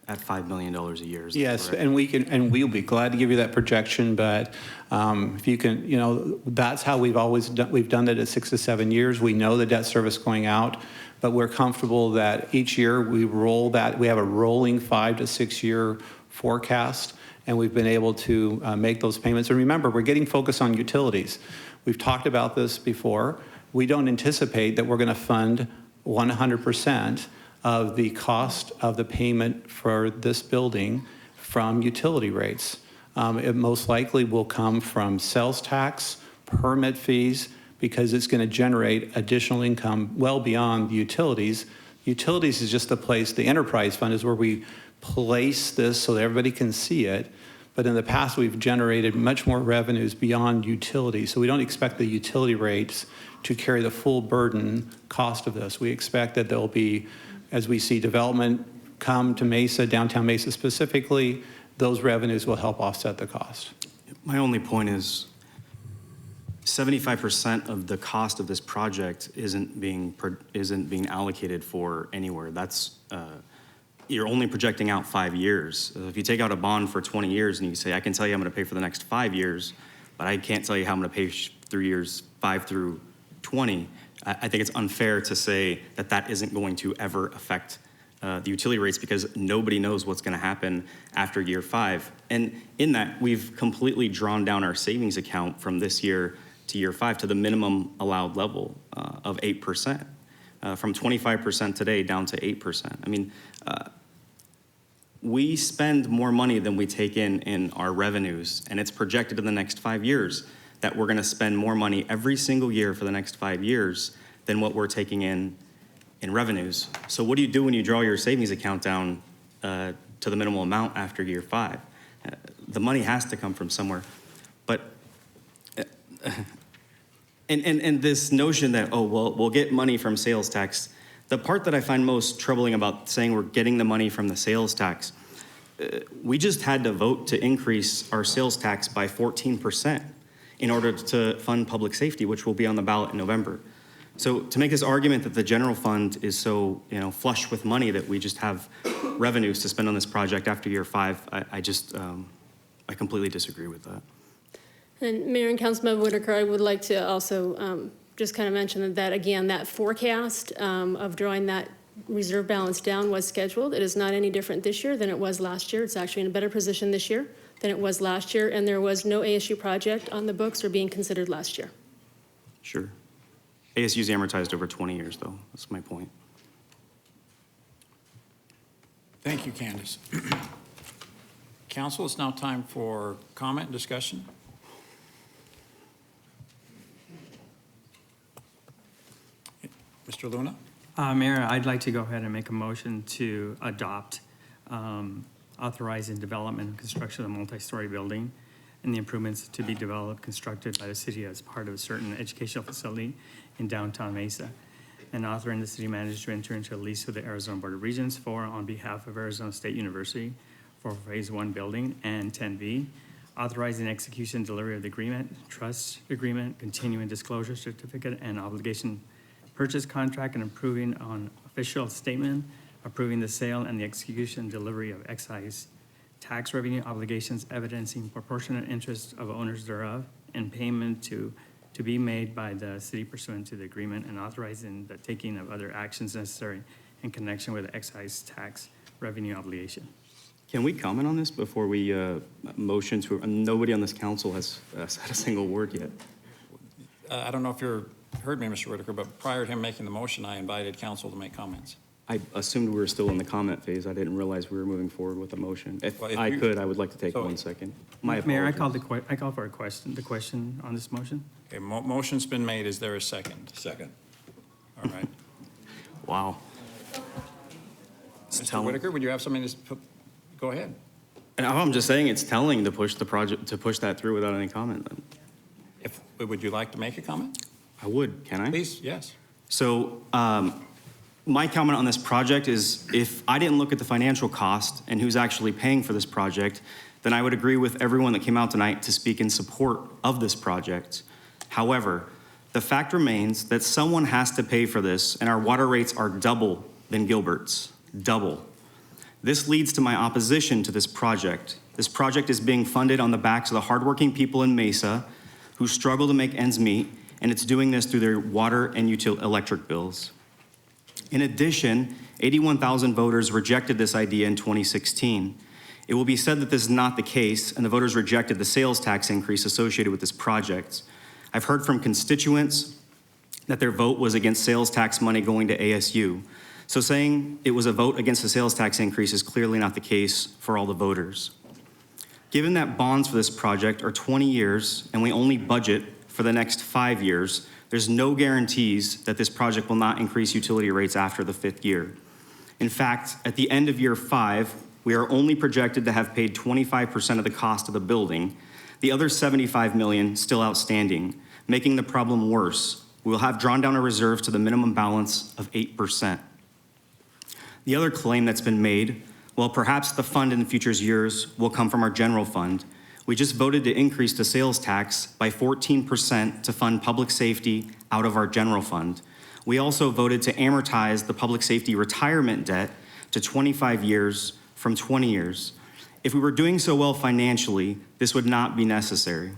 at $5 million a year. yes, and we'll be glad to give you that projection, but if you can, that's how we've always done, we've done it at 6 to 7 years. We know the debt service going out, but we're comfortable that each year we roll that. We have a rolling 5 to 6 year forecast, and we've been able to make those payments. And remember, we're getting focused on utilities. We've talked about this before. We don't anticipate that we're going to fund 100% of the cost of the payment for this building from utility rates. It most likely will come from sales tax, permit fees, because it's going to generate additional income well beyond the utilities. Utilities is just the place, the enterprise fund is where we place this so that everybody can see it. But in the past, we've generated much more revenues beyond utilities. So we don't expect the utility rates to carry the full burden cost of this. We expect that there'll be, as we see development come to Mesa, downtown Mesa specifically, those revenues will help offset the cost. My only point is 75% of the cost of this project isn't being allocated for anywhere. That's you're only projecting out 5 years. If you take out a bond for 20 years and you say, I can tell you I'm going to pay for the next 5 years, but I can't tell you how I'm going to pay through years 5 through 20, I think it's unfair to say that that isn't going to ever affect the utility rates because nobody knows what's going to happen after year 5. And in that, we've completely drawn down our savings account from this year to year 5 to the minimum allowed level of 8%, from 25% today down to 8%. I mean, we spend more money than we take in our revenues, and it's projected in the next 5 years that we're going to spend more money every single year for the next 5 years than what we're taking in revenues. So what do you do when you draw your savings account down to the minimal amount after year 5? The money has to come from somewhere. But and this notion that, oh, well, we'll get money from sales tax, the part that I find most troubling about saying we're getting the money from the sales tax, we just had to vote to increase our sales tax by 14% in order to fund public safety, which will be on the ballot in November. So to make this argument that the general fund is so flush with money that we just have revenues to spend on this project after year 5, I completely disagree with that. And Mayor and Councilmember Whitaker, I would like to also just kind of mention that again, that forecast of drawing that reserve balance down was scheduled. It is not any different this year than it was last year. It's actually in a better position this year than it was last year, and there was no ASU project on the books or being considered last year. Sure. ASU's amortized over 20 years, though. That's my point. Thank you, Candace. Council, it's now time for comment and discussion. Mr. Luna? Mayor, I'd like to go ahead and make a motion to adopt authorizing development and construction of a multi-story building and the improvements to be developed, constructed by the city as part of a certain educational facility in downtown Mesa, and authorizing the city manager to enter into a lease with the Arizona Board of Regents on behalf of Arizona State University for Phase 1 building, and 10B, authorizing execution and delivery of the agreement, trust agreement, continuing disclosure certificate, and obligation purchase contract, and approving on official statement, approving the sale and the execution and delivery of excise tax revenue obligations evidencing proportionate interest of owners thereof, and payment to be made by the city pursuant to the agreement, and authorizing the taking of other actions necessary in connection with the excise tax revenue obligation. Can we comment on this before we motion to, nobody on this council has said a single word yet. I don't know if you heard me, Mr. Whitaker, but prior to him making the motion, I invited council to make comments. I assumed we were still in the comment phase. I didn't realize we were moving forward with a motion. If I could, I would like to take 1 second. My Mayor, apologies. I called for the question on this motion. Okay, motion's been made. Is there a second? Second. All right. Wow. Mr. Whitaker, would you have something to go ahead? And I'm just saying it's telling to push the project, to push that through without any comment. Would you like to make a comment? I would, can I? Please, yes. So my comment on this project is if I didn't look at the financial cost and who's actually paying for this project, then I would agree with everyone that came out tonight to speak in support of this project. However, the fact remains that someone has to pay for this, and our water rates are double than Gilbert's, double. This leads to my opposition to this project. This project is being funded on the backs of the hardworking people in Mesa who struggle to make ends meet, and it's doing this through their water and electric bills. In addition, 81,000 voters rejected this idea in 2016. It will be said that this is not the case, and the voters rejected the sales tax increase associated with this project. I've heard from constituents that their vote was against sales tax money going to ASU. So saying it was a vote against the sales tax increase is clearly not the case for all the voters. Given that bonds for this project are 20 years and we only budget for the next 5 years, there's no guarantees that this project will not increase utility rates after the 5th year. In fact, at the end of year 5, we are only projected to have paid 25% of the cost of the building, the other $75 million still outstanding, making the problem worse. We will have drawn down our reserves to the minimum balance of 8%. The other claim that's been made, well, perhaps the fund in the future years will come from our general fund. We just voted to increase the sales tax by 14% to fund public safety out of our general fund. We also voted to amortize the public safety retirement debt to 25 years from 20 years. If we were doing so well financially, this would not be necessary.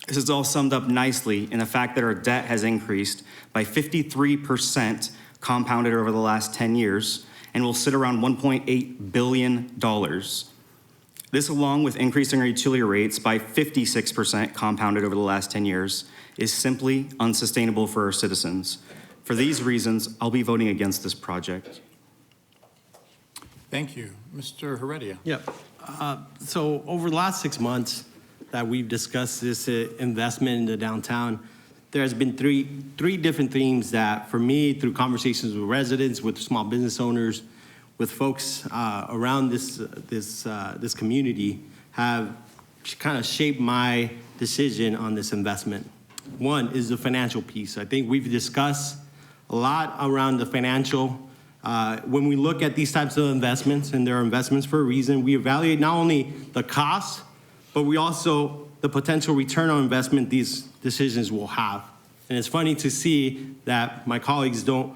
This is all summed up nicely in the fact that our debt has increased by 53% compounded over the last 10 years and will sit around $1.8 billion. This, along with increasing our utility rates by 56% compounded over the last 10 years, is simply unsustainable for our citizens. For these reasons, I'll be voting against this project. Thank you. Mr. Heredia. Yep. So over the last 6 months that we've discussed this investment in the downtown, there has been three different themes that, for me, through conversations with residents, with small business owners, with folks around this community, have kind of shaped my decision on this investment. One is the financial piece. I think we've discussed a lot around the financial. When we look at these types of investments, and there are investments for a reason, we evaluate not only the cost, but we also the potential return on investment these decisions will have. And it's funny to see that my colleagues don't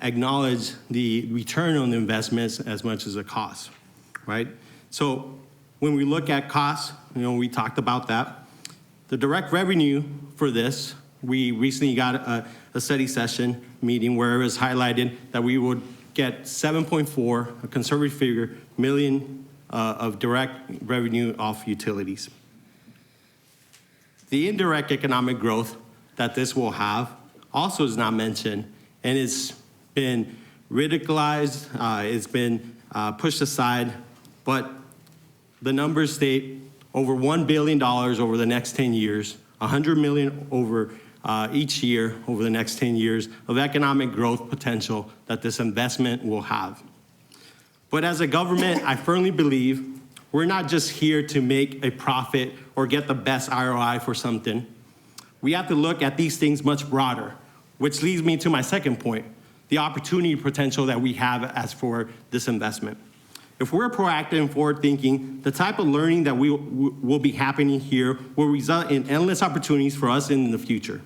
acknowledge the return on the investments as much as the cost, right? So when we look at costs, we talked about that. The direct revenue for this, we recently got a study session meeting where it was highlighted that we would get 7.4, a conservative figure, million of direct revenue off utilities. The indirect economic growth that this will have also is not mentioned, and it's been ridiculized, it's been pushed aside, but the numbers state over $1 billion over the next 10 years, $100 million over each year over the next 10 years of economic growth potential that this investment will have. But as a government, I firmly believe we're not just here to make a profit or get the best ROI for something. We have to look at these things much broader, which leads me to my second point, the opportunity potential that we have as for this investment. If we're proactive and forward-thinking, the type of learning that will be happening here will result in endless opportunities for us in the future.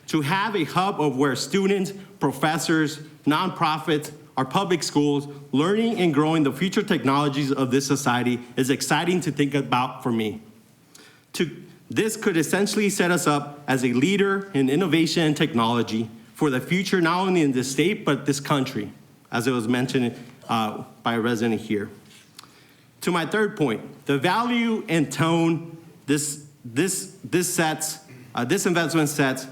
To have a hub of where students, professors, nonprofits, our public schools, learning and growing the future technologies of this society is exciting to think about for me. This could essentially set us up as a leader in innovation and technology for the future, not only in this state, but this country, as it was mentioned by a resident here. To my third point, the value and tone this investment sets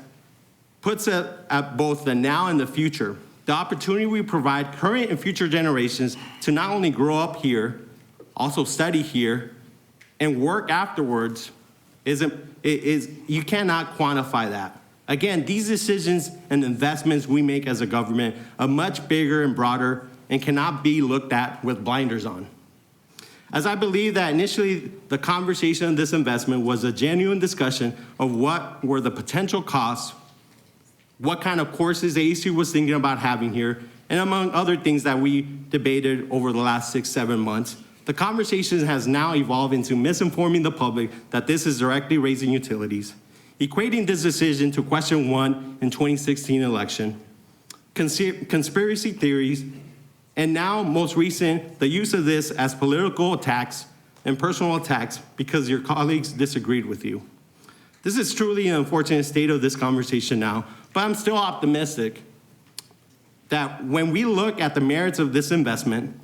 puts it at both the now and the future. The opportunity we provide current and future generations to not only grow up here, also study here, and work afterwards is you cannot quantify that. Again, these decisions and investments we make as a government are much bigger and broader and cannot be looked at with blinders on. As I believe that initially the conversation of this investment was a genuine discussion of what were the potential costs, what kind of courses ASU was thinking about having here, and among other things that we debated over the last 6-7 months, the conversation has now evolved into misinforming the public that this is directly raising utilities, equating this decision to question one in 2016 election, conspiracy theories, and now, most recent, the use of this as political attacks and personal attacks because your colleagues disagreed with you. This is truly an unfortunate state of this conversation now, but I'm still optimistic that when we look at the merits of this investment,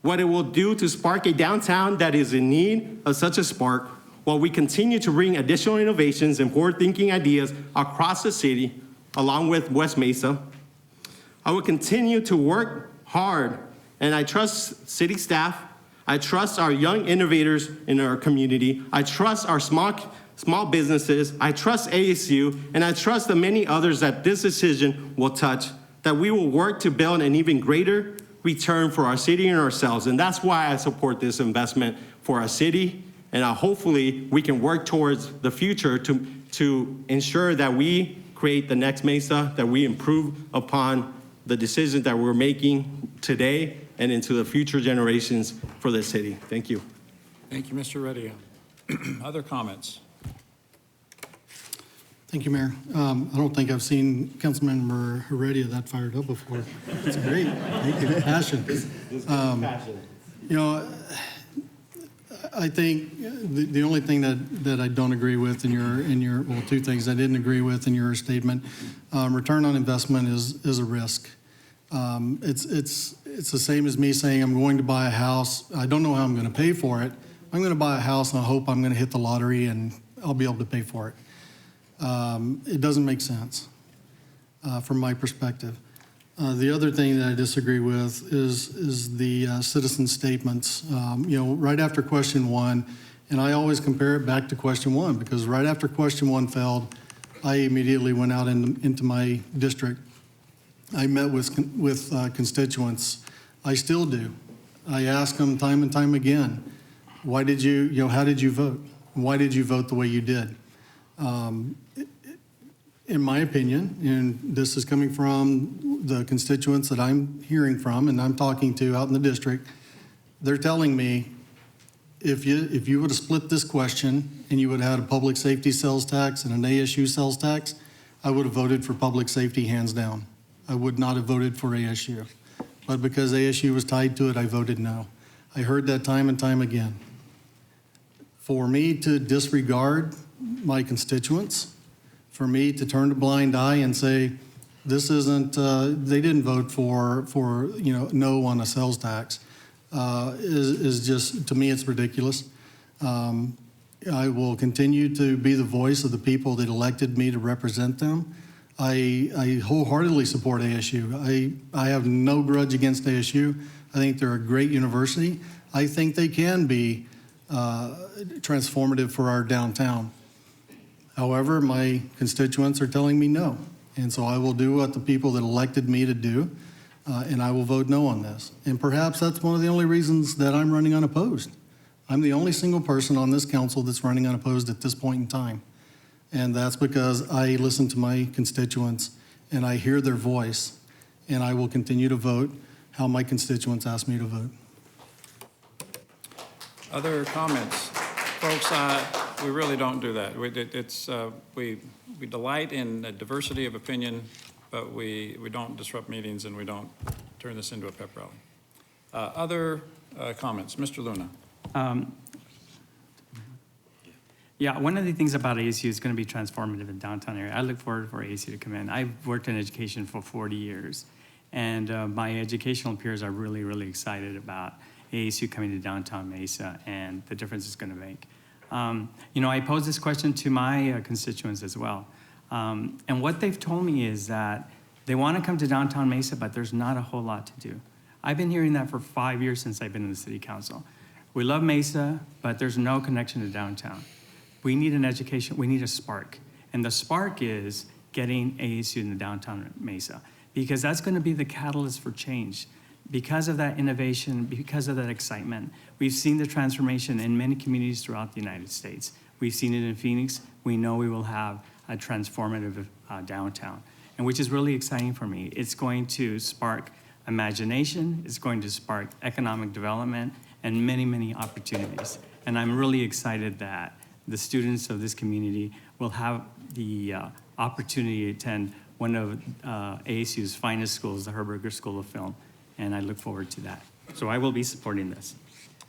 what it will do to spark a downtown that is in need of such a spark, while we continue to bring additional innovations and forward-thinking ideas across the city, along with West Mesa, I will continue to work hard, and I trust city staff, I trust our young innovators in our community, I trust our small businesses, I trust ASU, and I trust the many others that this decision will touch, that we will work to build an even greater return for our city and ourselves. And that's why I support this investment for our city, and hopefully we can work towards the future to ensure that we create the next Mesa, that we improve upon the decisions that we're making today and into the future generations for this city. Thank you. Thank you, Mr. Redia. Other comments? Thank you, Mayor. I don't think I've seen Councilmember Heredia that fired up before. It's great. Thank you. Passion. You know, I think the only thing that I don't agree with in your well, two things I didn't agree with in your statement, return on investment is a risk. It's the same as me saying I'm going to buy a house. I don't know how I'm going to pay for it. I'm going to buy a house and I hope I'm going to hit the lottery and I'll be able to pay for it. It doesn't make sense from my perspective. The other thing that I disagree with is the citizen statements. You know, right after question one, and I always compare it back to question one because right after question one failed, I immediately went out into my district. I met with constituents. I still do. I ask them time and time again, why did how did you vote? Why did you vote the way you did? In my opinion, and this is coming from the constituents that I'm hearing from and I'm talking to out in the district, they're telling me if you would have split this question and you would have had a public safety sales tax and an ASU sales tax, I would have voted for public safety hands down. I would not have voted for ASU. But because ASU was tied to it, I voted no. I heard that time and time again. For me to disregard my constituents, for me to turn a blind eye and say, this isn't, they didn't vote for no on a sales tax, is just, to me, it's ridiculous. I will continue to be the voice of the people that elected me to represent them. I wholeheartily support ASU. I have no grudge against ASU. I think they're a great university. I think they can be transformative for our downtown. However, my constituents are telling me no. And so I will do what the people that elected me to do, and I will vote no on this. And perhaps that's one of the only reasons that I'm running unopposed. I'm the only single person on this council that's running unopposed at this point in time. And that's because I listen to my constituents and I hear their voice, and I will continue to vote how my constituents ask me to vote. Other comments? Folks, we really don't do that. We delight in a diversity of opinion, but we don't disrupt meetings and we don't turn this into a pep rally. Other comments? Mr. Luna. Yeah, one of the things about ASU is going to be transformative in the downtown area. I look forward for ASU to come in. I've worked in education for 40 years, And my educational peers are really, really excited about ASU coming to downtown Mesa and the difference it's going to make. You know, I posed this question to my constituents as well. And what they've told me is that they want to come to downtown Mesa, but there's not a whole lot to do. I've been hearing that for 5 years since I've been in the city council. We love Mesa, but there's no connection to downtown. We need an education, we need a spark. And the spark is getting ASU in the downtown Mesa, because that's going to be the catalyst for change. Because of that innovation, because of that excitement, we've seen the transformation in many communities throughout the United States. We've seen it in Phoenix. We know we will have a transformative downtown, and which is really exciting for me. It's going to spark imagination, it's going to spark economic development, and many, many opportunities. And I'm really excited that the students of this community will have the opportunity to attend one of ASU's finest schools, the Herberger School of Film, and I look forward to that. So I will be supporting this.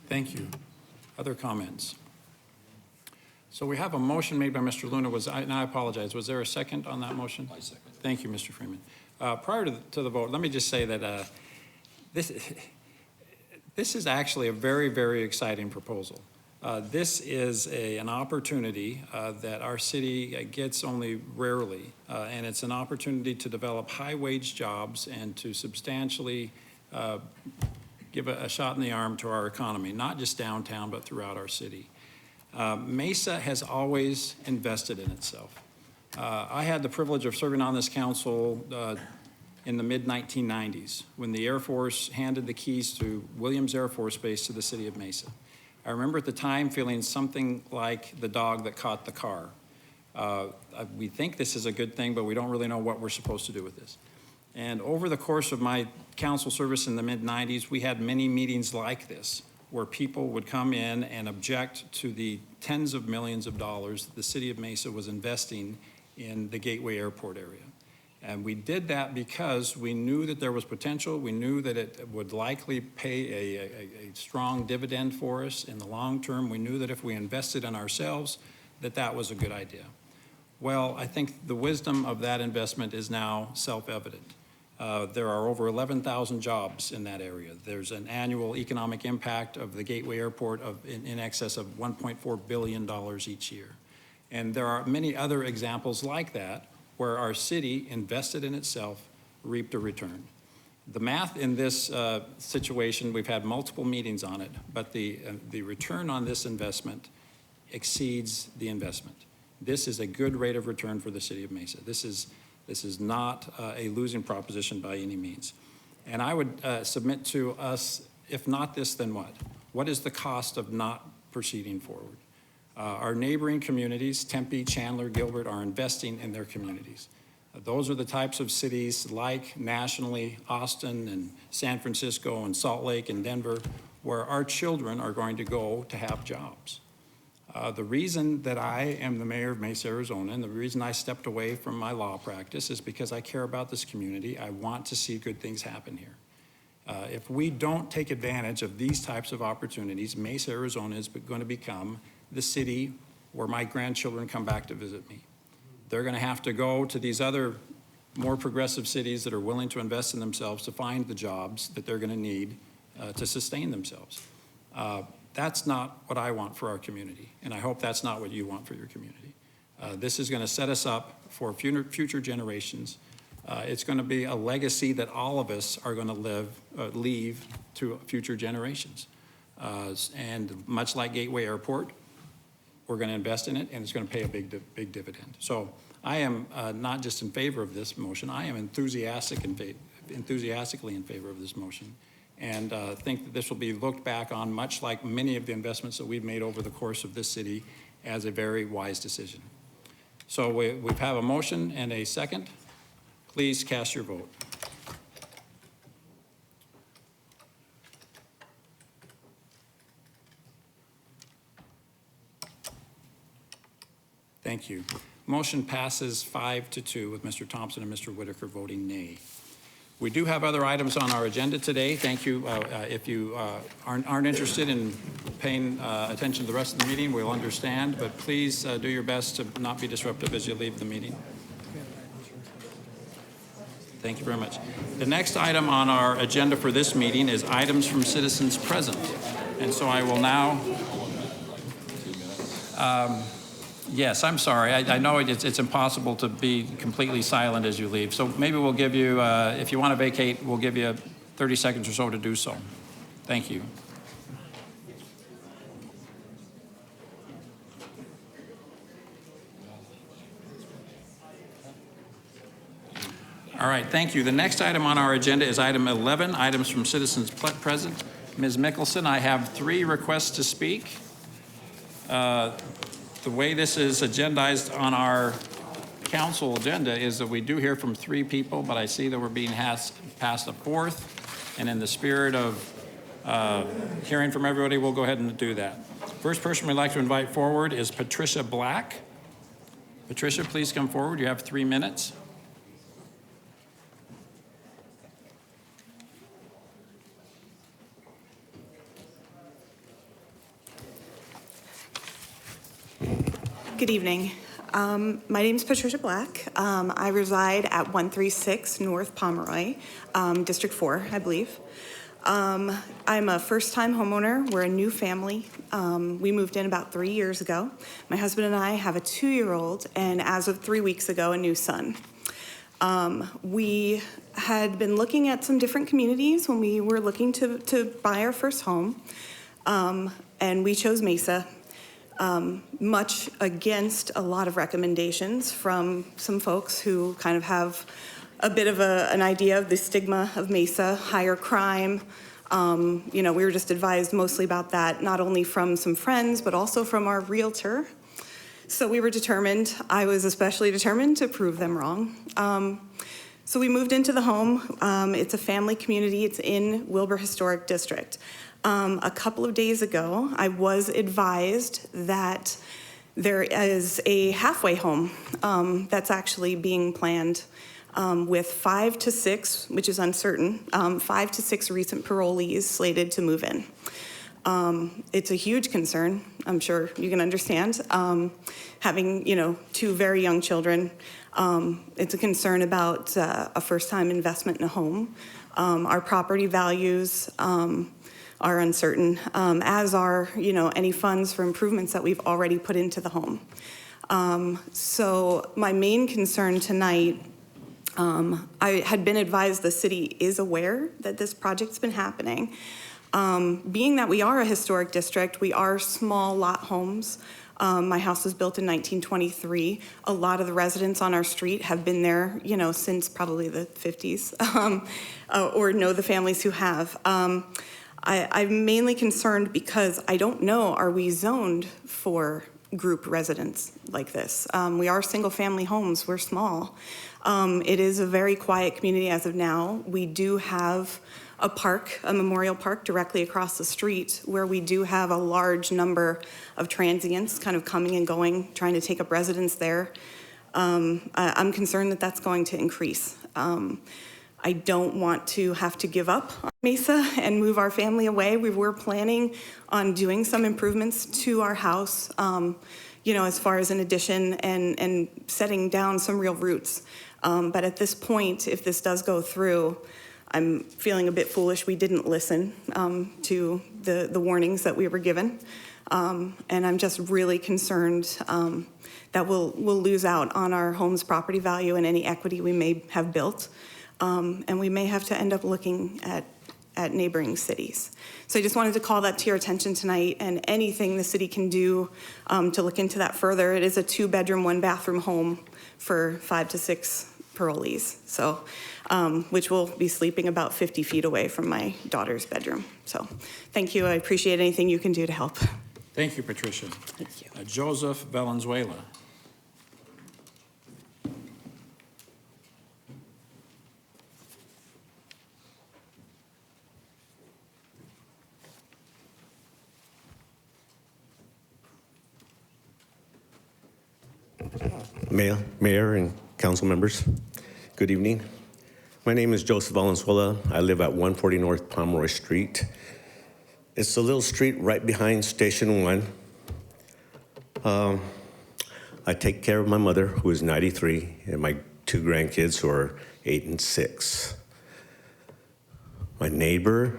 Thank you. Other comments? So we have a motion made by Mr. Luna. And I apologize, was there a second on that motion? I second. Thank you, Mr. Freeman. Prior to the vote, let me just say that this is actually a very, very exciting proposal. This is an opportunity that our city gets only rarely, and it's an opportunity to develop high-wage jobs and to substantially give a shot in the arm to our economy, not just downtown, but throughout our city. Mesa has always invested in itself. I had the privilege of serving on this council in the mid-1990s when the Air Force handed the keys to Williams Air Force Base to the city of Mesa. I remember at the time feeling something like the dog that caught the car. We think this is a good thing, but we don't really know what we're supposed to do with this. And over the course of my council service in the mid-90s, we had many meetings like this, where people would come in and object to the tens of millions of dollars that the city of Mesa was investing in the Gateway Airport area. And we did that because we knew that there was potential. We knew that it would likely pay a strong dividend for us in the long term. We knew that if we invested in ourselves, that was a good idea. Well, I think the wisdom of that investment is now self-evident. There are over 11,000 jobs in that area. There's an annual economic impact of the Gateway Airport in excess of $1.4 billion each year. And there are many other examples like that where our city invested in itself, reaped a return. The math in this situation, we've had multiple meetings on it, but the return on this investment exceeds the investment. This is a good rate of return for the city of Mesa. This is not a losing proposition by any means. And I would submit to us, if not this, then what? What is the cost of not proceeding forward? Our neighboring communities, Tempe, Chandler, Gilbert, are investing in their communities. Those are the types of cities like nationally, Austin and San Francisco and Salt Lake and Denver, where our children are going to go to have jobs. The reason that I am the mayor of Mesa, Arizona, and the reason I stepped away from my law practice is because I care about this community. I want to see good things happen here. If we don't take advantage of these types of opportunities, Mesa, Arizona is going to become the city where my grandchildren come back to visit me. They're going to have to go to these other more progressive cities that are willing to invest in themselves to find the jobs that they're going to need to sustain themselves. That's not what I want for our community, and I hope that's not what you want for your community. This is going to set us up for future generations. It's going to be a legacy that all of us are going to leave to future generations. And much like Gateway Airport, we're going to invest in it, and it's going to pay a big dividend. So I am not just in favor of this motion, I am enthusiastically in favor of this motion, and think that this will be looked back on, much like many of the investments that we've made over the course of this city, as a very wise decision. So we have a motion and a second. Please cast your vote. Thank you. Motion passes 5-2 with Mr. Thompson and Mr. Whitaker voting nay. We do have other items on our agenda today. Thank you. If you aren't interested in paying attention to the rest of the meeting, we'll understand, but please do your best to not be disruptive as you leave the meeting. Thank you very much. The next item on our agenda for this meeting is items from citizens present. And so I will now, yes, I'm sorry. I know it's impossible to be completely silent as you leave. So maybe we'll give you, if you want to vacate, we'll give you 30 seconds or so to do so. Thank you. All right, thank you. The next item on our agenda is item 11, items from citizens present. Ms. Mickelson, I have 3 requests to speak. The way this is agendized on our council agenda is that we do hear from 3 people, but I see that we're being passed a 4th. And in the spirit of hearing from everybody, we'll go ahead and do that. First person we'd like to invite forward is Patricia Black. Patricia, please come forward. You have 3 minutes. Good evening. My name is Patricia Black. I reside at 136 North Pomeroy, District 4, I believe. I'm a first-time homeowner. We're a new family. We moved in about 3 years ago. My husband and I have a 2-year-old, and as of 3 weeks ago, a new son. We had been looking at some different communities when we were looking to buy our first home, and we chose Mesa. Much against a lot of recommendations from some folks who kind of have a bit of an idea of the stigma of Mesa, higher crime. We were just advised mostly about that, not only from some friends, but also from our realtor. So we were determined, I was especially determined to prove them wrong. So we moved into the home. It's a family community. It's in Wilbur Historic District. A couple of days ago, I was advised that there is a halfway home that's actually being planned with 5 to 6, which is uncertain, 5 to 6 recent parolees slated to move in. It's a huge concern, I'm sure you can understand. Having, 2 very young children, it's a concern about a first-time investment in a home. Our property values are uncertain, as are, any funds for improvements that we've already put into the home. So my main concern tonight, I had been advised the city is aware that this project's been happening. Being that we are a historic district, we are small lot homes. My house was built in 1923. A lot of the residents on our street have been there, since probably the 50s, or know the families who have. I'm mainly concerned because I don't know, are we zoned for group residents like this? We are single-family homes. We're small. It is a very quiet community as of now. We do have a park, a memorial park directly across the street where we do have a large number of transients kind of coming and going, trying to take up residence there. I'm concerned that that's going to increase. I don't want to have to give up on Mesa and move our family away. We were planning on doing some improvements to our house, as far as an addition and setting down some real roots. But at this point, if this does go through, I'm feeling a bit foolish. We didn't listen to the warnings that we were given. And I'm just really concerned that we'll lose out on our home's property value and any equity we may have built. And we may have to end up looking at neighboring cities. So I just wanted to call that to your attention tonight, and anything the city can do to look into that further. It is a 2-bedroom, 1-bathroom home for 5 to 6 parolees, so which will be sleeping about 50 feet away from my daughter's bedroom. So thank you. I appreciate anything you can do to help. Thank you, Patricia. Thank you. Joseph Valenzuela. Mayor and council members, good evening. My name is Joseph Valenzuela. I live at 140 North Pomeroy Street. It's a little street right behind Station 1. I take care of my mother, who is 93, and my 2 grandkids who are 8 and 6. My neighbor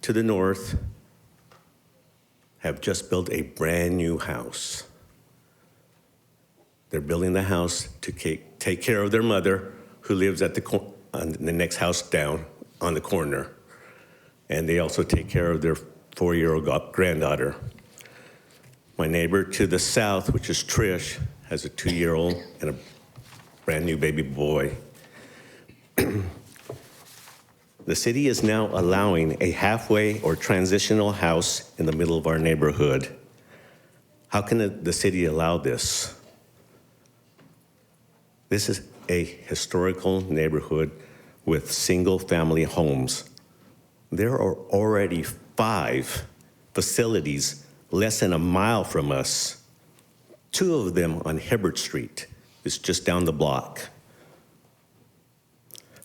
to the north have just built a brand new house. They're building the house to take care of their mother, who lives at on the next house down on the corner. And they also take care of their 4-year-old granddaughter. My neighbor to the south, which is Trish, has a 2-year-old and a brand new baby boy. The city is now allowing a halfway or transitional house in the middle of our neighborhood. How can the city allow this? This is a historical neighborhood with single-family homes. There are already 5 facilities less than a mile from us. 2 of them on Hibbert Street. It's just down the block.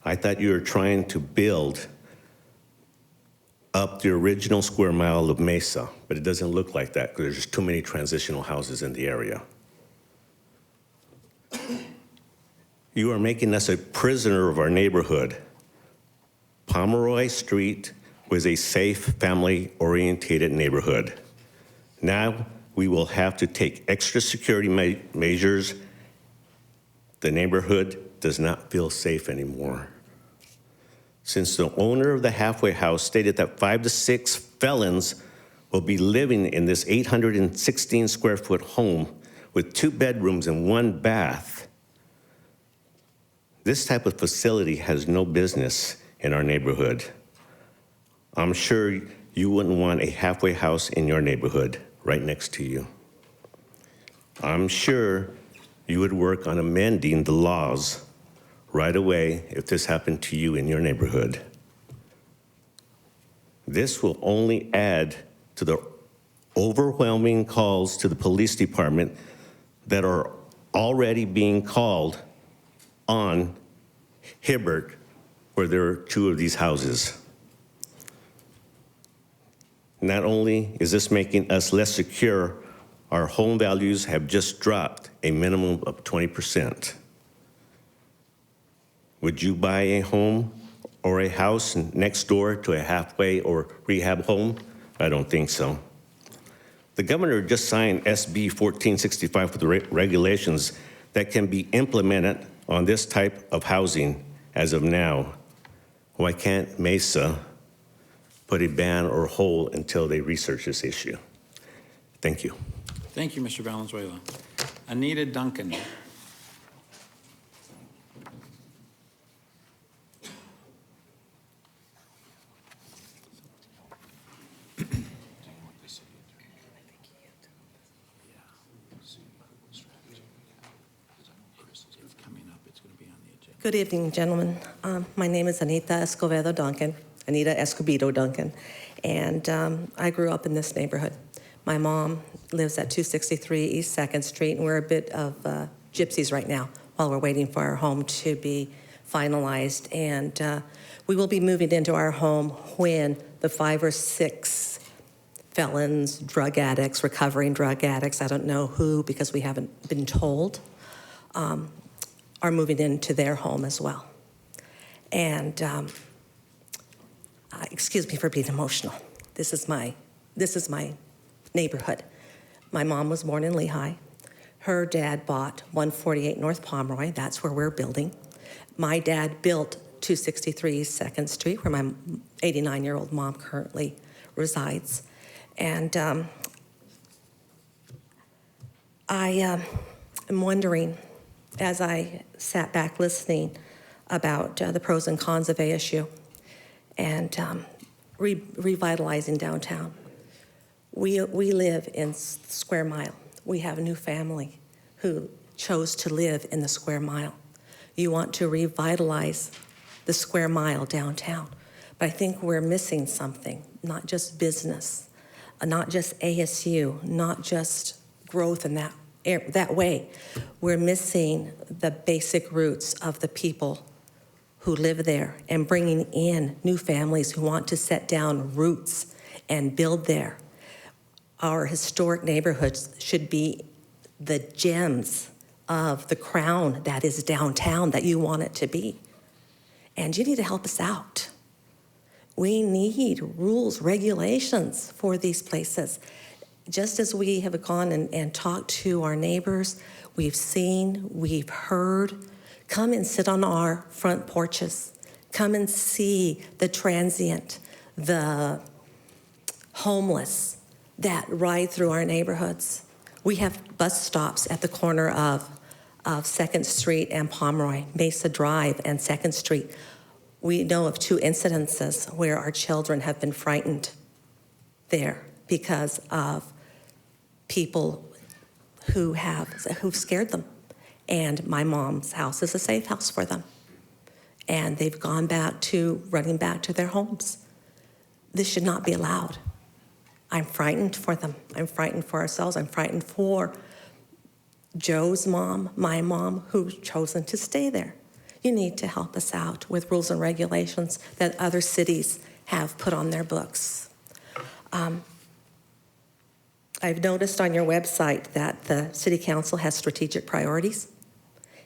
I thought you were trying to build up the original square mile of Mesa, but it doesn't look like that because there's just too many transitional houses in the area. You are making us a prisoner of our neighborhood. Pomeroy Street was a safe, family-oriented neighborhood. Now we will have to take extra security measures. The neighborhood does not feel safe anymore. Since the owner of the halfway house stated that 5 to 6 felons will be living in this 816 square foot home with 2 bedrooms and 1 bath, this type of facility has no business in our neighborhood. I'm sure you wouldn't want a halfway house in your neighborhood right next to you. I'm sure you would work on amending the laws right away if this happened to you in your neighborhood. This will only add to the overwhelming calls to the police department that are already being called on Hibbert, where there are 2 of these houses. Not only is this making us less secure, our home values have just dropped a minimum of 20%. Would you buy a home or a house next door to a halfway or rehab home? I don't think so. The governor just signed SB 1465 for the regulations that can be implemented on this type of housing as of now. Why can't Mesa put a ban or hold until they research this issue? Thank you. Thank you, Mr. Valenzuela. Anita Duncan. Good evening, gentlemen. My name is Anita Escobedo Duncan, Anita Escobedo Duncan, and I grew up in this neighborhood. My mom lives at 263 East 2nd Street, and we're a bit of gypsies right now while we're waiting for our home to be finalized. And we will be moving into our home when the 5 or 6 felons, drug addicts, recovering drug addicts, I don't know who because we haven't been told, are moving into their home as well. And excuse me for being emotional. This is my neighborhood. My mom was born in Lehigh. Her dad bought 148 North Pomeroy. That's where we're building. My dad built 263 2nd Street, where my 89-year-old mom currently resides. And I am wondering, as I sat back listening about the pros and cons of ASU and revitalizing downtown. We live in Square Mile. We have a new family who chose to live in the Square Mile. You want to revitalize the Square Mile downtown, but I think we're missing something, not just business, not just ASU, not just growth in that way. We're missing the basic roots of the people who live there and bringing in new families who want to set down roots and build there. Our historic neighborhoods should be the gems of the crown that is downtown that you want it to be. And you need to help us out. We need rules, regulations for these places. Just as we have gone and talked to our neighbors, we've seen, we've heard, come and sit on our front porches. Come and see the transient, the homeless that ride through our neighborhoods. We have bus stops at the corner of 2nd Street and Pomeroy, Mesa Drive and 2nd Street. We know of 2 incidences where our children have been frightened there because of people who've scared them. And my mom's house is a safe house for them. And they've gone running back to their homes. This should not be allowed. I'm frightened for them. I'm frightened for ourselves. I'm frightened for Joe's mom, my mom, who's chosen to stay there. You need to help us out with rules and regulations that other cities have put on their books. I've noticed on your website that the City Council has strategic priorities,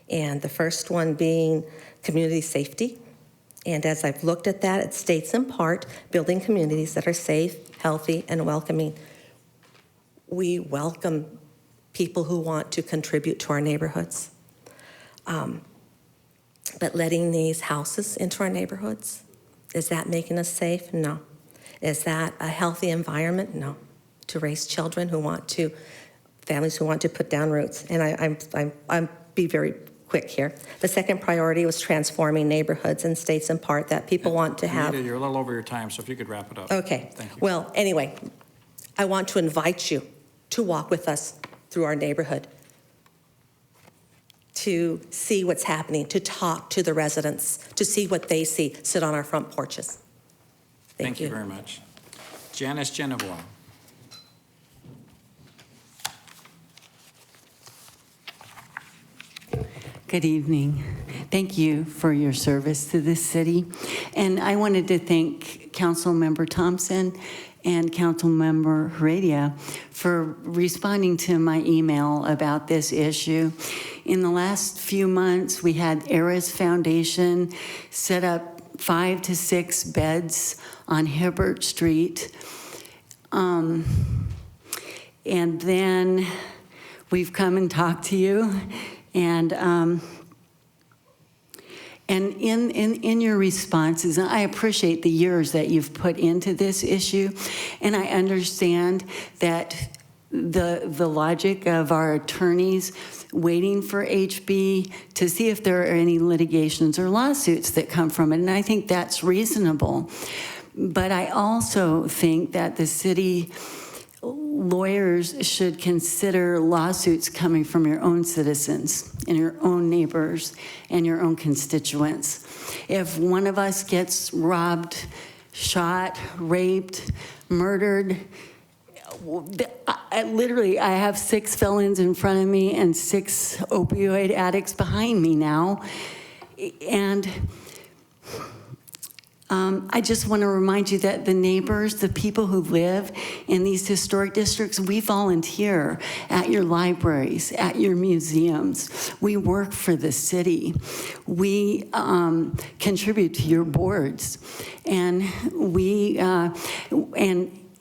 and the first one being community safety. And as I've looked at that, it states in part, building communities that are safe, healthy, and welcoming. We welcome people who want to contribute to our neighborhoods. But letting these houses into our neighborhoods, is that making us safe? No. Is that a healthy environment? No. To raise children families who want to put down roots. And I'm be very quick here. The second priority was transforming neighborhoods, and states in part that people want to have. Anita, you're a little over your time, so if you could wrap it up. Okay. Thank you. Well, anyway, I want to invite you to walk with us through our neighborhood, to see what's happening, to talk to the residents, to see what they see, sit on our front porches. Thank you very much. Janice Genevois. Good evening. Thank you for your service to this city. And I wanted to thank Councilmember Thompson and Councilmember Heredia for responding to my email about this issue. In the last few months, we had Eris Foundation set up 5 to 6 beds on Hibbert Street. And then we've come and talked to you. And in your responses, I appreciate the years that you've put into this issue, and I understand that the logic of our attorneys waiting for HB to see if there are any litigations or lawsuits that come from it, and I think that's reasonable. But I also think that the city lawyers should consider lawsuits coming from your own citizens and your own neighbors and your own constituents. If one of us gets robbed, shot, raped, murdered, I have 6 felons in front of me and 6 opioid addicts behind me now. And I just want to remind you that the neighbors, the people who live in these historic districts, we volunteer at your libraries, at your museums. We work for the city. We contribute to your boards. And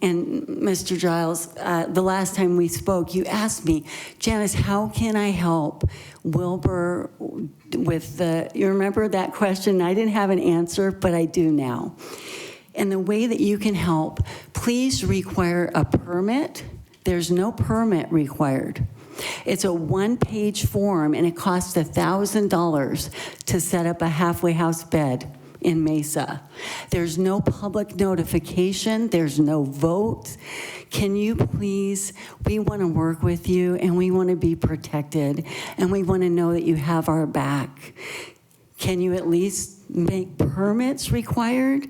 and Mr. Giles, the last time we spoke, you asked me, Janice, how can I help Wilbur with you remember that question? I didn't have an answer, but I do now. And the way that you can help, please require a permit. There's no permit required. It's a 1-page form, and it costs $1,000 to set up a halfway house bed in Mesa. There's no public notification. There's no vote. Can you please, we want to work with you, and we want to be protected, and we want to know that you have our back. Can you at least make permits required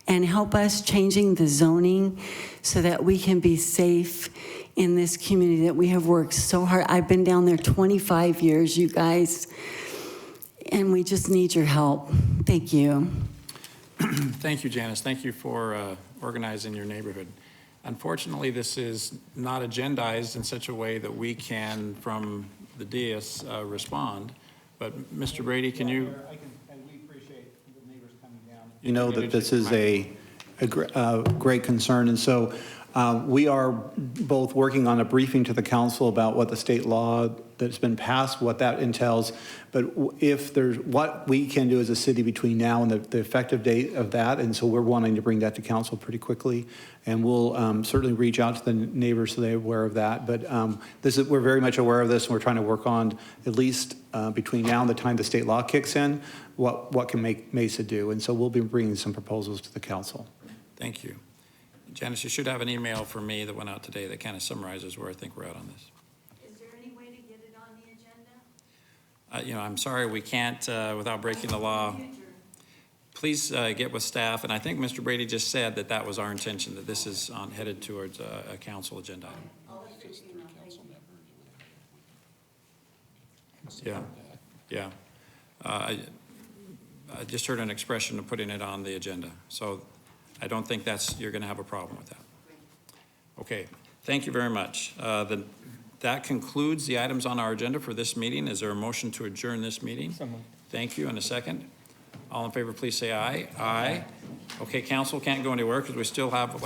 and help us changing the zoning so that we can be safe in this community that we have worked so hard? I've been down there 25 years, you guys, and we just need your help. Thank you. Thank you, Janice. Thank you for organizing your neighborhood. Unfortunately, this is not agendized in such a way that we can, from the dais respond. But Mr. Brady, can you? And we appreciate the neighbors coming down. You know that this is a great concern, and so we are both working on a briefing to the council about what the state law that's been passed, what that entails. But if there's, what we can do as a city between now and the effective date of that, and so we're wanting to bring that to council pretty quickly, and we'll certainly reach out to the neighbors so they're aware of that. But we're very much aware of this, and we're trying to work on, at least between now and the time the state law kicks in, what can make Mesa do. And so we'll be bringing some proposals to the council. Thank you. Janice, you should have an email from me that went out today that kind of summarizes where I think we're at on this. Is there any way to get it on the agenda? You know, I'm sorry we can't, without breaking the law. Please get with staff, and I think Mr. Brady just said that that was our intention, that this is headed towards a council agenda item. Yeah, yeah. I just heard an expression of putting it on the agenda, so I don't think you're going to have a problem with that. Okay, thank you very much. That concludes the items on our agenda for this meeting. Is there a motion to adjourn this meeting? Thank you, and a second. All in favor, please say aye. Aye. Okay, council can't go anywhere because we still have